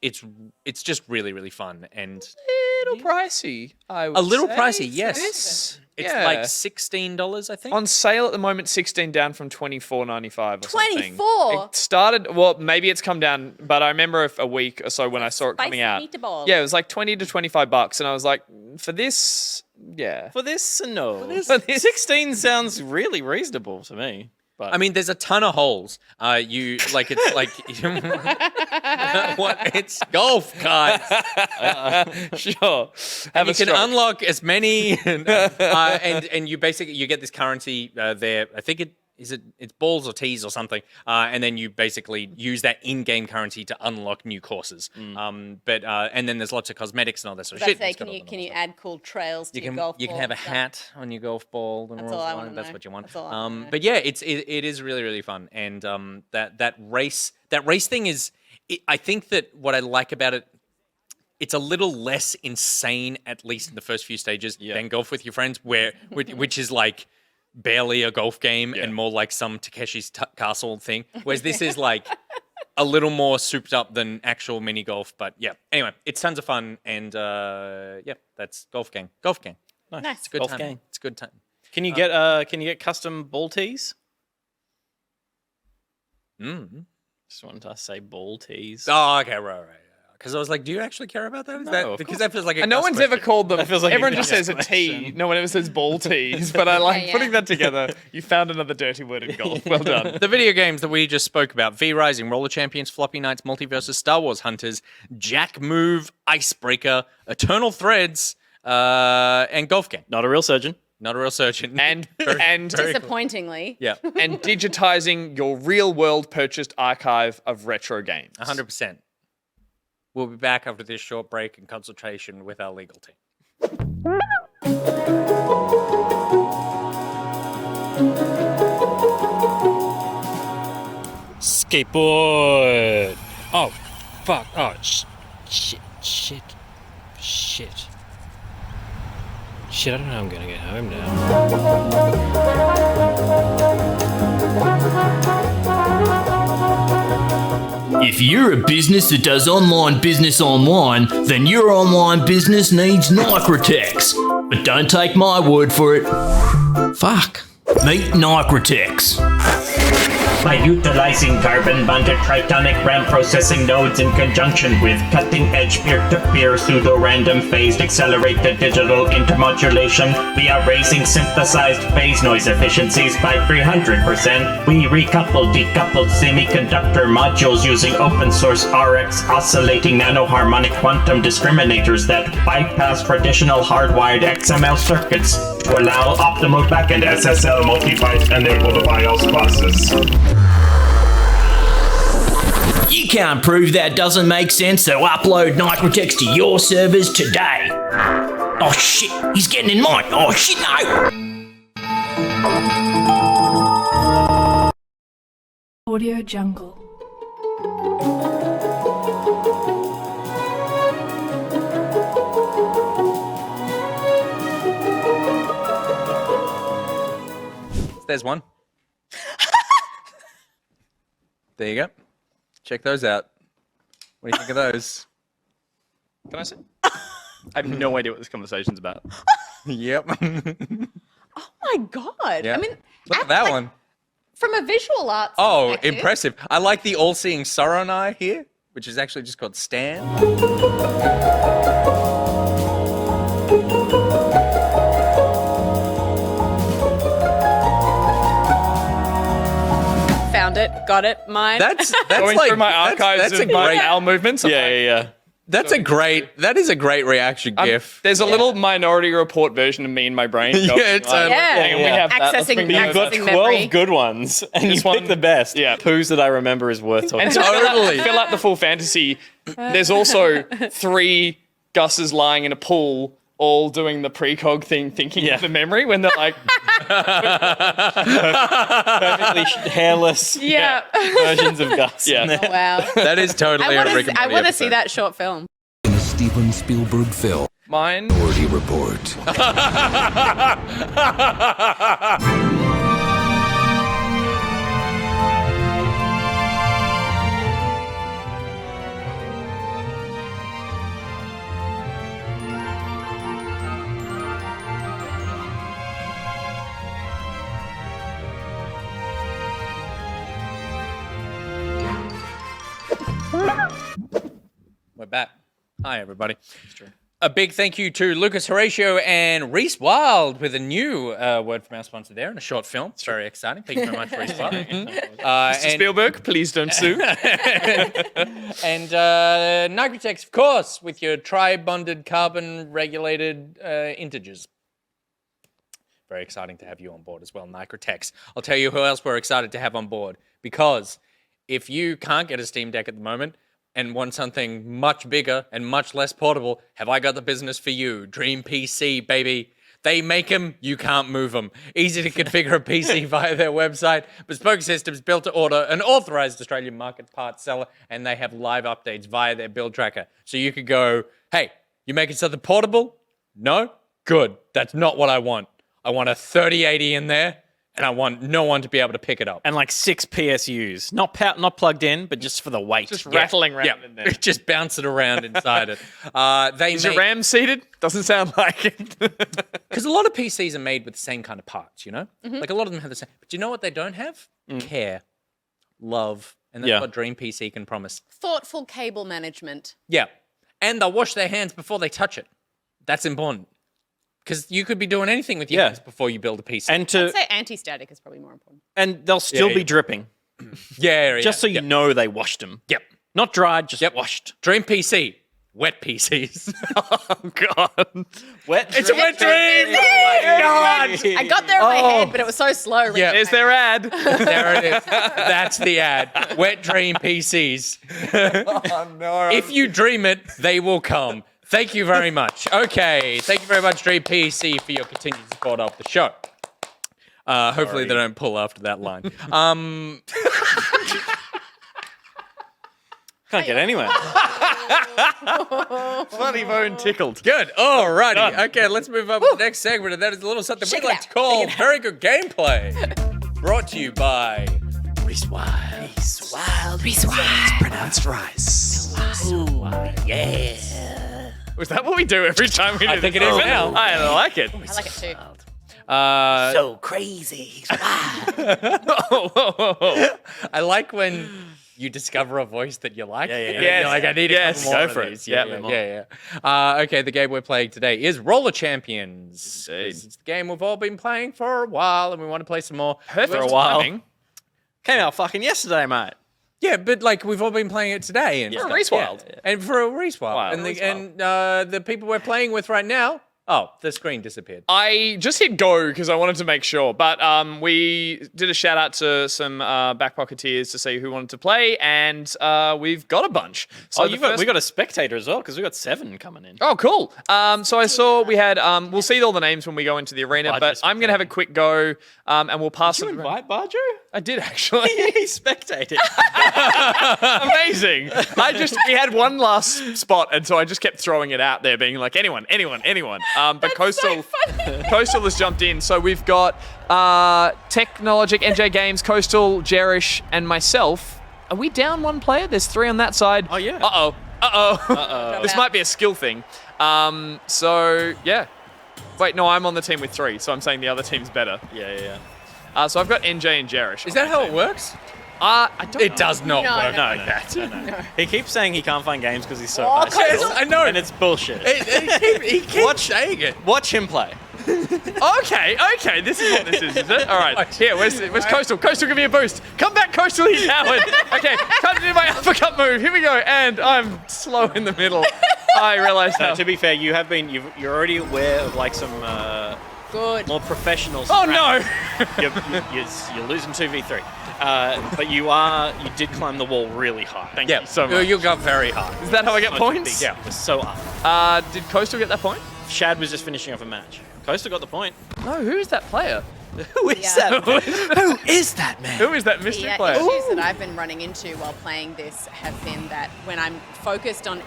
just really, really fun and a little pricey. I would a little say. pricey. Yes, it's like Yeah. $16, I think. On sale at the moment, 16 down from $24.95 or something. 24? It started, well, maybe it's come down, but I remember a week or so when I saw it coming Spicy out. meatball. Yeah, it was like 20 to $25, and I was like, for this, Yeah. For this, no. this- 16 sounds really reasonable to me. But I mean, there's a ton of holes. It's like what? It's golf carts. Sure. And you can unlock as many, and you basically you get this currency there. I think it's balls or teas or something, and then you basically use that in-game currency to unlock new courses. And then there's lots of cosmetics and all that sort of shit. Say, It's got all can the you stuff. add cool trails to You your can golf you can ball have a and stuff? hat on your golf ball. That's all I wanna That's know. what you want. That's all I wanna know. But yeah, it is really really fun, and that race thing is. I think that what I like about it. It's a little less insane, at least in the first few stages, than Golf with Your Friends, which is like barely a golf game and more like some Takeshi's Castle thing. Whereas this is like a little more souped up than actual mini golf. But yeah, anyway, it's tons of fun, and that's Golf Gang. Golf Gang. nice. Nice. It's a good Golf time. gang. It's a good time. Can you get custom ball tees? Just wanted to say ball tees. Oh, okay, right. Because I was like, do you actually care about that? No, of Because that feels like a And no Gus one's ever question. called them. That feels like a Everyone just Gus says a tee. question. No one ever says ball tees. But I like Yeah. putting that together. You found another dirty word in golf. Well done. The video games that we just spoke about: V Rising, Roller Champions, Floppy Knights, Multiversus, Star Wars Hunters, Jack Move, Icebreaker, Eternal Threads, and Golf Gang. Not a real surgeon. Not a real surgeon. And Disappointingly. yeah, and digitizing your real world purchased archive of retro games. 100%. We'll be back after this short break and consultation with our legal team. Skateboard. Oh, fuck. Oh, shit. Shit, I don't know how I'm gonna get home now. If you're a business that does online business online, then your online business needs Nicrotex. But don't take my word for it. Fuck. Meet Nicrotex. By utilizing carbon-bonded tritonic RAM processing nodes in conjunction with cutting-edge peer-to-peer pseudo-random phased accelerated digital intermodulation, we are raising synthesized phase noise efficiencies by 300%. We decoupled semiconductor modules using open-source RX oscillating nanoharmonic quantum discriminators that bypass traditional hardwired XML circuits to allow optimal backend SSL multi-byte enable BIOS buses. You can't prove that doesn't make sense, so upload Nicrotex to your servers today. Oh shit, he's getting in mine. Oh shit, no. Audio Jungle. There's one. There you go. Check those out. What do you think of those? Can I say? I have no idea what this conversation's about. Yep. Oh my god. Yeah. I mean, Look at that one. from a visual arts Oh, perspective, impressive. I like the all-seeing Sauron here, which is actually just called Stan. found it, got it, mine. That's Going like through my archives that's of a my great, bowel movements. I'm like, that is a great reaction gif. There's a little Minority Report version of me in my brain. Yeah, it's Like, Yeah. hang on, we have that. Let's Accessing- bring But those you've got Accessing 12 memory. good ones, and you This pick one- the best. Yeah. Whose that I remember is worth talking And about. to Totally. fill out the full fantasy, there's also 3 Gusses lying in a pool, all doing the precog thing, thinking of the memory when they're like, Perfectly hairless yeah. versions of Gus. Yeah. in there. Oh, wow. That is totally a Rick and I Morty want to see episode. that short film. In a Steven Spielberg film, mine. Minority Report. We're back. Hi, everybody. A big thank you to Lucashoratio and RhysWild with a new word from our sponsor there and a short film. It's very exciting. Thank you very much, RhysWild. Mr. Spielberg, please don't sue. And Nicrotex, of course, with your tri-bonded carbon-regulated integers. Very exciting to have you on board as well, Nicrotex. I'll tell you who else we're excited to have on board, because if you can't get a Steam Deck at the moment and want something much bigger and much less portable, have I got the business for you? Dream PC, baby. They make them, you can't move them. Easy to configure a PC via their website. Bespoke systems built to order, an authorized Australian market parts seller, and they have live updates via their build tracker. So you could go, hey, you making something portable? No? Good. That's not what I want. I want a 3080 in there, and I want no one to be able to pick it up. And like 6 PSUs, not plugged in, but just for the weight. Just rattling around in there. Just bouncing around inside it. Is your RAM seated? Doesn't sound like it. Because a lot of PCs are made with the same kind of parts, you know? Like a lot of them have the same. But you know what they don't have? Care, love, and that's what Dream PC can promise. Thoughtful cable management. Yeah. And they'll wash their hands before they touch it. That's important. Because you could be doing anything with your hands before you build a PC. And I'd say anti-static is probably more important. and they'll still be dripping. Just so you know they washed them. Yep. Not dried, just washed. Dream PC. Wet PCs. Oh, God. Wet. It's a wet dream! I got there in my head, but it was so slow. Yeah. There's their ad. There it is. That's the ad. Wet dream PCs. Oh, no. If you dream it, they will come. Thank you very much. Okay. Thank you very much, Dream PC, for your continued support of the show. Hopefully they don't pull after that line. Can't get anywhere. Funny bone tickled. Good. Alrighty. Okay, let's move on to the next segment, and that is a little something Shake we it like out. to call Shake it out. Very Good Gameplay. Brought to you by RhysWild. It's pronounced rice. Was that what we do every time we do I think this? it is now. I like it. I like it too. So crazy. I like when you discover a voice that you like. Yeah. You're like, I need a couple more go of for it. these. Yeah. Okay, the game we're playing today is Roller Champions. It's the game we've all been playing for a while, and we want to play some more. Perfect For a while. timing. Came out fucking yesterday, mate. Yeah, but like we've all been playing it today. And For stuff. RhysWild. Yeah. And for a RhysWild. Wow. And the people we're playing with right now, the screen disappeared. I just hit go because I wanted to make sure, but we did a shout out to some back pocketeers to see who wanted to play, and we've got a bunch. So We got a spectator as well, because we got 7 coming in. Oh, cool. So I saw we had, we'll see all the names when we go into the arena, Barger but I'm going to have a quick go, and we'll pass Did you it. invite Barjo? I did actually. He spectated. Amazing. We had one last spot, and so I just kept throwing it out there, being like, anyone. But Coastal has jumped in. So we've got Technologic, NJ Games, Coastal, Jerresh, and myself. Are we down one player? There's 3 on that side. Oh, yeah. Uh-oh. This might be a skill thing. So, yeah. Wait, no, I'm on the team with 3, so I'm saying the other team's better. Yeah. So I've got NJ and Jerresh. Is that how it works? I don't It know. does not No, work no, like that. No. He keeps saying he can't find games because he's so Oh, bad. Coastal. I know. And it's bullshit. He keeps saying it. Watch him play. Okay, this is what this is it? All right, here, where's Coastal? Coastal, give me a boost. Come back, Coastal, you coward. Okay, time to do my uppercut move. Here we go, and I'm slow in the middle. I realize now. To be fair, you're already aware of like some Good. more professional. Oh, no. You're losing 2v3. But you did climb the wall really high. Thank you so much. You got very high. Is that how I get points? Yeah, it was so up. Did Coastal get that point? Shad was just finishing off a match. Coastal got the point. No, who is that player? Who is that? Who is that man? Who is that mystery The player? issues that I've been running into while playing this have been that when I'm focused on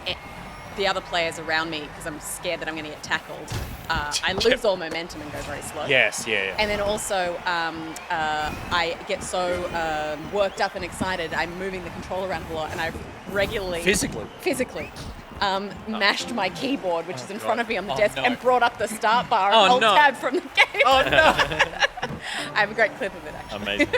the other players around me, because I'm scared that I'm going to get tackled, I lose all momentum and go very slow. Yes, yeah. And then also, I get so worked up and excited, I'm moving the controller around a lot, and I've regularly... Physically. Mashed my keyboard, which is in front of me on the desk, and brought up the start bar and hold tab from the game. Oh, no. I have a great clip of it, actually. Amazing.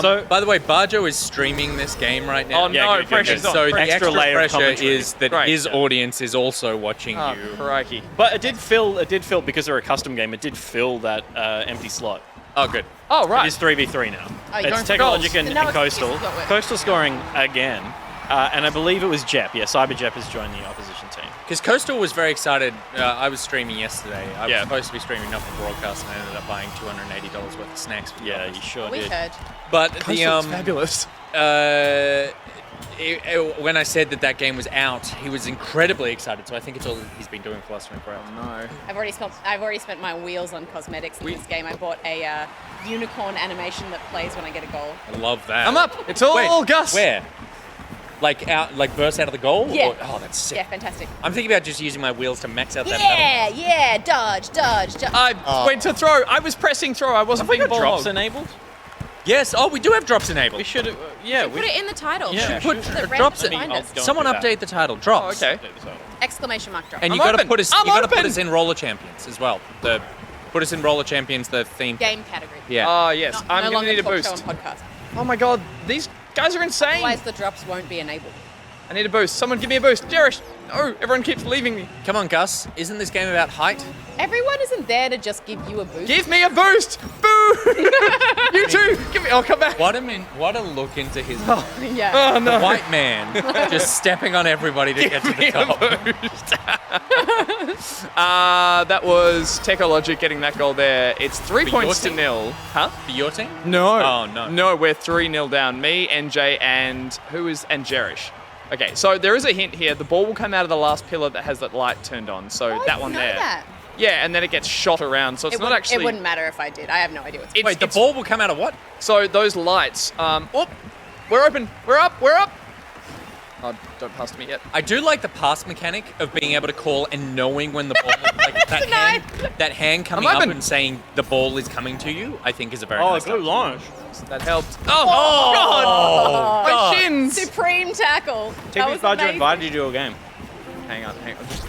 So, by the way, Barjo is streaming this game right now. Oh, no, good, good, pressure's good. on. So the Extra extra layer of pressure commentary. is that Right. his audience is also watching Oh, you. crikey. But it did fill because they're a custom game. It did fill that empty slot. Oh, good. Oh, It right. is 3v3 now. Oh, you're It's going for goals. Technologic and, No and Coastal. excuses, got it. Coastal scoring again, and I believe it was Jep. Yeah, CyberJep has joined the opposition team. Because Coastal was very excited. I was streaming yesterday. I was Yeah. supposed to be streaming not for broadcast, and I ended up buying $280 worth of snacks. For the Yeah, office. you sure We did. heard. But the Coastal's fabulous. when I said that game was out, he was incredibly excited. So I think it's all he's been doing for the last 24 hours. No. I've already spent my wheels on cosmetics in this game. I bought a unicorn animation that plays when I get a goal. I love that. I'm up. It's all Wait, Gus. Where? Like burst out of the goal? Yeah. Or- oh, that's sick. Yeah, fantastic. I'm thinking about just using my wheels to max out that pedal. Yeah, dodge. I went to throw. I was pressing throw. I wasn't Have we being got ball drops hog. enabled? Yes. Oh, we do have drops enabled. We should have. Yeah, Put it in the title. Yeah, put So that drops random in. find us. Don't Someone do that. update the title. Oh, Drops. okay. Exclamation mark drop. And you I'm got to open. put us. I'm You got to put open. us in Roller Champions as well. Put us in Roller Champions. The theme. Game category. Yeah. Oh, yes. Not, I'm no going longer to need a talk show boost. and podcast. Oh, my God. These guys are insane. Otherwise, the drops won't be enabled. I need a boost. Someone give me a boost. Jerresh. No, everyone keeps leaving me. Come on, Gus. Isn't this game about height? Everyone isn't there to just give you a boost. Give me a boost. Boo. You too. Give me. I'll come back. What a look into his Yeah. Oh, no. white man just stepping on everybody to get to the top. That was Technologic getting that goal there. It's 3 For points your to team? 0. Huh? For your team? No. Oh, no. No, we're 3-0 down. Me, NJ, and Jerresh. Okay, so there is a hint here. The ball will come out of the last pillar that has that light turned on. So Oh, I that didn't one know there. that. Yeah, and then it gets shot around. So it's not actually. It wouldn't matter if I did. I have no idea what's It's- Wait, the ball will come out of what? So those lights. We're open. We're up. We're up. Oh, don't pass to me yet. I do like the pass mechanic of being able to call and knowing when the ball, like that hand coming I'm up open. and saying the ball is coming to you, I think is a very Oh, nice good touch. launch. That helped. Oh, God! My shins. Supreme tackle. That TV's was Badger amazing. invited you to a game. Hang on.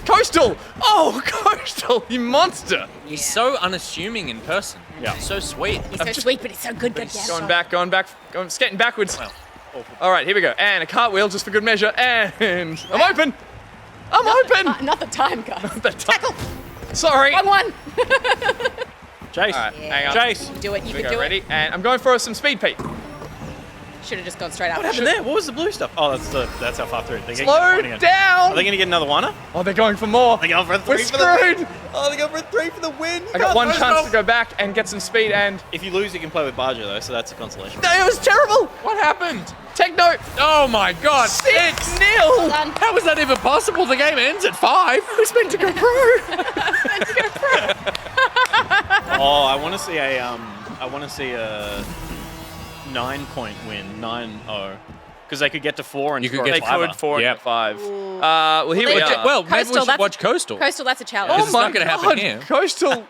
Coastal! Oh, Coastal, you monster! He's so unassuming in person. Yeah. He's so sweet. He's so sweet, but he's so good. Good Going back, skating backwards. All right, here we go. And a cartwheel just for good measure. And I'm open. I'm open. Not the time, guys. Tackle. Sorry. Wrong one. Chase. All right, hang on. Chase. Do it. You Here we can go. do Ready? it. And I'm going for some speed, Pete. Should have just gone straight out. What happened there? What was the blue stuff? Oh, that's how far through. They're getting Slow pointing it. down. Are they going to get another one? Oh, they're going for more. They go for a We're three for the win. screwed. Oh, they go for a 3 for the win. I got one chance to go back and get some speed, and If you lose, you can play with Barger though, so that's a consolation. it was terrible. What happened? Techno. Oh my God! 6-0. Done. How was that even possible? The game ends at 5. Who's meant to go pro? Oh, I want to see a 9-point win, 9-0, because they could get to 4 and You could score get a They fiver. could 4 Yeah. and 5. Well, here we they- are. Well, maybe we Coastal, should that's- watch Coastal. Coastal, that's a challenge. This Oh is my not gonna happen God, here. Coastal.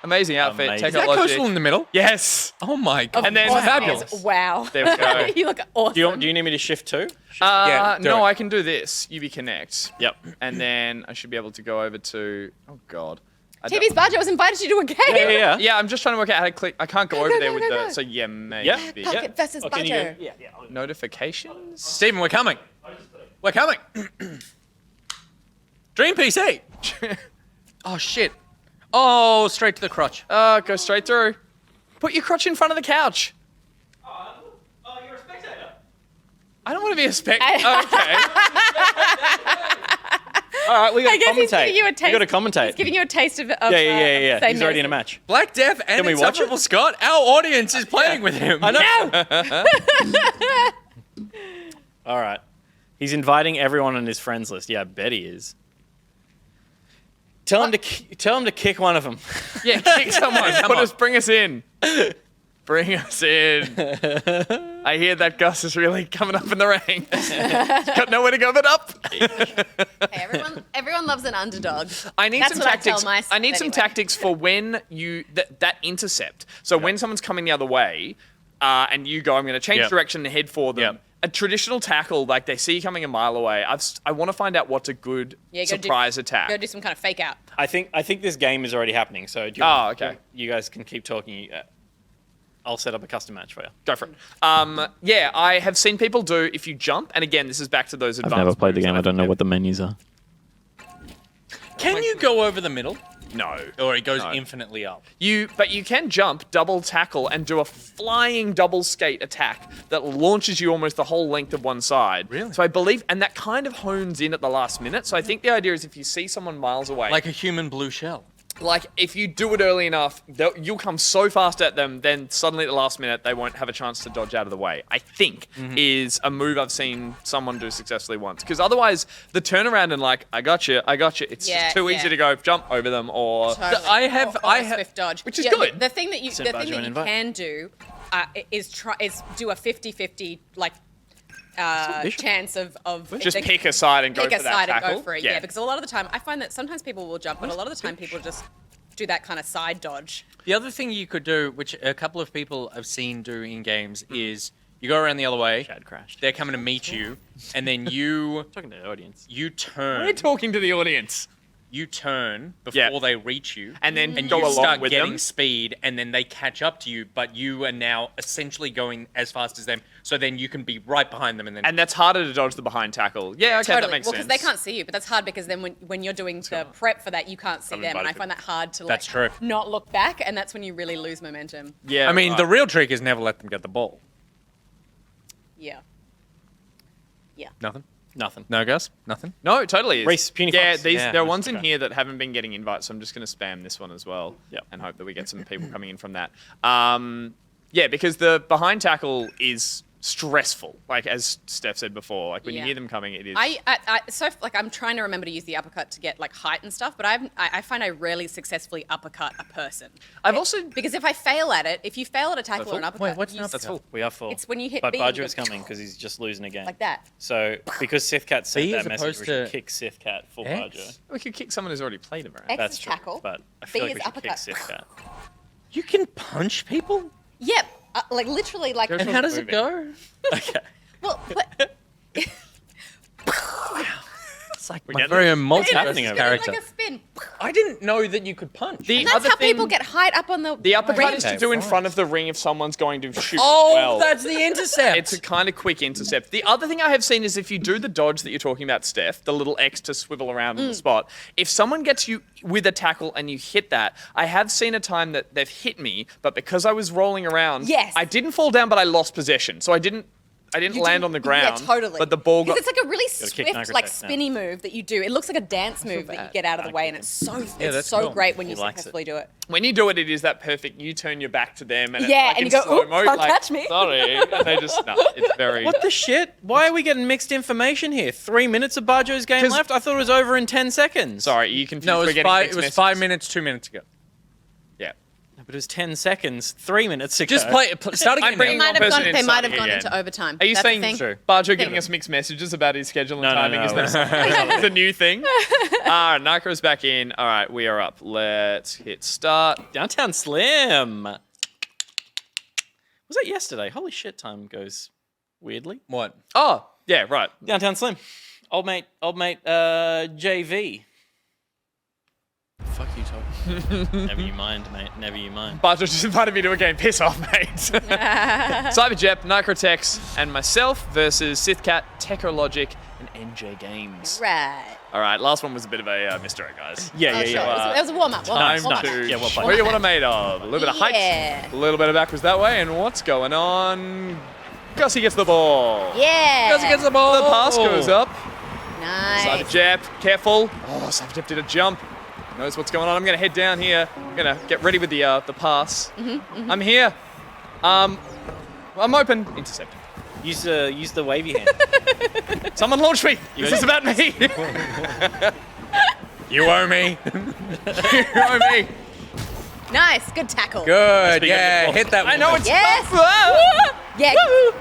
Amazing outfit. Amazing. Is that Technology. Coastal in the middle? Yes. Oh my God! And then- Awesome. fabulous. Wow. There we go. You look awesome. Do you need me to shift too? Yeah, do no, it. I can do this. UB Connect. Yep. And then I should be able to go over to. Oh God. I don't- TV's Badger was invited you to a game. Yeah. Yeah, I'm just trying to work out how to click. I can't go Go, over go, there go, with go, the. go. So yeah, maybe. Yeah. Pocket versus Oh, can you Badger. go? Yeah. Notifications. Stephen, we're coming. We're coming. Dream PC. Oh shit. Oh, straight to the crotch. Go straight through. Put your crotch in front of the couch. Oh, you're a spectator. I don't want to be a spectator. Okay. All right, we got I to guess he's commentate. giving you a taste. We got to commentate. He's giving you a taste of Yeah. same He's already in a medicine. match. Black Death and Can we watch Insufferable it? Scott. Our audience is playing with him. I know. All right. He's inviting everyone on his friends list. Yeah, I bet he is. Tell him to kick one of them. Yeah, kick someone. Come on. Bring us in. Bring us in. I hear that Gus is really coming up in the ranks. Got nowhere to go but up. Hey, everyone loves an underdog. I need That's some what I tactics. tell myself I need some anyway. tactics for when you that intercept. So when someone's coming the other way, and you go, I'm going to change Yep. direction and head for them. Yep. A traditional tackle, like they see you coming a mile away. I want to find out what's a good Yeah, go do- surprise attack. Go do some kind of fake out. I think this game is already happening. So do you, Oh, okay. You guys can keep talking. I'll set up a custom match for you. Go for it. Yeah, I have seen people do if you jump, and again, this is back to those advanced. I've never played the moves game. that I don't know think what the menus are. Can you go over the middle? No. Or it goes No. infinitely up? But you can jump, double tackle, and do a flying double skate attack that launches you almost the whole length of one side. Really? So I believe, and that kind of hones in at the last minute. So I think the idea is if you see someone miles away, Like a human blue shell. like if you do it early enough, you'll come so fast at them, then suddenly at the last minute they won't have a chance to dodge out of the way. I think is a move I've seen someone do successfully once. Because otherwise, the turnaround and like, I got you, it's Yeah, just too yeah. easy to go jump over them or. Totally. I have- Or I a have- swift dodge, which is Yeah, good. The thing that you Send Bajo an invite. can do is do a 50-50 like chance of Just if they pick a side and go pick for a that side tackle. and go for it. Yeah, because a lot of the time I find that sometimes people will jump, but a lot of the time people just do that kind of side dodge. The other thing you could do, which a couple of people I've seen do in games, is you go around the other way. Chad crashed. They're coming to meet you, and then you Talking to the audience. you turn. We're talking to the audience. You turn before Yeah. they reach you, And then and go you along start with getting them. speed, and then they catch up to you, but you are now essentially going as fast as them. So then you can be right behind them, and then And that's harder to dodge the behind tackle. Yeah, okay, that Totally. makes Well, sense. because they can't see you, but that's hard because then when you're doing the prep for that, you can't see I'm them, and I invited. find that hard to like That's true. not look back, and that's when you really lose momentum. Yeah, I mean, right. the real trick is never let them get the ball. Yeah. Nothing. Nothing. No, Gus. Nothing. No, totally is. Race, Puny yeah, Fox. there are Yeah, ones in okay. here that haven't been getting invites, so I'm just going to spam this one as well. Yep. And hope that we get some people coming in from that. Yeah, because the behind tackle is stressful. Like as Steph said before, like when you Yeah. hear them coming, it is. I'm trying to remember to use the uppercut to get like height and stuff, but I find I rarely successfully uppercut a person. I've also Because if I fail at it, if you fail at a tackle or an full? uppercut, Wait, what's you an s- uppercut? We are full. It's when you hit But B, Bajo you is go coming because he's just losing a game. like that. So because Sith Cat sent B that as message, opposed we should to kick Sith Cat full X? Bajo. we could kick someone who's already played him around. X That's is true. tackle. But I feel B like we is should kick uppercut. Sith Cat. You can punch people? Yep. Like literally, like. There's And one how does it moving. go? Okay. Well, but, It's like We're my getting very there. own happening Multiversus over there? character. like a spin. I didn't know that you could punch. The And that's other how thing, people get height up on the. The uppercut ring. is to Okay, do in fine. front of the ring if someone's going to shoot Oh, well. that's the intercept. It's a kind of quick intercept. The other thing I have seen is if you do the dodge that you're talking about, Steph, the little X to swivel around on the spot, if someone gets you with a tackle and you hit that, I have seen a time that they've hit me, but because I was rolling around, Yes. I didn't fall down, but I lost possession. So I didn't You land do- on the ground. Yeah, totally. But the ball got. Because it's like a really Gotta kick swift, like Nicrotex now. spinny move that you do. It looks like a dance move that you bad. get out of the I way, kick and it's him. it's that's so cool. great when you He likes it. successfully do it. When you do it, it is that perfect. You turn your back to them, and Yeah, it's like and in you go, slow "Oop, mo, can't like, catch me." Sorry, and they just no. It's very. What the shit? Why are we getting mixed information here? 3 minutes of Bajo's game 'Cause- left? I thought it was over in 10 seconds. Sorry, you confused. no, We're it was getting five. mixed It was messages. 5 minutes, 2 minutes ago. Yeah. But it was 10 seconds 3 minutes ago. Just play. Start again. I'm bringing now. one person in They might starting have gone again. into overtime. Are you That's the saying thing. True. Bajo giving us mixed messages about his schedule and No, no, timing? no. Is that something? The new thing? All right, Nicro's back in. All right, we are up. Let's hit start. Downtown Slim. Was that yesterday? Holy shit, time goes weirdly. What? Oh, yeah, right. Downtown Slim. Old mate, JV. Fuck you, Todd. Never you mind, mate. Never you mind. Bajo just invited me to a game. Piss off, mate. Cyberjep, Nicrotex, and myself versus Sithcat, Techologic, and NJ Games. Right. All right, last one was a bit of a mystery, guys. Yeah, Oh, yeah, sure. yeah. It was a warm up. Time Warm up. to Yeah, well played. show you what I'm made of. A little bit of height, Yeah. a little bit of backwards that way, and what's going on? Gussie gets the ball. Yeah. Gussie gets the ball. The pass goes up. Nice. Cyberjep, careful. Oh, Cyberjep did a jump. Knows what's going on. I'm going to head down here. I'm going to get ready with the pass. I'm here. I'm open. Intercepted. Use the wavy hand. Someone launch me. This is about me. You owe me. You owe me. Nice. Good tackle. Good. Speaking of Yeah. the Hit that. I know woman. it's Yes. tough. Yeah.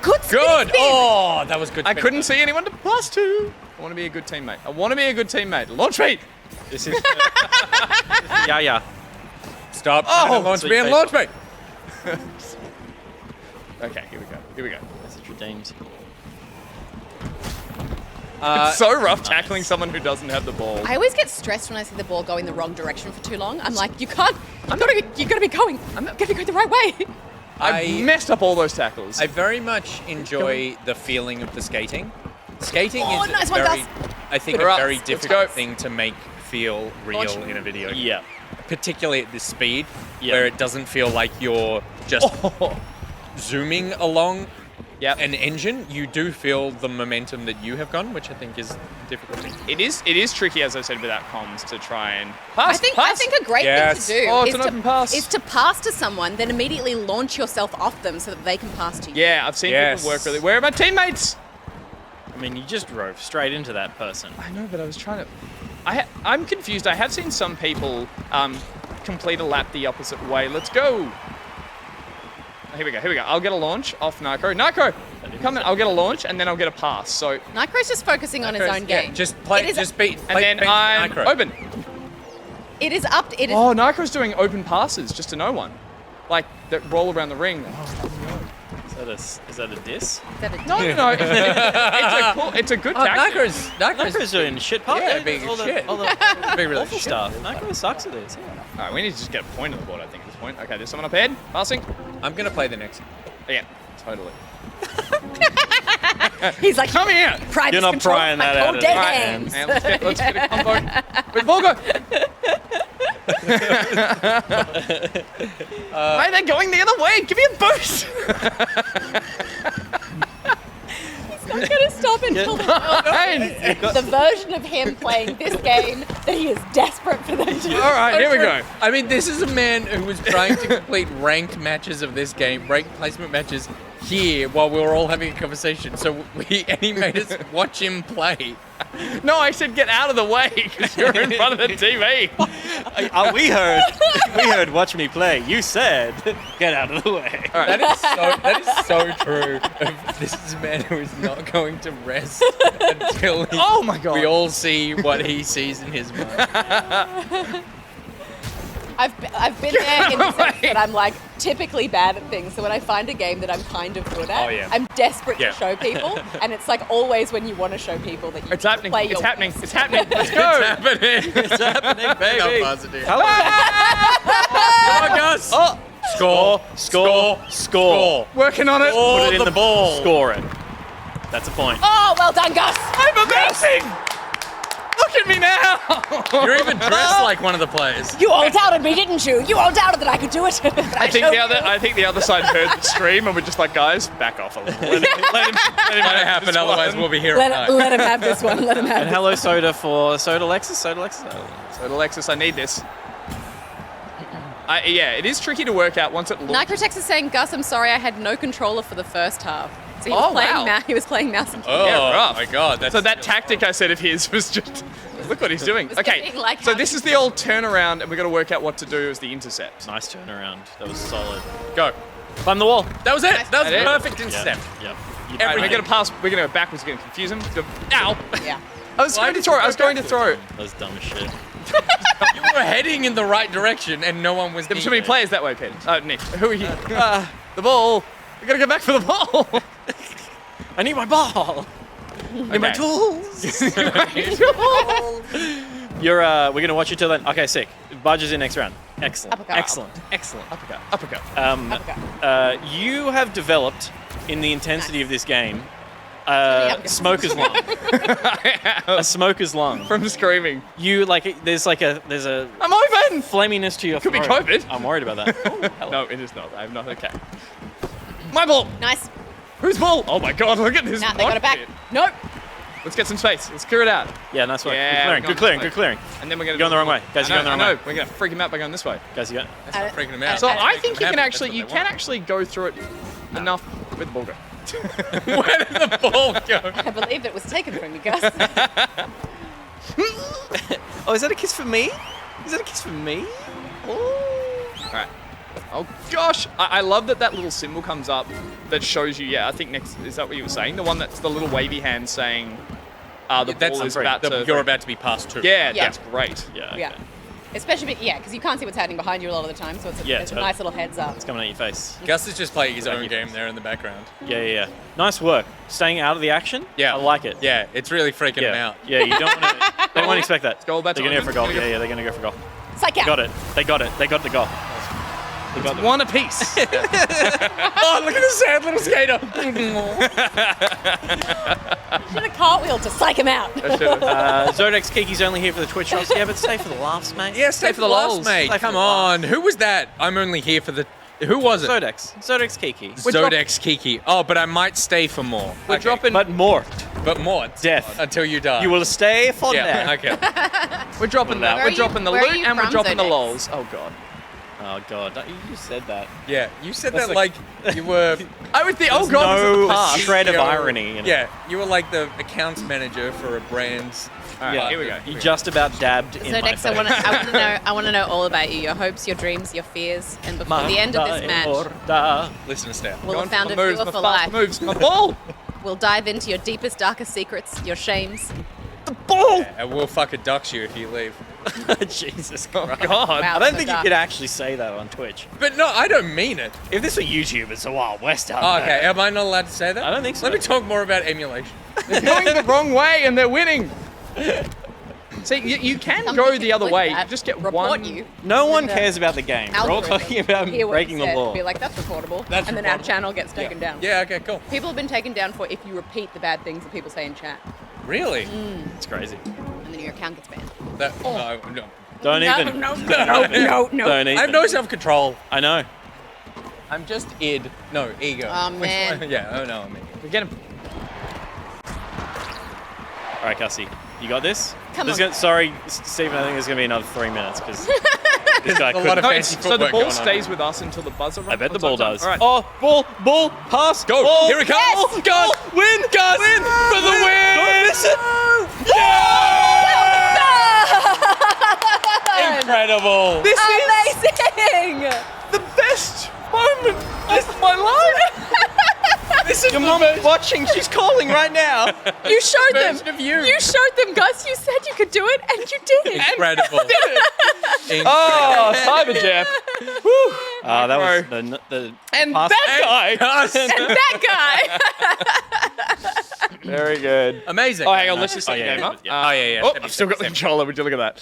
Good. Spin, Good. spin. Oh, that was good. I spin. couldn't see anyone to pass to. I want to be a good teammate. I want to be a good teammate. Launch me. This is. yeah. Stop. Oh, trying to launch sweet me and face. launch me. Okay, here we go. Here we go. Message redeemed. It's so rough tackling someone who doesn't have the ball. I always get stressed when I see the ball go in the wrong direction for too long. I'm like, you can't. You gotta be going. I'm gonna be going the right way. I messed up all those tackles. I very much enjoy the feeling of the skating. Skating is nice one, very, Gus. I think, We're a up. very Let's difficult go. thing to make feel real in a video game. Yeah. Particularly at this speed, Yeah. where it doesn't feel like you're just zooming along an engine. You do feel the momentum that you have gone, which I think is difficult. It is tricky, as I said, without comms to try and pass. I think a great Yes. thing to do Oh, it's is, an to, open pass. is to pass to someone, then immediately launch yourself off them so that they can pass to you. Yeah, I've seen Yes. people work really. Where are my teammates? I mean, you just drove straight into that person. I know, but I was trying to. I'm confused. I have seen some people complete a lap the opposite way. Let's go. Here we go. I'll get a launch off Nicro. Nicro, come in. I'll get a launch and then I'll get a pass. So Nicro's just focusing on his own Yeah, game. just play, It is- just beat, and then I'm Micro. open. It is up. It is. Oh, Nicro's doing open passes just to no one, like that roll around the ring. Is that a diss? No. It's a good tactic. Nicro's doing shit part. Yeah, being shit. All the Being really awful shit. stuff. Nicro sucks at it. Yeah. All right, we need to just get a point on the board. I think at this point. Okay, there's someone up ahead. Passing. I'm gonna play the next. Yeah, totally. He's like, Come here. pride You're is not control of prying my that out cold of dead the hands. And let's get a combo with Volgo. Why are they going the other way? Give me a boost. Not gonna stop until the version of him playing this game that he is desperate for them to. All right, here we go. I mean, this is a man who was trying to complete ranked matches of this game, ranked placement matches here while we were all having a conversation. So he made us watch him play. No, I said get out of the way because you're in front of the TV. We heard watch me play. You said get out of the way. That is so true. This is a man who is not going to rest until Oh my God. we all see what he sees in his mind. I've been there in the sense that I'm like typically bad at things. So when I find a game that I'm kind of good at, Oh, yeah. I'm desperate Yeah. to show people. And it's like always when you want to show people that you It's can happening. play It's your happening. best. It's happening. Let's go. It's happening, baby. Come on, Gus. Oh, Score. working on it. Put it in the ball. Score it. That's a point. Oh, well done, Gus. I'm amazing. Look at me now. You're even dressed like one of the players. You all doubted me, didn't you? You all doubted that I could do it. But I think the other side heard the stream and we're just like, guys, back off a little. Let him Let it happen, otherwise we'll be here all night. let him have this one. Let him have And this. hello, Soda for Soda Lexus. Soda Lexus. So Alexis, I need this. Yeah, it is tricky to work out once it looks. Nicrotex is saying, Gus, I'm sorry, I had no controller for the first half. So he was Oh, playing wow. he was playing mouse and Oh keyboard. Yeah, rough. my God. That's So that tactic I said of his was just, look what he's doing. Was Okay, getting, like, so how this to- is the old turnaround, and we've got to work out what to do as the intercept. Nice turnaround. That was solid. go. Climb the wall. That was it. That was That it? perfect intercept. Yep. All right, we're going to pass. We're going to go backwards. We're going to confuse him. Ow! Yeah. I was going to throw. I was going to throw. That was dumb as shit. You were heading in the right direction, and no one was. There were too near many you. players that way, Peter. Nick, who are you? The ball. We got to go back for the ball. I need my ball. Need my tools. You're we're gonna watch you till then. Okay, sick. Budge is in next round. Excellent. Uppercut. Excellent. Uppercut. Uppercut. You have developed in the intensity of this game Uppercut. smoker's lung. A smoker's lung. From screaming. You like there's a I'm open. flaminess to your Could be throat. COVID. I'm worried about that. Oh, hello. No, it is not. I'm not okay. My ball. Nice. Whose ball? Oh my God! Look at this. Nah, they got it back. bucket. Nope. Let's get some space. Let's clear it out. Yeah, nice work. Yeah, Good clearing. Good clearing. And then we're gonna You're going the wrong way. Guys, you're I going the know. wrong way. We're gonna freak him out by going this way. Guys, you got. That's not freaking them out. So That's I think you can That's actually what they want. go through it enough with the ball go. Where did the ball go? I believe it was taken from you, Gus. Oh, is that a kiss for me? Is that a kiss for me? All right. Oh gosh, I love that little symbol comes up that shows you. Yeah, I think next is that what you were saying? The one that's the little wavy hand saying the ball is about to. You're about to be passed to. Yeah, Yeah. that's great. Yeah. Yeah. Especially, because you can't see what's happening behind you a lot of the time, so it's Yeah, it's a totally. nice little heads up. It's coming at your face. Gus is just playing his own you. game there in the background. Yeah. Nice work. Staying out of the action. Yeah. I like it. Yeah, it's really freaking him out. Yeah, you don't want to. They won't expect that. Goal, that's They're gonna go on. for goal. Gonna go- Yeah, they're gonna go for goal. Psych out. Got it. They got it. They got the goal. One apiece. Oh, look at the sad little skater. Should have cartwheeled to psych him out. Zodex Kiki's only here for the Twitch shots. Yeah, but stay for the laughs, mate. Yeah, stay for the laughs, mate. Stay for Come the on. Who was that? I'm only here for the... Who was it? Zodex Kiki. Zodex Kiki. Oh, but I might stay for more. We're dropping. But more. But more. Death. Until you die. You will stay for Yeah, death. okay. We're dropping that. Where We're are you- dropping the where are loot you and we're from, dropping the Zodex? lols. Oh god. Oh god, you said that. Yeah, you said That's that like- like you were... I would think. Oh There's god, this is the no past. shred of CEO. irony in it. Yeah, you were like the accounts manager for a brand's... Yeah, here we go. You just about dabbed in my Zodex, face. I want to know all about you. Your hopes, your dreams, your fears, and before the end of this match, Listen to Steph. we'll have found a moves, viewer my for fast life. moves, my ball. We'll dive into your deepest, darkest secrets, your shames. Ball. And we'll fucking dox you if you leave. Jesus Oh Christ. god. Wow, I don't so think dark. you could actually say that on Twitch. But no, I don't mean it. If this were YouTube, it's a Wild West out Oh, okay, there. am I not allowed to say that? I don't think so. Let me talk more about emulation. They're going the wrong way and they're winning. See, you can Something go you the can other click way. that, You just get report one. you. No one the cares about the game. We're all algorithm. talking about Hear what breaking you the said, law. Be like, that's reportable. That's and then our reportable. channel gets taken down. Yeah, okay, cool. People have been taken down for if you repeat the bad things that people say in chat, Really? It's crazy. and then your account gets banned. That, no. Don't even. no, Don't even. I have no self-control. I know. I'm just id. No, ego. Oh, Which man. one? Yeah, oh no, I mean. We get him. All right, Cassie, you got this? Come on. Sorry, Stephen, I think there's going to be another 3 minutes because this guy A lot couldn't. of No, fancy so the footwork ball going on. stays with us until the buzzer. I bet the ball does. All right. Oh, ball, pass. Go, ball, here it comes. Ball, Gus, win, Gus, win for the win. Don't miss it. Incredible. This Amazing! is the best moment of my life. This is Your mom's watching. She's calling right now. You showed them. version of you. You showed them, Gus. You said you could do it, and you did. Incredible. Incredible. Oh, Cyber Jeff. That was the And pass- that guy. And that guy. Very good. Amazing. Oh, hang on. Let's just set Oh, the yeah, game yeah, up. yeah. Oh, yeah. Oh, I've still got the controller. Would you look at that?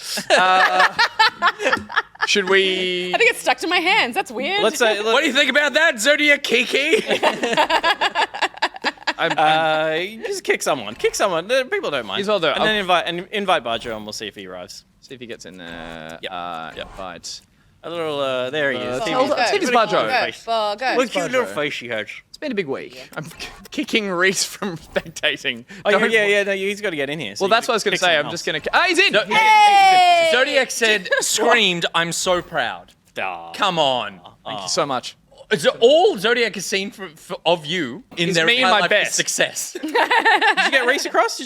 Should we? I think it's stuck to my hands. That's weird. Let's say. What do you think about that, Zodiac Kiki? Just kick someone. Kick someone. People don't mind. He's well there. And then invite Bajo, and we'll see if he arrives. See if he gets in there. Yep. Right. A little. There he is. Hold on. See if it's Bajo. Go. What a cute little face she has. It's been a big week. I'm kicking Rhys from spectating. Oh Don't- yeah. No, he's got to get in here. So Well, you that's what I was going to kick say. someone I'm else. just going to. Ah, he's in. Hey! Zodiac said, screamed, I'm so proud. Aw. Come on. Thank you so much. It's all Zodiac has seen of you in Is their me and entire my life is best. success. Did you get Reese across?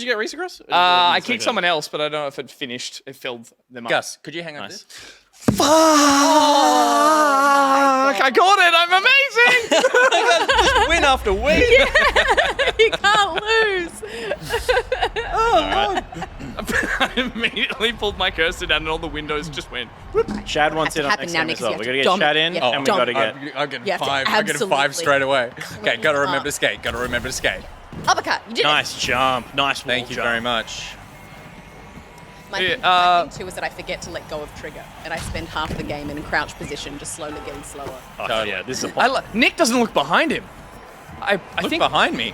I kicked someone else, but I don't know if it finished. It filled them up. Gus, could you hang on Nice. to this? Fuck! I got it. I'm amazing. Win after win. You can't lose. I immediately pulled my cursor down, and all the windows just went. Shad wants in on happen next now, time Nick, as well. you We have got to to get Shad in, dominate. and we got to get. I'm getting You have to five. I'm getting five absolutely straight away. Okay, gotta up. remember to skate. Gotta remember to skate. Uppercut. You did Nice jump. Nice wall Thank you jump. very much. it. My Yeah, thing too is that I forget to let go of trigger, and I spend half the game in crouch position, just slowly getting slower. Oh, Totally. yeah, this is a Nick doesn't look behind him. I Look think behind me.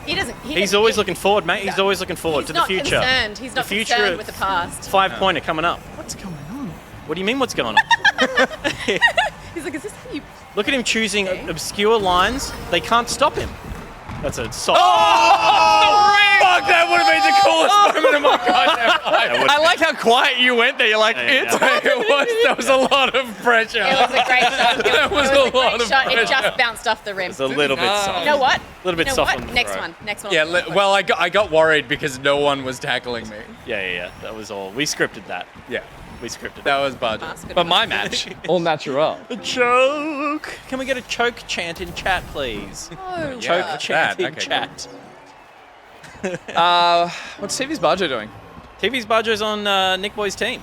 He doesn't. He's always looking forward, mate. He's always looking forward to the future. Concerned. He's not The future concerned of- with the past. 5-pointer coming up. what's going on? What do you mean? What's going on? He's like, is this how you? Look at him choosing obscure lines. They can't stop him. That's a soft. Fuck, that would have been the coolest moment of my goddamn life. I like how quiet you went there. You're like, Yeah, it's. That was a lot of pressure. It was a great shot. That was it a was lot great of shot. It pressure. just bounced off the rim. It's a little bit soft. You know what? A little bit you know soft what? on the Next throat. one. Next one. Yeah, well, I got worried because no one was tackling me. Yeah. That was all. We scripted that. Yeah, We scripted that was budget. Basket But of- my match, all natural. A choke. Can we get a choke chant in chat, please? Oh, Choke Yeah. chant That, in okay, chat. What's TV's Bajo doing? TV's Bajo's on Nick Boy's team.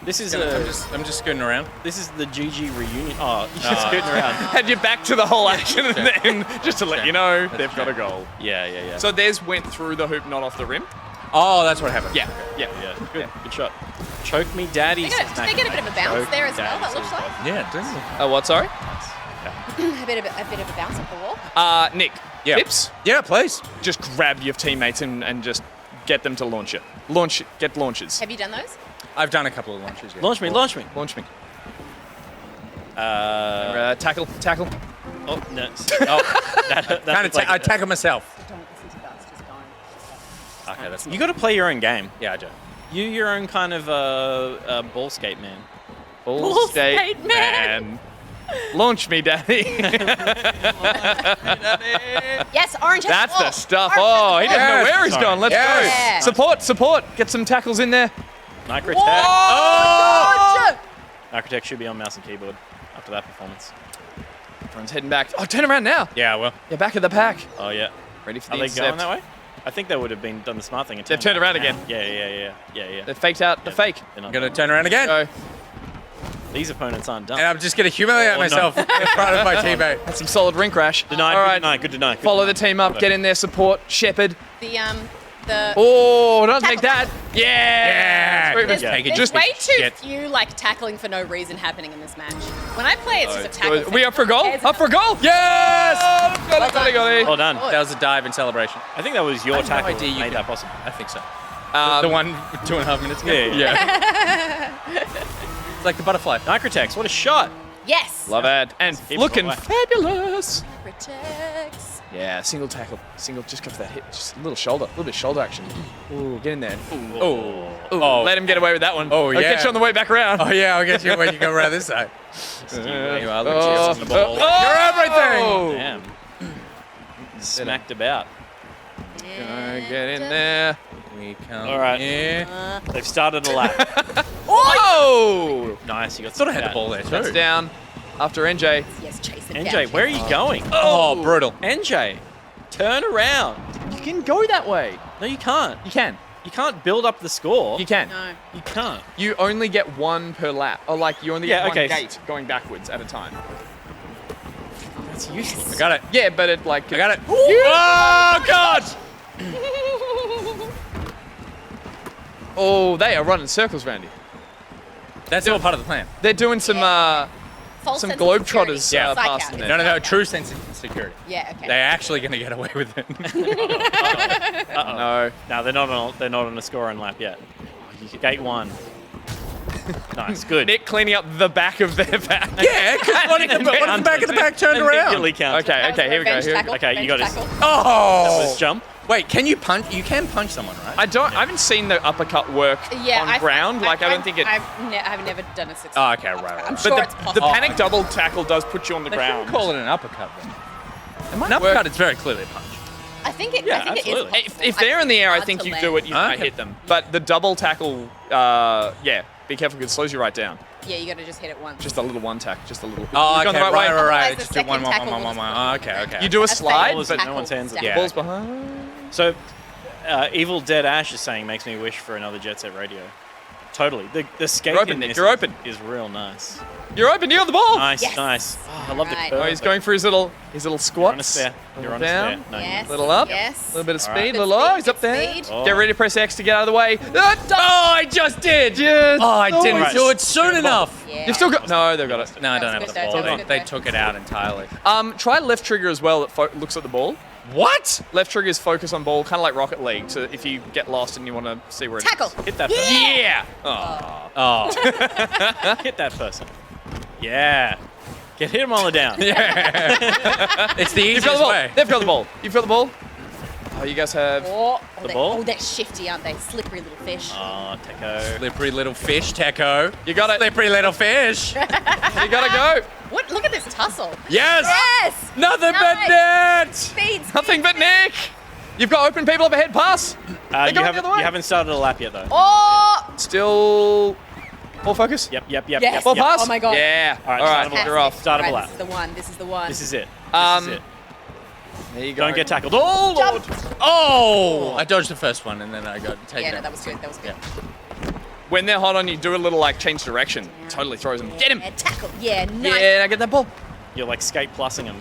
This is I'm just scooting around. this is the GG reunion. Oh, you're just scooting around. Had you back to the whole action, and then just to let you know, they've got a goal. Yeah. So theirs went through the hoop, not off the rim. Oh, that's what happened. Yeah, yeah. Yeah, good shot. Choke me, daddy. Did they get a bit of a bounce there as well? That looks like Yeah, it does. Oh, what? Sorry. a bit of a bounce off the wall. Nick. Yeah. Tips? Yeah, please. Just grab your teammates and just get them to launch it. Get launches. Have you done those? I've done a couple of launches. Yeah. Launch me. Launch me. Tackle. Oh, no. I tackle myself. Don't listen to that. It's just going. Okay, that's You got to play your own game. yeah, I do. You your own kind of ball skate man. Ball skate skate man. Launch me, daddy. Yes, orange. That's has the ball. stuff. Orange has Oh, the he doesn't know Yes. where he's Sorry. gone. Let's Yes. go. Support. Get some tackles in there. Nicrotex. ball. Nicrotex should be on mouse and keyboard after that performance. Everyone's heading back. Oh, turn around now. Yeah, well. You're back of the pack. Oh yeah. Ready for Are the they intercept. going that way? I think they would have done the smart thing. And They've turned around back again. now. Yeah. They faked out the fake. They're not I'm going to turn around again. Go. These opponents aren't done. And I'm just going to humiliate no. myself in front of my teammate. That's some solid ring crash. Denied. All Good right. deny. Good deny. Follow the team up. Get in there. Support. Shepherd. The Oh, don't take Tackle. that. Yeah. Yeah. There's, Take it. there's Just way too get- few tackling for no reason happening in this match. When I play, it's just a tackle. We up for goal? Cares Up for goal? Yes! Got it. Well done. That was a dive in celebration. I think that was your I had no tackle idea that you made could- that possible. I think so. The one 2.5 minutes ago. Yeah. It's like the butterfly. Nicrotex, what a shot. Yes. Love it. And Keep looking it away. fabulous. Protects. Yeah, single tackle. Just go for that hit. Just a little shoulder. A little bit of shoulder action. Ooh, get in there. Oh. Ooh, Oh. let him get away with that one. Oh, I'll yeah. get you on the way back around. Oh, yeah, I'll get you when you go around this side. There you are. Look at you on the ball. Oh. You're everything. Damn. Smacked about. Get in there. We come All right. here. They've started a lap. Oh! Nice, you got Sort of some had the ball there, That's too. down after NJ. Yes, chase it NJ, down. where are you going? Oh, brutal. NJ, turn around. You can go that way. No, you can't. You can. You can't build up the score. You can. No. You can't. You only get one per lap. Or like you only Yeah, get okay. one gate going backwards at a time. That's useless. I got it. Yeah, but it like I got it. Oh god! Oh, they are running circles around you. That's all part of the plan. They're doing some False some sense of globetrotters security. Psych past out. in It's there. No, psych out. true sense of security. Yeah, okay. They're actually going to get away with it. No. No, they're not on a scoring lap yet. Gate one. Nice, good. Nick cleaning up the back of their back. Yeah, because what if the back of the pack turned around? Immediately counts. Okay, That was okay, here we go. revenge Here we tackle, go. Okay, you revenge got it. tackle. Oh! Let's jump. Wait, can you punch? You can punch someone, right? I haven't seen the uppercut work Yeah, on ground. Like I don't think it. I've never done a successful. Oh, okay, right. I'm But sure it's the possible. panic double tackle does put you on the They ground. shouldn't call it an uppercut, then. It might An work. uppercut is very clearly a punch. I think it. Yeah, I think absolutely. it is. If they're in the air, I hard think to you land. do it. You might Okay. hit them. But the double tackle, yeah, be careful because it slows you right down. Yeah, you got to just hit it once. Just a little one tack, just a little. Oh, You've okay, gone the right way. right. Otherwise, Just the do one. second tackle will Oh, okay. You do a slide, second but no one's hands tackle are- Yeah. balls behind. So, Evil Dead Ash is saying makes me wish for another Jet Set Radio. Totally. The skate open, in Nick, this you're open. is real nice. You're open. You're on the ball. Nice, Yes. nice. Oh, I love Right. the Oh, curve. he's going for his little You're on a squats. spare. You're on a Down. spare. No, Yes. Little up. Yes. A little bit of All right. speed. Good Little low. speed, He's up good there. speed. Oh. Get ready to press X to get out of the way. Oh, I just did. Yes. Oh, I didn't Right. do it soon enough. Yeah. You've still got. No, they've got it. No, I don't That have was the good ball. though, that was They good took it out entirely. Try left trigger as well. That looks at the ball. What? Left trigger is focus on ball, kind of like Rocket League. So if you get lost and you want to see where it Tackle. is. Hit that Yeah. Oh. person. Hit that person. Yeah. Get him on the down. It's the You've got easiest the ball. way. They've got the ball. You've got the ball. Oh, you guys have. The ball? Oh, they're shifty, aren't they? Slippery little fish. Oh, Teco. Slippery little fish, Teco. You got it. Slippery little fish. You gotta go. What? Look at this tussle. Yes. Yes. Nothing but Nice. net. Speed. Nothing but Nick. You've got open people up ahead. Pass. You going the other way. haven't started a lap yet, though. Oh. Still. Full focus. Yep. Yes. Full pass. Oh my god. Yeah. All right, All right. fantastic. You're off. Start of a Right, lap. This is the one. This is the one. This is it. Um, This is it. There you go. Don't get tackled. Oh, Lord. Oh! I dodged the first one and then I got taken Yeah, no, out. that was good. That was good. When they're hot on you, do a little like change direction. Totally throws them. Get him. Yeah, tackle. Yeah, nice. Yeah. Now get that ball. You're like skate plussing him.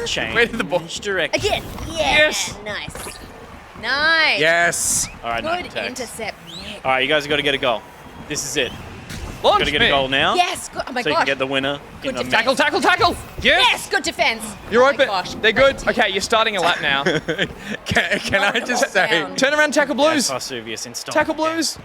Change. Where did the ball? direction. Again. Yeah. Yes. Nice. Nice. Yes. All right, Good Nicrotex. intercept, Nick. All right, you guys have got to get a goal. This is it. Launch Got to get me. a goal now. Yes. Good. Oh my So you gosh. can get the winner. Good in a defense. minute. Tackle. Yes. Good defense. You're Oh my open. gosh, They're great. good. Okay, you're starting a lap now. Can I just say? Down. Turn around, tackle blues. Vesuvius installed. Tackle blues.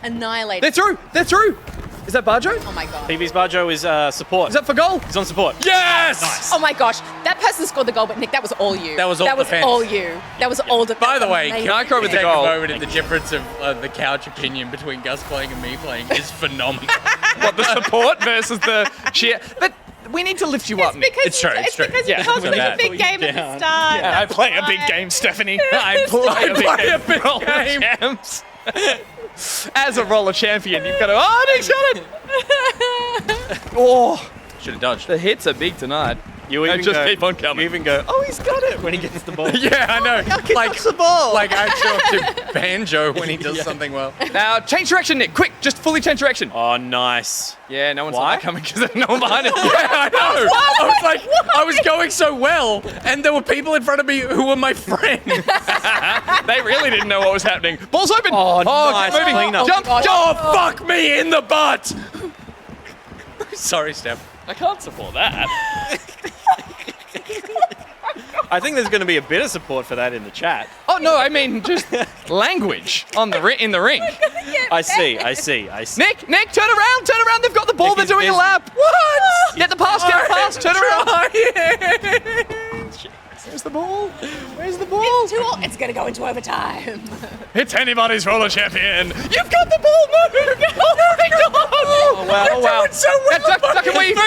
Annihilate. They're through. Is that Barjo? Oh my god. PB's Barjo is support. Is that for goal? He's on support. Yes! Oh my gosh. That person scored the goal, but Nick, that was all you. That was all That was defense. all you. That was all defense. By the way, Amazing. can I Micro with the take goal. a moment at the difference of the couch opinion between Gus playing and me playing is phenomenal. What, the support versus the cheer? But we need to lift you up, Nick. It's true, it's true. Because Yeah, you told with me that. a big game at the start. Yeah, I play a big game, Stephanie. I play a big game. Champs. As a roller champion, you've got to. Oh, Nick shot it! Oh, Should have dodged. the hits are big tonight. You even just go, keep on coming. You even go, oh, he's got it when he gets the ball. Yeah, I know. Like the ball. Like I show up to Banjo when he does something well. Now, change direction, Nick. Quick, just fully change direction. Oh, nice. Yeah, no one Why? saw that coming because there's no one behind it. Yeah, I know. I was like, I was going so well, and there were people in front of me who were my friends. They really didn't know what was happening. Ball's open. Oh, nice moving. cleanup. Jump, Oh, jump. Oh, fuck me in the butt. Sorry, Steph. I can't support that. I think there's going to be a bit of support for that in the chat. Oh no, I mean just language on the in the ring. I see. Nick, turn around. They've got the ball. Nick They're is doing a busy. lap. What? Get the pass. Turn around. Where's the ball? Where's the ball? It's going to go into overtime. It's anybody's roller champion. You've got the ball. Move. Oh wow. Oh, wow. So well. Duck and weave.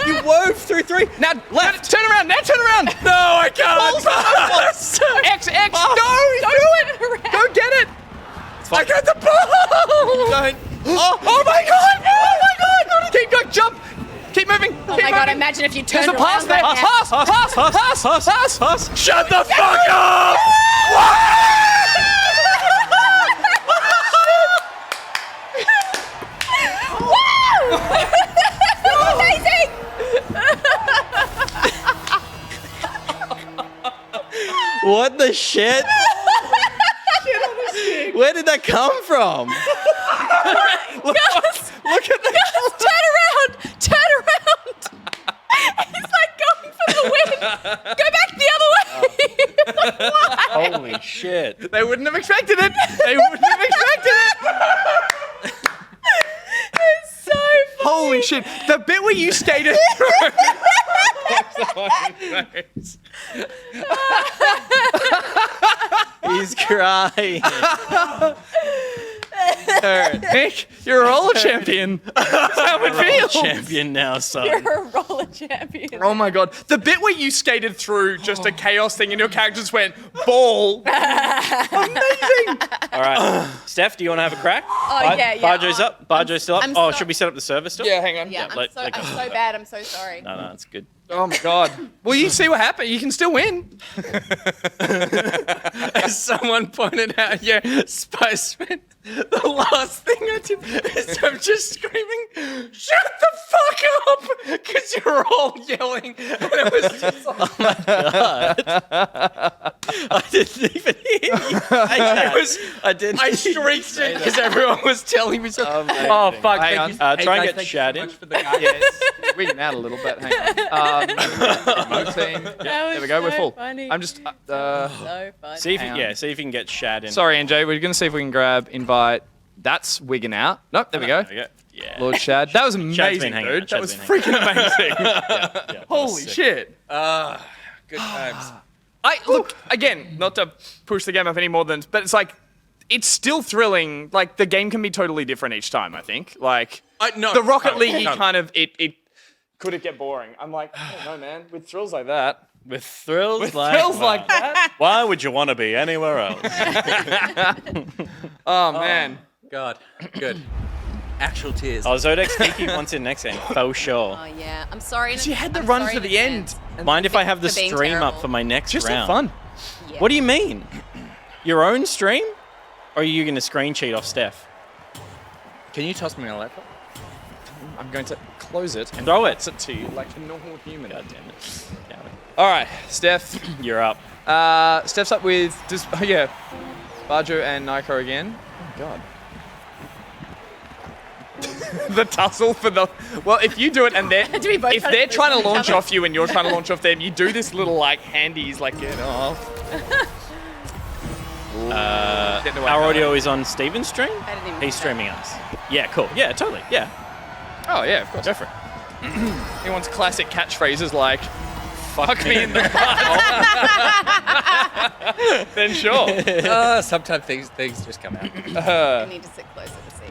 You wove through three. Now left. Turn around. No, I can't. X. No, do it. Go get it. I got the ball. Oh my god. Keep going. Jump. Keep moving. Oh my god, imagine if you turned There's a pass around there. right now. Pass. Shut the fuck up. Amazing! What the shit? Where did that come from? Look at that. Turn around. He's like going for the win. Go back the other way. Why? Holy shit. They wouldn't have expected it. It's so funny. Holy shit. The bit where you skated through. He's crying. Nick, you're a roller champion. That's how it feels. Champion now, son. You're a roller champion. Oh my god. The bit where you skated through just a chaos thing and your character just went, ball. Amazing. All right. Steph, do you want to have a crack? Oh, yeah. Barjo's up. Barjo's still up. I'm Oh, so- should we set up the server still? Yeah, hang on. Yeah, let I'm go. so bad. I'm so sorry. No, it's good. Oh my god. Well, you see what happened. You can still win. As someone pointed out, yeah, Spice Man, the last thing I did is I'm just screaming, shut the fuck up, because you're all yelling, and it was just like, I didn't even hear you. I shrieked it because everyone was telling me so. Oh, fuck. Hang thank on. you. Try and guys, get thank Shad you so in. much for the guide. It's wigging out a little bit. Hang on. Remote team. There we go. We're full. Funny. I'm just. So funny. See if Hang you, on. see if you can get Shad in. Sorry, NJ. We're going to see if we can grab invite. That's wigging out. Nope, there we go. There we go. Yeah. Lord Shad. That was been amazing, hanging dude. out, That Shad's was been freaking amazing. Yeah, Holy shit. Good times. Look, again, not to push the game up any more than, but it's like, it's still thrilling. Like, the game can be totally different each time, I think. Like, No, the Rocket totally, League totally. kind of, it could it get boring? I'm like, I don't know, man. With thrills like that. With thrills Thrills like that. Why would you want to be anywhere else? Oh, man. God, good. Actual tears. Oh, Zodex Kiki wants in next game. Faux sure. Oh yeah, I'm sorry. She had the I'm run sorry to in the advance. end. Mind if I have the For being stream up terrible. for my next Just round? have fun. Yeah. What do you mean? Your own stream? Or are you going to screen cheat off Steph? Can you toss me a laptop? I'm going to close it and Throw it. toss it to you like a normal human. God damn it. Damn it. All right, Steph. You're up. Steps up with Bajo and Nicro again. Oh god. The tussle for the if you do it and they're Do we both if try to they're push trying to each launch other? off you and you're trying to launch off them, you do this little like handies like get off. Getting away Our from audio it. is on Steven's stream. I didn't even He's see streaming us. Yeah, cool. Yeah, totally. Yeah, Oh yeah, of course. go for it. He wants classic catchphrases like "fuck me in the butt." Then sure. Sometimes things just come out. I need to sit closer to see.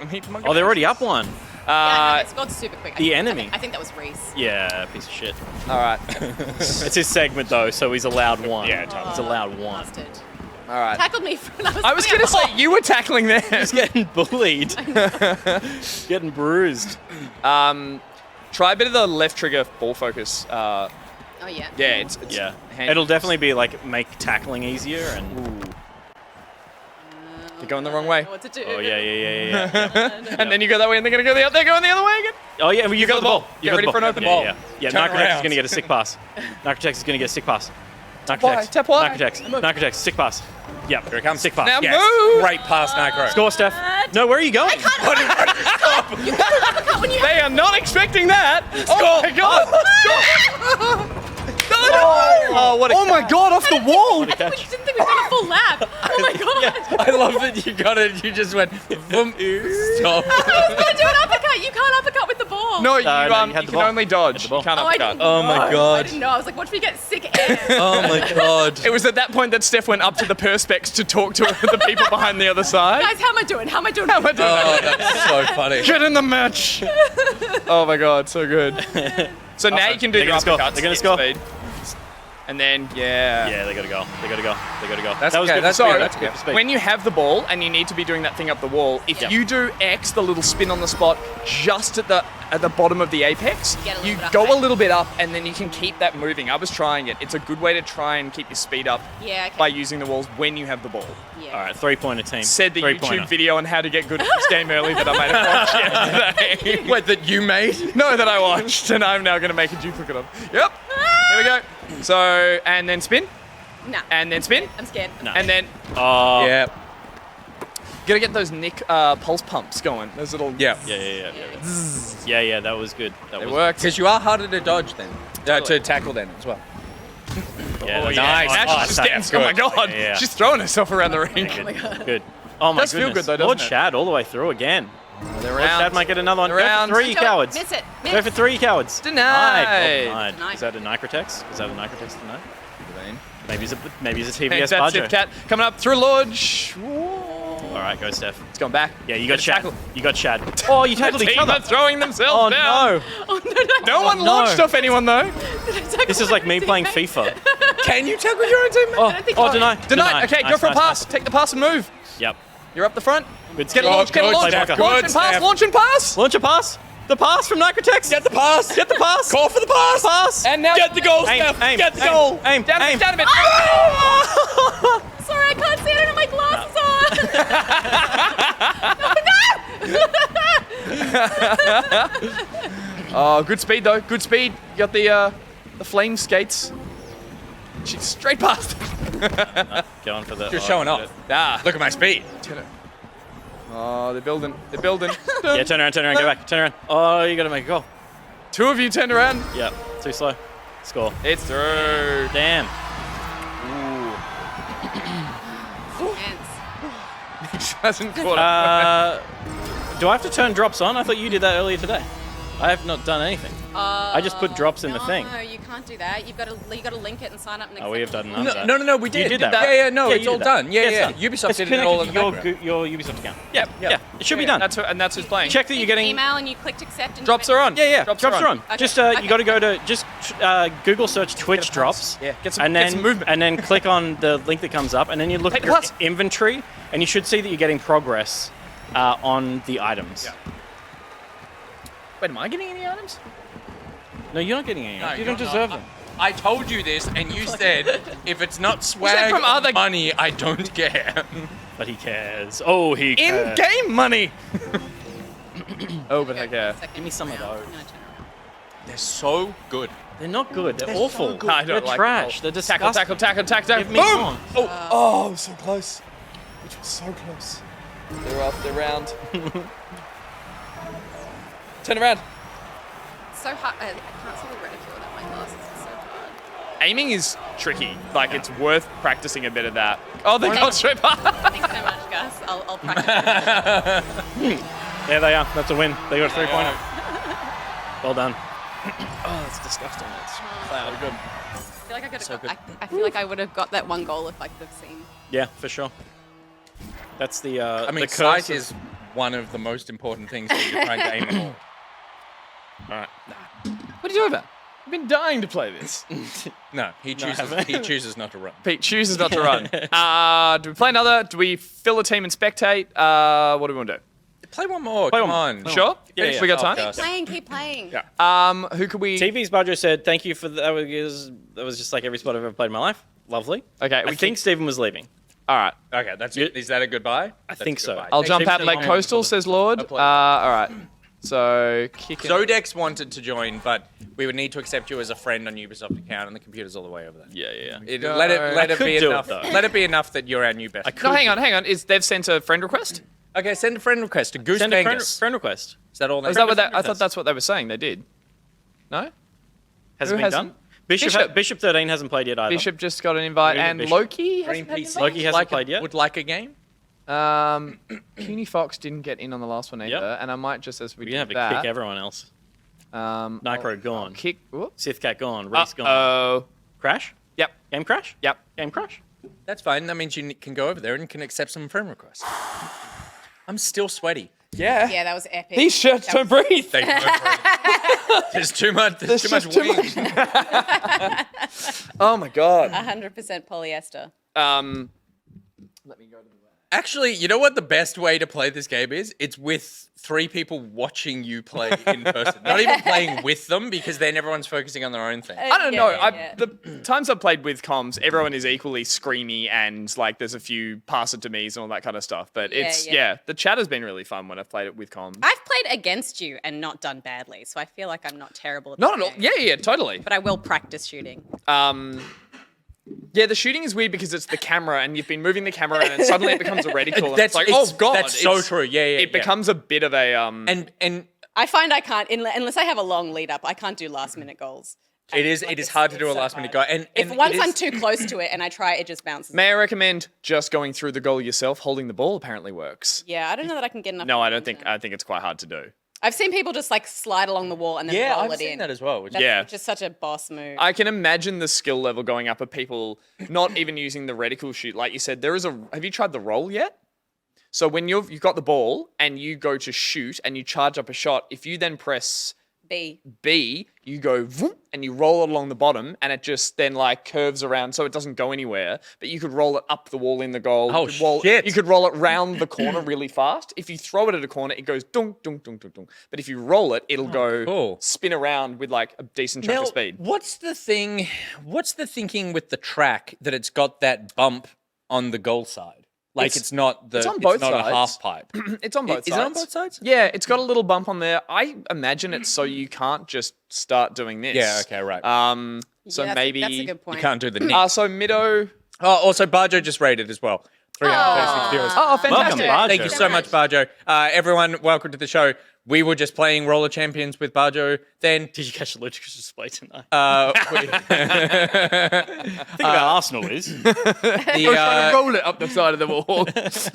Okay. Oh, they're already up one. Yeah, no, it's gone super quick. the enemy. I think that was Rhys. Yeah, piece of shit. All right. It's his segment though, so he's allowed one. Yeah, totally. He's allowed one. Bastard. All right. Tackled me when I was. I was putting gonna it say on. you were tackling there. He's getting bullied. Getting bruised. Try a bit of the left trigger ball focus. Oh yeah. Yeah, it's Yeah. handy. It'll definitely be like make tackling easier and. You're going the wrong way. I know what to do. Oh yeah. And then you go that way, and they're gonna go the other. They're going the other way again. Oh yeah, well, you got the ball. You Get got ready the for an ball. open Yeah, ball. Yeah. Turn Nicrotex is around. gonna get a sick pass. Nicrotex is gonna get a sick pass. wide, Nicrotex. tap wide. Nicrotex. Sick pass. Yep. Here it comes. Sick pass. Now Yes. move. Great pass, Nicro. Score, Steph. No, where are you going? They are not expecting that. Oh my god. Oh, what a Oh my god, off the wall! I think we didn't think we'd done a full lap. Oh my god. I love that you got it. You just went, boom, stop. I was gonna do an uppercut. You can't uppercut with the ball. No, you, no, you had you the can ball. only dodge. the ball. You can't Oh, I uppercut. didn't Oh my know. I god. didn't know. I was like, watch me get sick air. Oh my god. It was at that point that Steph went up to the perspex to talk to the people behind the other side. Guys, how am I doing? How am I doing? How am I doing? Oh, that's so funny. Get in the match. Oh my god, so good. So now you can do They're your gonna score. uppercuts. They're gonna hit score. speed. And then, yeah. Yeah, they gotta go. They gotta go. They gotta go. That's that was okay, good. that's for speed. good, That's that's good good. for speed. When you have the ball and you need to be doing that thing up the wall, if Yep. you do X, the little spin on the spot, just at the bottom of the apex, Get a little you bit up, go right? a little bit up and then you can keep that moving. I was trying it. It's a good way to try and keep your speed up Yeah, okay. by using the walls when you have the ball. Yeah. All right, 3-pointer team. Said the 3-pointer. YouTube video on how to get good at this game early that I made a watch yesterday. Wait, that you made? No, that I watched, and I'm now going to make a duplicate of. Yep. Here we go. So, and then spin, Nah. and then spin, I'm scared. No. and then Oh. Yeah. gotta get those Nick pulse pumps going. Those little. Yeah. Yeah, that was good. That They was worked. Because you are harder to dodge then. To tackle then as well. Yeah, that's Nice. good. Now she's just getting. Oh my god. Yeah. She's throwing herself around the ring. Good. Oh my Does feel goodness. good though, Lord doesn't it? Chad all the way through again. They're Lord Chad might get another one. Go Around. for 3, you Do it. cowards. Miss it. Go Miss. for 3, you cowards. Denied. Oh, denied. Denied. Is that a Nicrotex? Is that a Nicrotex tonight? Maybe it's a Hey, TBS that's Bajo. it, Cat. Coming up through Lodge. All right, go Steph. It's going back. Yeah, you Get got a Chad. tackle. You got Chad. Oh, you tackled each Team other. are throwing Oh themselves down. no. Oh no. No one no. launched off anyone though. This is like me playing FIFA. Can you tackle your own teammate? Oh, think oh, so. deny. Denied. Okay, go Nice, for a nice, pass. nice. Take the pass and move. Yep. You're up the front. Good. Get a launch. Get a good, launch. Steph, Launch good, and pass. Steph. Launch and pass. Launch a pass. The pass from Nicrotex. Get the pass. Get the pass. Call for the pass. Pass. And now Get the goal, Aim, Steph. aim, Get the aim, goal. Aim. down, aim. down a bit. Sorry, I can't see it. I don't have my glasses on. Oh, good speed though. Good speed. You got the flame skates. She's straight past. Going for the. You're showing off. Ah. Look at my speed. Oh, they're building. They're building. Yeah, turn around, go back, turn around. Oh, you gotta make a goal. Two of you turned around. Yep, too slow. Score. It's through. Damn. Hands. Hasn't caught up. Do I have to turn drops on? I thought you did that earlier today. I have not done anything. I just put drops in the thing. No, you can't do that. You got to link it and sign up next. Oh, we have done none of No, that. no, we did. You did that. Yeah, no, Yeah, it's you all did that. done. Yeah, it's yeah. done. Ubisoft It's did it all in the connected background. to your Ubisoft account. Yeah, Yeah, it should be done. That's who's playing. Check that you're getting. email and you clicked accept. And Drops are on. Yeah, Drops drops are on. Okay, Just okay. you got to go to just Google search Twitch drops. Yeah, get some- and get then some movement. and then click on the link that comes up, and then you look Take at the your pass. inventory, and you should see that you're getting progress on the items. Yeah. Wait, am I getting any items? No, you're not getting any. No, you don't you're deserve not. them. I told you this, and you said if it's not swag from or other- money, I don't care. But he cares. Oh, he cares. In-game money. Oh, but I care. Give me some of those. They're so good. They're not good. They're awful. I don't They're like trash. the They're tackle, disgusting. tackle. Give me Boom! one. Oh, so close. Which was so close. They're up, they're round. Turn around. So hard. I can't see the reticule without my glasses. It's so hard. Aiming is tricky. Like, it's worth practicing a bit of that. Oh, they got straight past. Thanks so much, Gus. I'll practice. There they are. That's a win. They got a 3-pointer. Well done. Oh, that's disgusting. It's cloud. Good. I feel like I would have got that one goal if I could have seen. Yeah, for sure. That's the. I mean, the curse sight of- is one of the most important things when you're trying to aim a ball. All right. What are you doing about? I've been dying to play this. No, he chooses not to run. Pete chooses not to run. Do we play another? Do we fill a team and spectate? What do we want to do? Play one more. Play Come one more. on. Sure? Yeah, We got time? Keep playing. Yeah. Who could we... TV's Bajo said, thank you for that. That was just like every spot I've ever played in my life. Lovely. Okay, I think Stephen was leaving. All right. Okay, is that a goodbye? I think so. I'll jump out Stephen Lake said, Coastal, says Lord. play. All right. So, kick it. Zodex wanted to join, but we would need to accept you as a friend on Ubisoft account, and the computer's all the way over there. Yeah. Let it could be do it, enough. though. Let it be enough that you're our new best. No, hang on. They've sent a friend request? Okay, send a friend request to Goose Send a Angus. friend request. Is that all? Is that what I thought that's what they were saying. They did. No? Has it Who been hasn't? done? Bishop 13 hasn't played yet either. Bishop just got an invite, Green and Bishop. Loki Green hasn't had an PC. invite? Loki hasn't played yet. Would like a game? Cuny Fox didn't get in on the last one either, Yep. and I might just, as we We do have to that... kick everyone else. Nitro I'll gone. Kick... Whoop. Sith Cat gone. Reese gone. Oh. Crash? Yep. Game crash? Yep. Game crash? That's fine. That means you can go over there and can accept some friend requests. I'm still sweaty. Yeah. Yeah, that was epic. These shirts That don't was- breathe. They don't There's too much. There's too much just too wing. Oh my god. 100% polyester. Let me go to the Actually, you know what the best way to play this game is? It's with 3 people watching you play in person. Not even playing with them, because then everyone's focusing on their own thing. I don't know. Yeah. The times I've played with comms, everyone is equally screamy and like there's a few pass it to me's and all that kind of stuff. But the chat has been really fun when I've played it with comms. I've played against you and not done badly, so I feel like I'm not terrible at Not this at all. game. Yeah, totally. But I will practice shooting. Yeah, the shooting is weird because it's the camera and you've been moving the camera and suddenly it becomes a reticle. And That's it's like, oh god, that's so it's- true. Yeah. It becomes a bit of a and I find I can't, unless I have a long lead up, I can't do last minute goals. it is hard to do a last minute goal. And If it once is- I'm too close to it and I try, it just bounces. May I recommend just going through the goal yourself? Holding the ball apparently works. Yeah, I don't know that I can get enough. No, I don't think. momentum. I think it's quite hard to do. I've seen people just like slide along the wall and then yeah, roll I've it seen in. that as well. That's Yeah. just such a boss move. I can imagine the skill level going up of people not even using the reticle shoot. Like you said, there is a. Have you tried the roll yet? So when you've got the ball and you go to shoot and you charge up a shot, if you then press B, you go vroom, and you roll it along the bottom, and it just then like curves around, so it doesn't go anywhere. But you could roll it up the wall in the goal. Oh, shit. You could roll it round the corner really fast. If you throw it at a corner, it goes dunk, dunk, dunk, dunk, dunk. But if you roll it, it'll go cool. spin around with like a decent chunk Now, of speed. what's the thing? What's the thinking with the track that it's got that bump on the goal side? Like it's not the. it's on both not sides. a half pipe. It's on both sides. Is it on both sides? Yeah, it's got a little bump on there. I imagine it's so you can't just start doing this. Yeah. Okay. Right. So Yeah, maybe that's a good point. you can't do the nick. So Mido. Oh, also Barjo just rated as well. 336 viewers. Oh, fantastic. Welcome, Barjo. Thank you so much, Barjo. Everyone, welcome to the show. We were just playing Roller Champions with Barjo. Then Did you catch the Ludicrous display tonight? we, Think about Arsenal is. the, roll it up the side of the wall.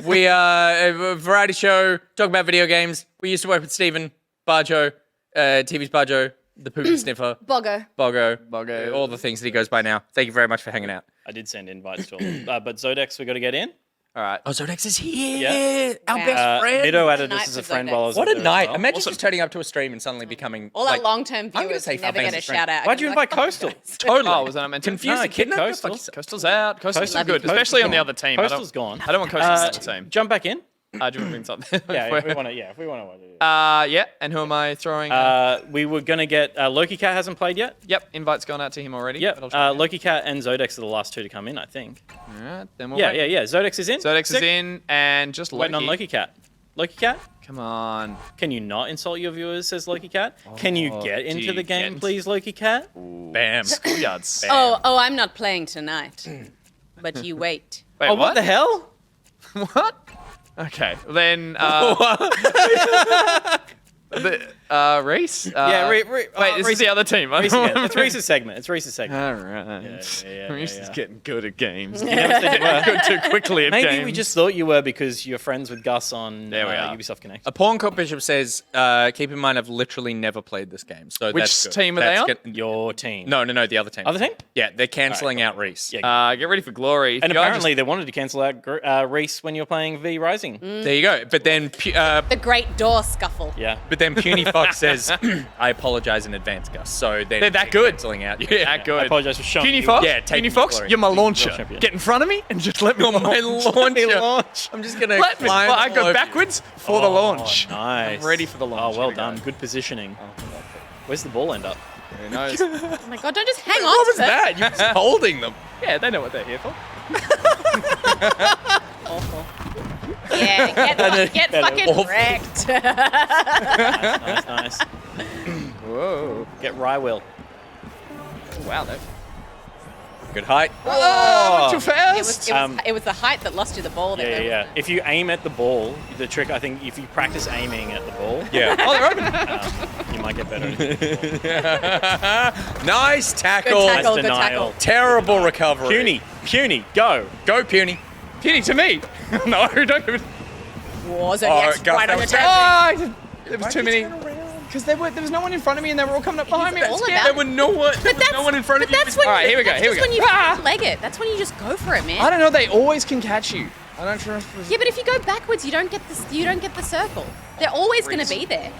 we a variety show, talk about video games. We used to work with Stephen, Barjo, TV's Barjo, the Poopy Sniffer, Boggo. Boggo, all the things that he goes by now. Thank you very much for hanging out. I did send invites to all. But Zodex, we got to get in. All right. Oh, Zodex is here. Yeah. Our Wow. best friend. Mido added Night us as a for friend Zodex. while I was What up a there as night. well. Imagine just turning up to a stream and suddenly becoming All like, our long-term gonna viewers say never Final get a Fantasy shout out. Why'd you invite Coastal? totally. Oh, was that I meant to? Confused No, the kid? keep No, Coastal. fuck yourself. Coastal's out. Coastal's Coastal's good, gone. especially on the other team. Coastal's gone. I don't want Coastal on the team. Jump back in. Do you want to bring something? Yeah, if we want to. Yeah, if we want to. Yeah. And who am I throwing? We were gonna get Loki Cat hasn't played yet. Yep. Invite's gone out to him already. Yep. but I'll try again. Loki Cat and Zodex are the last two to come in, I think. All right. Then we'll Yeah, wait. yeah, yeah. Zodex is in. Zodex is Sick. in, and just Waiting on Loki Cat. Loki Cat? Come on. Can you not insult your viewers, says Loki Cat? Can you get into you the game, get- please, Loki Cat? Bam. Schoolyards. Oh, I'm not playing tonight. But you wait. Wait, Oh, what the hell? What? Okay, then. Reese? Yeah, wait, this is the other team. I Reese don't again. It's remember. Reese's segment. It's Reese's segment. All right. yeah, Reese is yeah. getting good at games. Never said you were. Good too quickly at Maybe games. we just thought you were because you're friends with Gus on There we are. Ubisoft Connect. A Pawn Cop Bishop says, keep in mind I've literally never played this game. So Which that's good. team are they That's on? good. Your team. No, the other team. Other team? Yeah, they're cancelling out Reese. Yeah. Get ready for glory. And You guys apparently they wanted to cancel out Reese when you're playing V Rising. There you go. But then The great door scuffle. Yeah. But then Puny Fox says, I apologize in advance, Gus. So then They're that good. Cancelling out. just- that I good. apologize for showing Puny you. Fox? Yeah, taking Puny Fox, glory. you're my World launcher. champion. Get in front of me and just let me My launcher. Launch. I'm just gonna Let me. climb Well, I all go over you. backwards for the launch. Nice. I'm ready for the launch. Oh, well Here we go. done. Good positioning. Where's the ball end up? Who knows? Oh my god, don't just hang on What to was them. that? You're just holding them. Yeah, they know what they're here for. Yeah, get better. fucking Awful. wrecked. Nice. Whoa. Get RhysWild. Wow, that. Good height. Oh, too It fast. was the height that lost you the ball. Yeah, yeah. If you aim at the ball, the trick, I think, if you practice aiming at the ball, Yeah. Oh, they're open. you might get better. Nice tackle. Good tackle, Nice good denial. tackle. Terrible recovery. Puny, go. Go, Puny. Puny to me. No, don't give it. War Zodiac's Gus, right that on your was tail. There was too many. Because there was no one in front of me and they were all coming up behind me. all Scared. about- There were no one. No one in front of you. That's when All right, here we go, that's here we just go. when you Ah! leg it. That's when you just go for it, man. I don't know. They always can catch you. I don't trust. Yeah, but if you go backwards, you don't get the circle. They're always going to be there,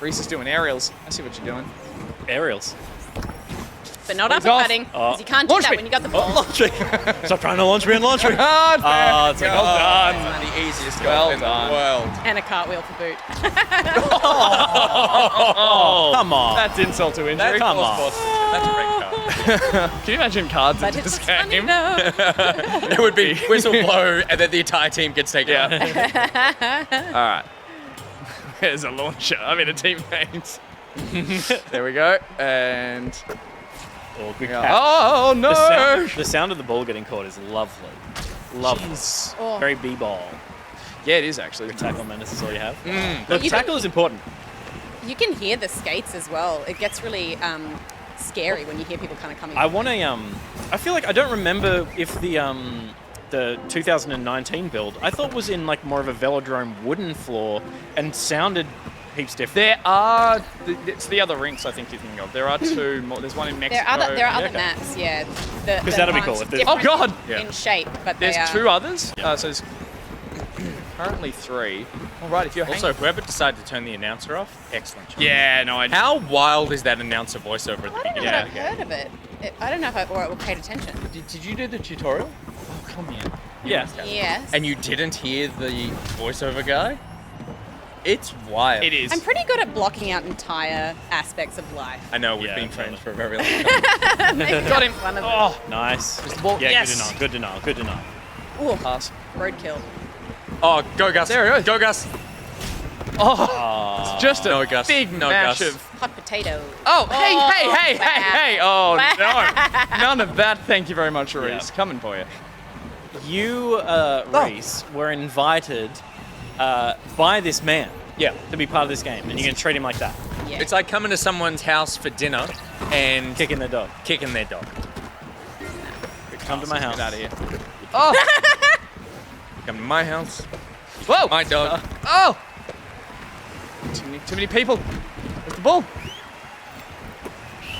Reese is doing aerials. I see what you're doing. Aerials. but not He's off. uppercutting because you can't do Launch that me. when you got the ball. Stop trying to launch me and launch me. Ah, Oh, it's like, well done. The easiest Well goal in done. the world. And a cartwheel for boot. Oh, come on. That's insult to injury. Come on. That's a red card. Can you imagine cards But in it's this funny game? though. It would be whistle blow, and then the entire team gets taken out. All right. There's a launcher. I mean, a teammate. There we go. And. Oh, good Yeah. catch. Oh, no. The sound of the ball getting caught is lovely. Lovely. Jeez. Oh. Very b-ball. Yeah, it is actually. Tackle menace is all you have. Mm. Look, You tackle is important. You can hear the skates as well. It gets really scary when you hear people kind of coming. I want to. I feel like I don't remember if the 2019 build I thought was in like more of a velodrome wooden floor and sounded heaps different. There are. It's the other rinks I think you're thinking of. There are two more. There's one in Mexico. There are other okay. maps, yeah. Because that'd be cool if there's- Oh, God. In shape, but There's they are. two others. So there's currently three. All right, if you're Also, whoever decided to turn the announcer off, excellent job. yeah, no, I. How wild is that announcer voiceover at the I don't know beginning that of I've the game? heard of it. I don't know if I paid attention. Did you do the tutorial? Oh, come here. Yeah. Yes. And you didn't hear the voiceover guy? It's wild. It is. I'm pretty good at blocking out entire aspects of life. I know, we've Yeah, been totally. friends for a very long time. Got him. One of them. Oh, Nice. ball. Yeah, Yes. good denial. Good denial. Ooh, pass. roadkill. Oh, go Gus. There it goes. Go Gus. Oh, just a No, Gus. big No, mash Gus. of. Hot potato. Oh, hey, hey, hey, bad. hey, hey! Oh no, none of that. Thank you very much, Reese. Yeah. Coming for you. You, Reese, were invited by this man Yeah. to be part of this game, and you're gonna treat him like that, Yeah. It's like coming to someone's house for dinner and kicking the dog. kicking their dog. Come to my house. Get out of here. Oh, Come to my house. whoa! My dog. Oh! Too many people. With the ball.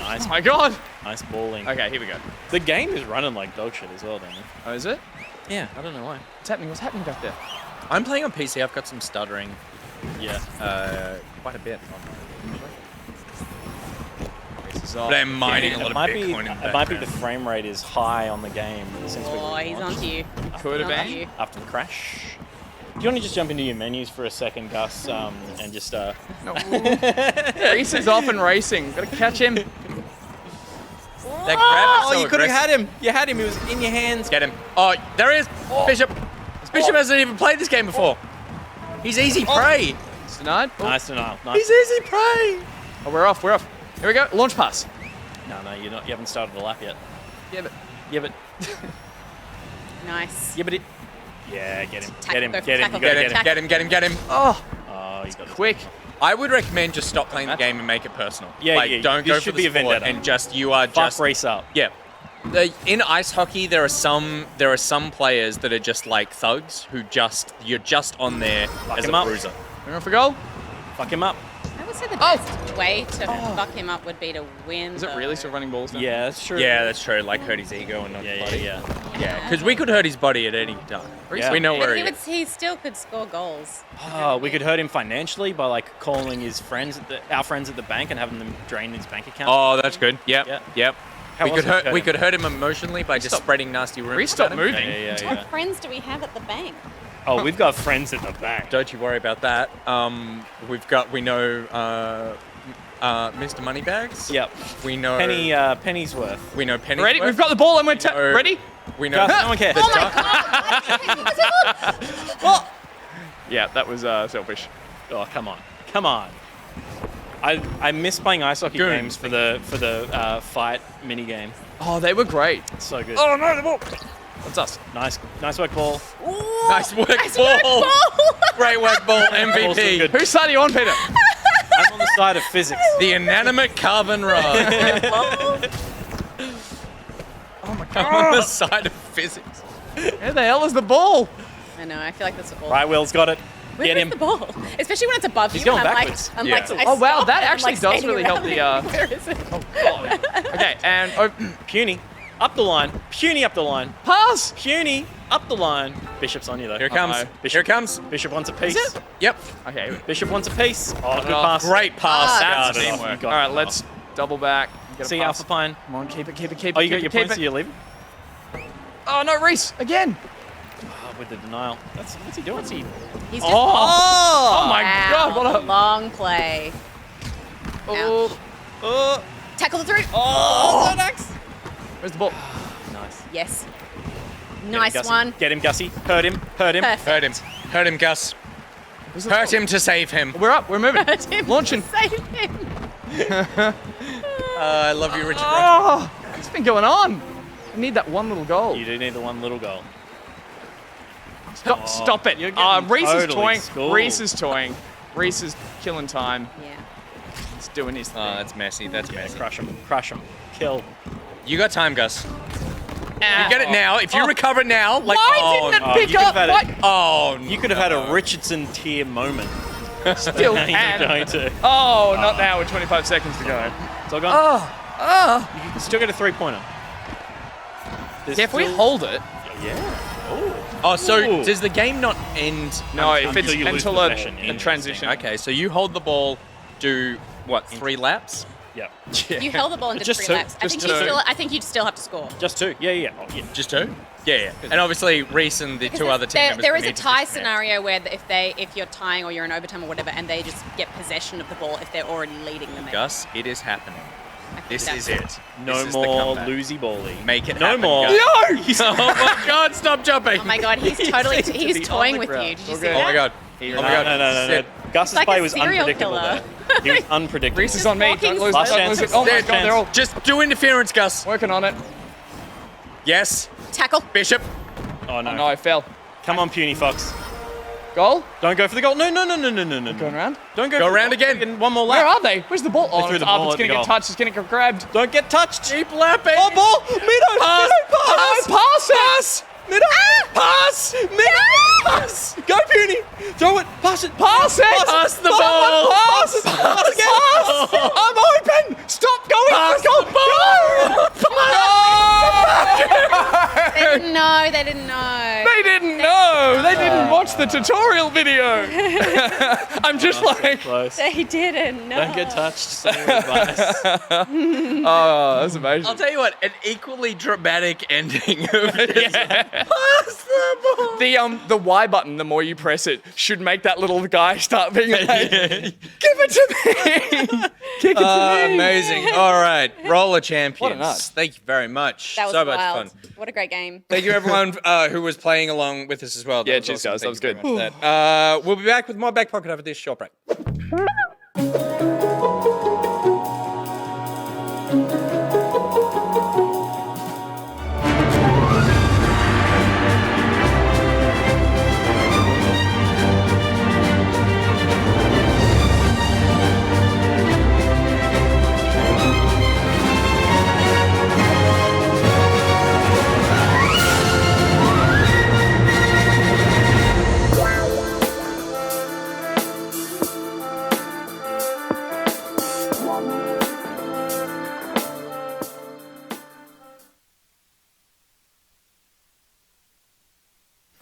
Nice, Oh my god. nice balling. Okay, here we go. The game is running like dog shit as well, don't you? Oh, is it? Yeah, I don't know why. What's happening? What's happening back there? I'm playing on PC. I've got some stuttering. Yeah. Quite a bit. Reese is off. But I'm mining a It lot of might be. Bitcoin in the It might be the background. frame rate is high on the game since we Oh, he's onto you. Could have Onto been. you. after the crash. Do you want to just jump into your menus for a second, Gus, and just Reese is off and racing. Gotta catch him. That grab is so you could have aggressive. had him. You had him. He was in your hands. Get him. Oh, there he is. Bishop. Bishop hasn't even played this game before. He's easy prey. It's denied. Oh, Nice denial. Nice. He's easy prey. oh, we're off. We're off. Here we go. Launch pass. No, you're not. You haven't started the lap yet. Yeah, but Yeah, but Nice. yeah, but it. Yeah, get him. Tackle, Get him. go for Get him. tackle. You gotta Get get him. him. Get him. oh, Oh, you got it. quick. I would recommend just stop playing the game and make it personal. Yeah, like, yeah, don't this go should for the be a sport vendetta. and just you are Fuck just race up. yeah. In ice hockey, there are some players that are just like thugs who you're just on there as him a up. bruiser. We're going for goal. Fuck him up. I would say the best way to fuck him up would be to win. Is it really still running balls now? Yeah, that's true. Yeah, that's true. Like hurt his ego and not his body. Yeah. Yeah, because we could hurt his body at any time. Yeah. We know where But he is. he still could score goals. Oh, we could hurt him financially by like calling his friends, our friends at the bank, and having them drain his bank account. Oh, that's good. Yep. Yeah. Yep. How We else could hurt. hurt We him? could hurt him emotionally by just spreading nasty rumors. Stop about him. moving. Yeah. What friends do we have at the bank? Oh, we've got friends at the bank. Don't you worry about that. We know Mr. Moneybags. Yep. We know Penny's worth. We know Penny. Ready? We've got the ball and we're ready? We know. Gus, no one cares. Oh my god! Yeah, that was selfish. Oh, come on. I miss playing ice hockey Goons. games for the fight mini game. Oh, they were great. It's so good. Oh no, the ball. That's us. Nice work, ball. Nice work, ball. Great work, ball. Also MVP. good. Whose side are you on, Peter? I'm on the side of physics. The inanimate carbon rod. Oh my I'm on the side of physics. Where the hell is the ball? I know. I feel like that's a ball. RhysWild's got it. Where Get is him. the ball? Especially when it's above He's you. going and I'm backwards. Like, I'm Yeah. like, I Oh, wow, stop that and I'm, actually like, does skating really help around the, Where is it? Okay, and oh, Puny. Up the line. Puny up the line. pass. Puny up the line. Bishop's on you though. Here it comes. Bishop. Here it comes. Bishop wants a piece. Is it? Yep. Okay. Bishop wants a piece. Oh, good Oh, pass. Great pass. That's Gus. teamwork. You All got right, it. let's double back. Get a See pass. Alpha Pine. Come on, keep it. Oh, you got your keep points. it. So you're leaving? Oh no, Reese again. Oh, with the denial. What's he doing? He's just Oh my Wow, God! What a long play. oh. Tackle the through. Oh, Where's the ball? nice. Yes. Get him, Nice Gussie. one. Get him, Gussie. Hurt him. Perfect. Hurt him, Gus. Where's the Hurt ball? him to save him. We're up. We're moving. Hurt him. Launching. Save him. I love you, Richard. Oh, what's been going on? I need that one little goal. You do need the one little goal. Stop it. You're getting Reese is totally toying. schooled. Reese is toying. Reese is killing time. Yeah. He's doing his thing. That's messy. That's messy. Crush him. Crush him. Kill. You got time, Gus. Ah. You get it now. If you recover now, like Why oh, didn't it no. pick you could've up? had it. What? Oh, You could have had a Richardson tier moment. Still Now you're can. going to. Oh, not now with 25 seconds to go. It's all gone. You can still get a 3-pointer. There's Yeah, if we still- hold it. Yeah. Oh, so Ooh. does the game not end? No, if Until it's you lose until a possession, yeah. transition. Okay, so you hold the ball, do what? 3 laps? Yep. You held the ball and did Just 3 two. laps. Just two. I think you'd still have to score. Just 2. Yeah. Oh, yeah. Just 2? Yeah. And obviously, Reese and the 2 other team members. There would is a need to tie disconnect. scenario where if you're tying or you're in overtime or whatever, and they just get possession of the ball if they're already leading them. Gus, it is happening. I think This that's is it. No This is the more comeback. loosey bally. Make it No happen, more. Gus. No! Oh my God! Stop jumping! Oh my god, he's totally seems to he's be toying on the with you. ground. Did you see Okay. Oh that? my God! No, Oh my God! no. Sit. Gus's Like play a was serial unpredictable killer. there. He was unpredictable. Reese is on me. walking Don't lose, Last don't lose chance. it. Oh my Sit. God, they're all Just do interference, Gus. working on it. Yes, Tackle. Bishop. Oh, no. Oh no, I fell. Come on, Puny Fox. Goal? Don't go for the goal. No. Going around? Don't go Go for the around goal. again. One more Where lap. are they? Where's the ball? Oh, threw it's the up. ball It's at gonna the get goal. touched. It's gonna get grabbed. Don't get touched. Keep lapping. Oh, ball. Mido. Pass. Mido, pass. Pass! Mido. Pass. Mido. Pass. Go, Puny. Throw it. Pass it. Pass it! Pass the Someone ball. Pass. Pass again. Pass! I'm open! Stop going! Pass Go! the ball. They didn't know. They didn't know. They didn't know! They didn't watch the tutorial video! I'm just like... Close. They didn't know. Don't get touched. Some advice. Oh, that's amazing. I'll tell you what, an equally dramatic ending of it. Pass the ball. The Y button, the more you press it, should make that little guy start being like, give it to me! Kick it to me! Amazing. All right, Roller Champions. What a night. Thank you very much. That was so much wild. fun. What a great game. Thank you, everyone who was playing along with us as well. That Yeah, was cheers, awesome. guys. That Thank was good. Thank you very much for that. We'll be back with more Back Pocket after this short break.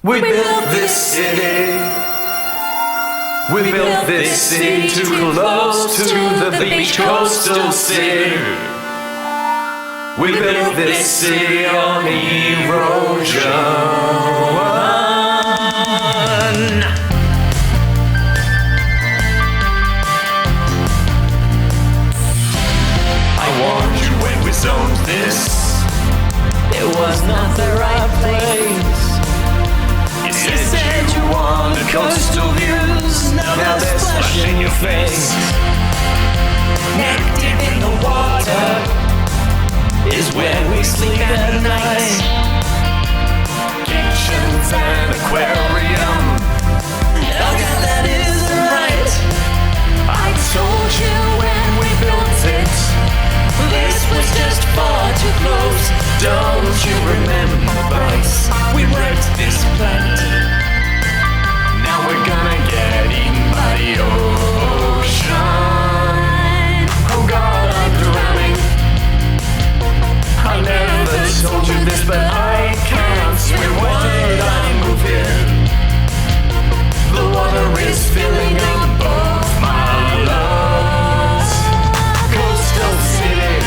We built this city. We built this city too close to the beach coastal city. We built this city on erosion. I warned you when we zoned this. It was not the right place. You said you wanted coastal views, now they're splashing your face. Neck deep in the water is where we sleep at night. Kitchens and aquarium, oh God, that isn't right. I told you when we built it, this was just far too close. Don't you remember, Bryce? We wrecked this planet. Now we're gonna get eaten by the ocean. Oh God, I'm drowning. I never told you this, but I can't swim when I move here. The water is filling up both my lungs. Coastal City,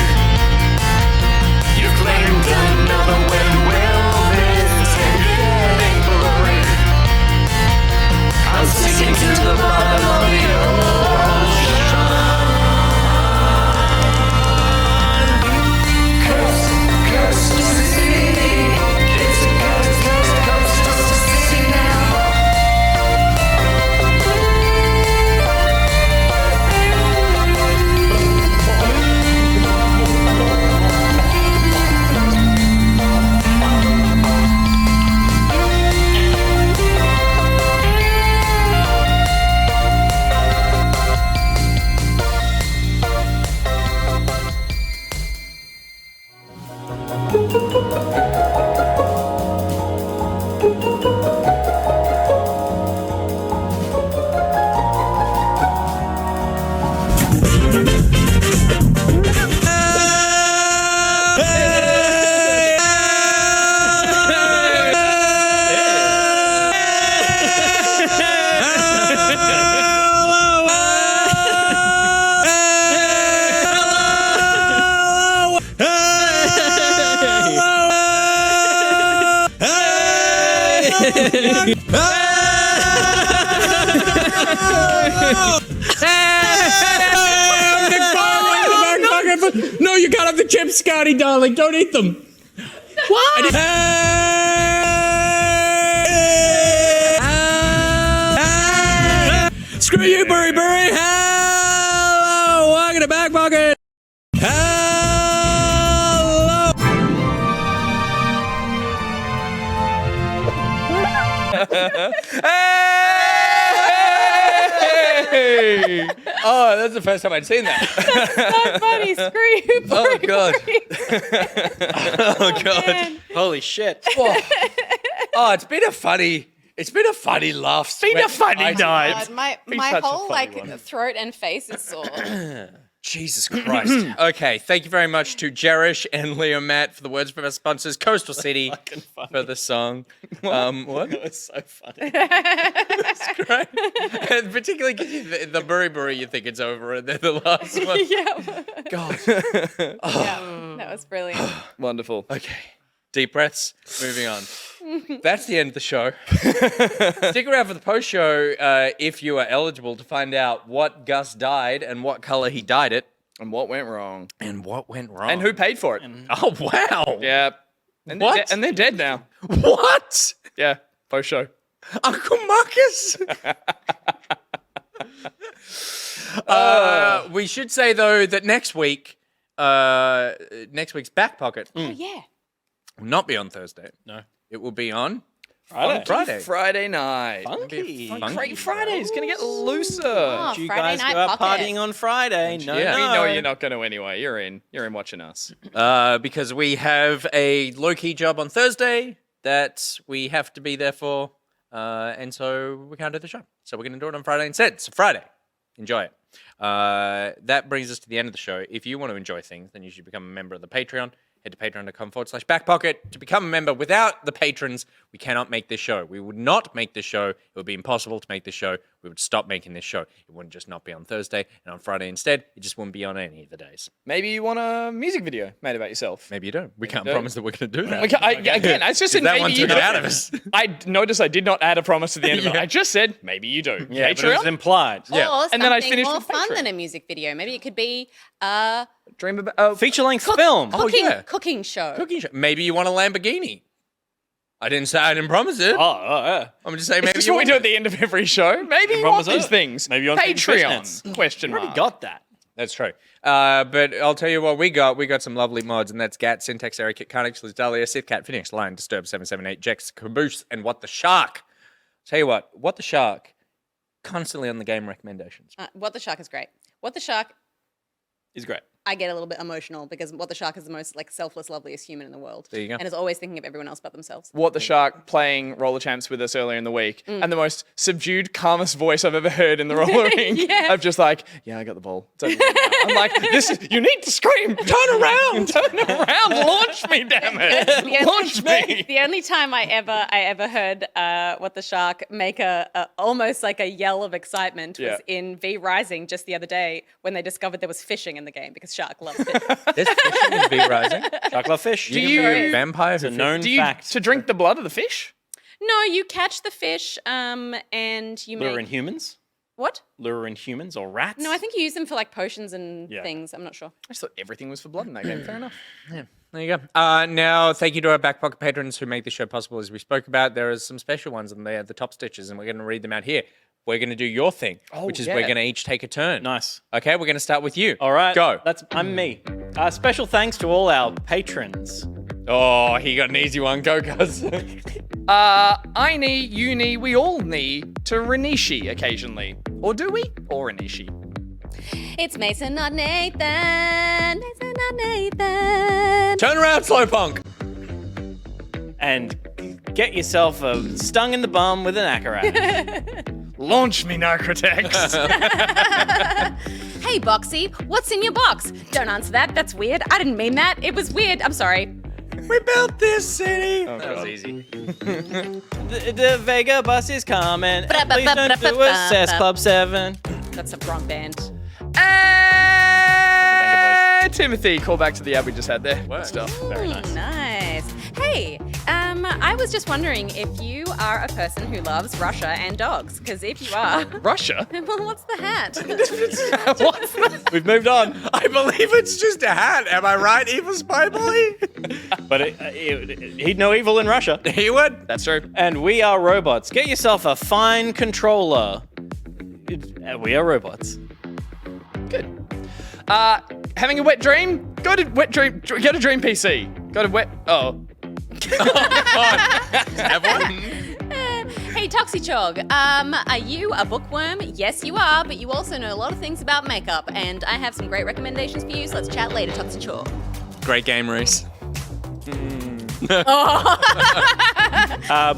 you claimed another when wellness and getting blurry. I'm sinking to the bottom of the ocean. Coastal City, it's a coastal city now. No, you got off the chips, Scotty, darling. Don't eat them. What? Screw you, BuriBuri. Hello, welcome to Back Pocket. Hello. Hey! Oh, that's the first time I'd seen that. So funny. Screw you, Oh God. Oh God. man. Holy shit. Oh, it's been a funny laugh. Been a funny night. God, my such a whole funny one. throat and face is sore. Jesus Christ. Okay, thank you very much to Jerresh and Leo Matt for the words from our sponsors, Coastal City, for the song. What? It was so funny. It's great. And particularly because the BuriBuri, you think it's over, and then the last one. Yeah. God. Yeah, that was brilliant. Wonderful. Okay. Deep breaths. Moving on. That's the end of the show. Stick around for the post show if you are eligible to find out what Gus died and what color he dyed it. And what went wrong? And what went wrong. And who paid for it? Oh, wow. Yeah. And What? and they're dead now. What? Yeah. Post show. Uncle Marcus. We should say though that next week's Back Pocket Oh yeah. will not be on Thursday. No. It will be on Friday. Friday night. Funky. Great Friday. It's going to get looser. Oh, You Friday guys night go out pocket. partying on Friday. No, Yeah, no. we know you're not going to anyway. You're in watching us. because we have a low-key job on Thursday that we have to be there for, and so we can't do the show. So we're going to do it on Friday instead. So Friday, enjoy it. That brings us to the end of the show. If you want to enjoy things, then you should become a member of the Patreon. Head to patreon.com/backpocket to become a member. Without the patrons, we cannot make this show. We would not make this show. It would be impossible to make this show. We would stop making this show. It wouldn't just not be on Thursday and on Friday instead. It just wouldn't be on any of the days. Maybe you want a music video made about yourself. Maybe you don't. We can't don't. promise that we're going to do that. Again, I just said that maybe one you took it don't. out of us. I noticed I did not add a promise to the end of it. I just said maybe you do. Yeah, but it was Patreon? implied. Or something And then I finished more with fun Patreon. than a music video. Maybe it could be Dream about Feature-length film. cooking show. Cooking show. Maybe you want a Lamborghini. I didn't promise it. Yeah. I'm just saying Is maybe this you what we want do at the end of every show? Maybe you want promise these it. things. Maybe you want things Patreon? fishnets. Question Already mark. got that. That's true. But I'll tell you what we got. We got some lovely mods, and that's Gat, Syntax, Eric, Kit, Carnage, Liz, Dahlia, Sith Cat, Phoenix, Lion, Disturb, 778, Jex, Caboose, and What the Shark. Tell you what the Shark, constantly on the game recommendations. What the Shark is great. What the Shark, It's great. I get a little bit emotional because What the Shark is the most like selfless, loveliest human in the world. There you go. And is always thinking of everyone else but themselves. What the Shark playing roller champs with us earlier in the week, and the most subdued, calmest voice I've ever heard in the roller ring. Yeah. Of just like, yeah, I got the ball. It's over there now. I'm like, you need to scream, turn around, launch me, damn it, launch me. The only time I ever heard What the Shark make a almost like a yell of excitement was in V Rising just the other day when they discovered there was fishing in the game because Shark loves fish. There's fishing in V Rising. Shark love fish. Do you- Vampire It's a known Do you fact. to drink the blood of the fish? No, you catch the fish and you Lure in make humans? what? Lure in humans or rats? No, I think you use them for like potions and Yeah. things. I'm not sure. I just thought everything was for blood in that game. Fair enough. There you go. Now, thank you to our Back Pocket patrons who make the show possible, as we spoke about. There are some special ones, and they are the top stitches, and we're going to read them out here. We're going to do your thing, which is we're going to each take a turn. Nice. Okay, we're going to start with you. All right. Go. I'm me. Special thanks to all our patrons. Oh, he got an easy one. Go, Gus. I need, you need, we all need to Renishi occasionally. Or do we? Or Renishi. It's Mason, not Nathan. Mason, not Nathan. Turn around, Slowpunk. And get yourself stung in the bum with an Akarat. Launch me, Nicrotex. Hey, Boxy, what's in your box? Don't answer that. That's weird. I didn't mean that. It was weird. I'm sorry. We built this city. That was easy. the Vega bus is coming. Please don't do a Cess Club 7. That's a wrong band. Timothy, call back to the ad we just had there. Good stuff. Very nice. Nice. Hey, I was just wondering if you are a person who loves Russia and dogs. Because if you are, Russia? well, what's the hat? What's that? We've moved on. I believe it's just a hat. Am I right, Evil Spy Boy? But he'd know evil in Russia. He would. That's true. And we are robots. Get yourself a fine controller. We are robots. Good. Having a wet dream? Go to Wet Dream. Go to Dream PC. Go to Wet. Oh. Have one. Hey, Toxichog, are you a bookworm? Yes, you are, but you also know a lot of things about makeup, and I have some great recommendations for you, so let's chat later, Toxichog. Great game, Reese.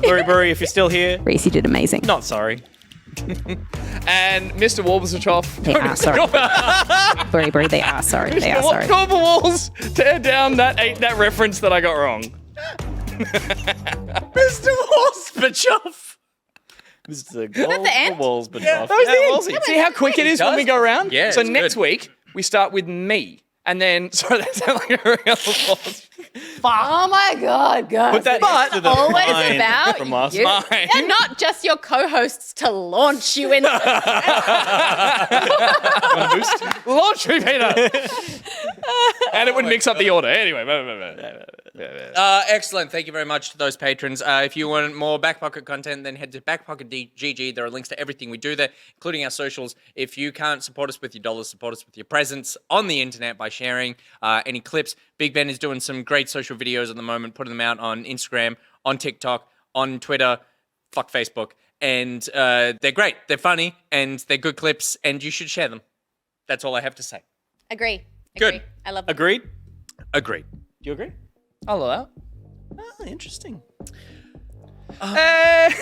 BuriBuri, if you're still here, Reese, you did amazing. not sorry. And Mr. Warblesachoff. They are sorry. BuriBuri, they are sorry. They are sorry. Go the walls. Tear down that reference that I got wrong. Mr. Warblesachoff. Mr. the end? Walls, but That was the end. See how quick it is when we go around? Yeah, So it's next good. week, we start with me. And then, sorry, that sounds like a real applause. Oh my God, guys. Put that But next to the always fine about from us. you. Fine. They're not just your co-hosts to launch you into Launch me, Peter. And it would mix up the order. Anyway. Excellent. Thank you very much to those patrons. If you want more Back Pocket content, then head to BackPocket.gg. There are links to everything we do there, including our socials. If you can't support us with your dollars, support us with your presence on the internet by sharing any clips. Big Ben is doing some great social videos at the moment, putting them out on Instagram, on TikTok, on Twitter, fuck Facebook. And they're great. They're funny, and they're good clips, and you should share them. That's all I have to say. Agree. Good. I love them. Agreed? Agreed. Do you agree? I'll allow. Oh, interesting. We gotta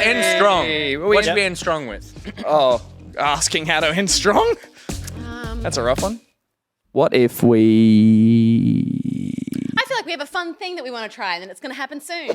end strong. What should we Yeah. end strong with? Oh, asking how to end strong? That's a rough one. What if we... I feel like we have a fun thing that we want to try, and then it's going to happen soon.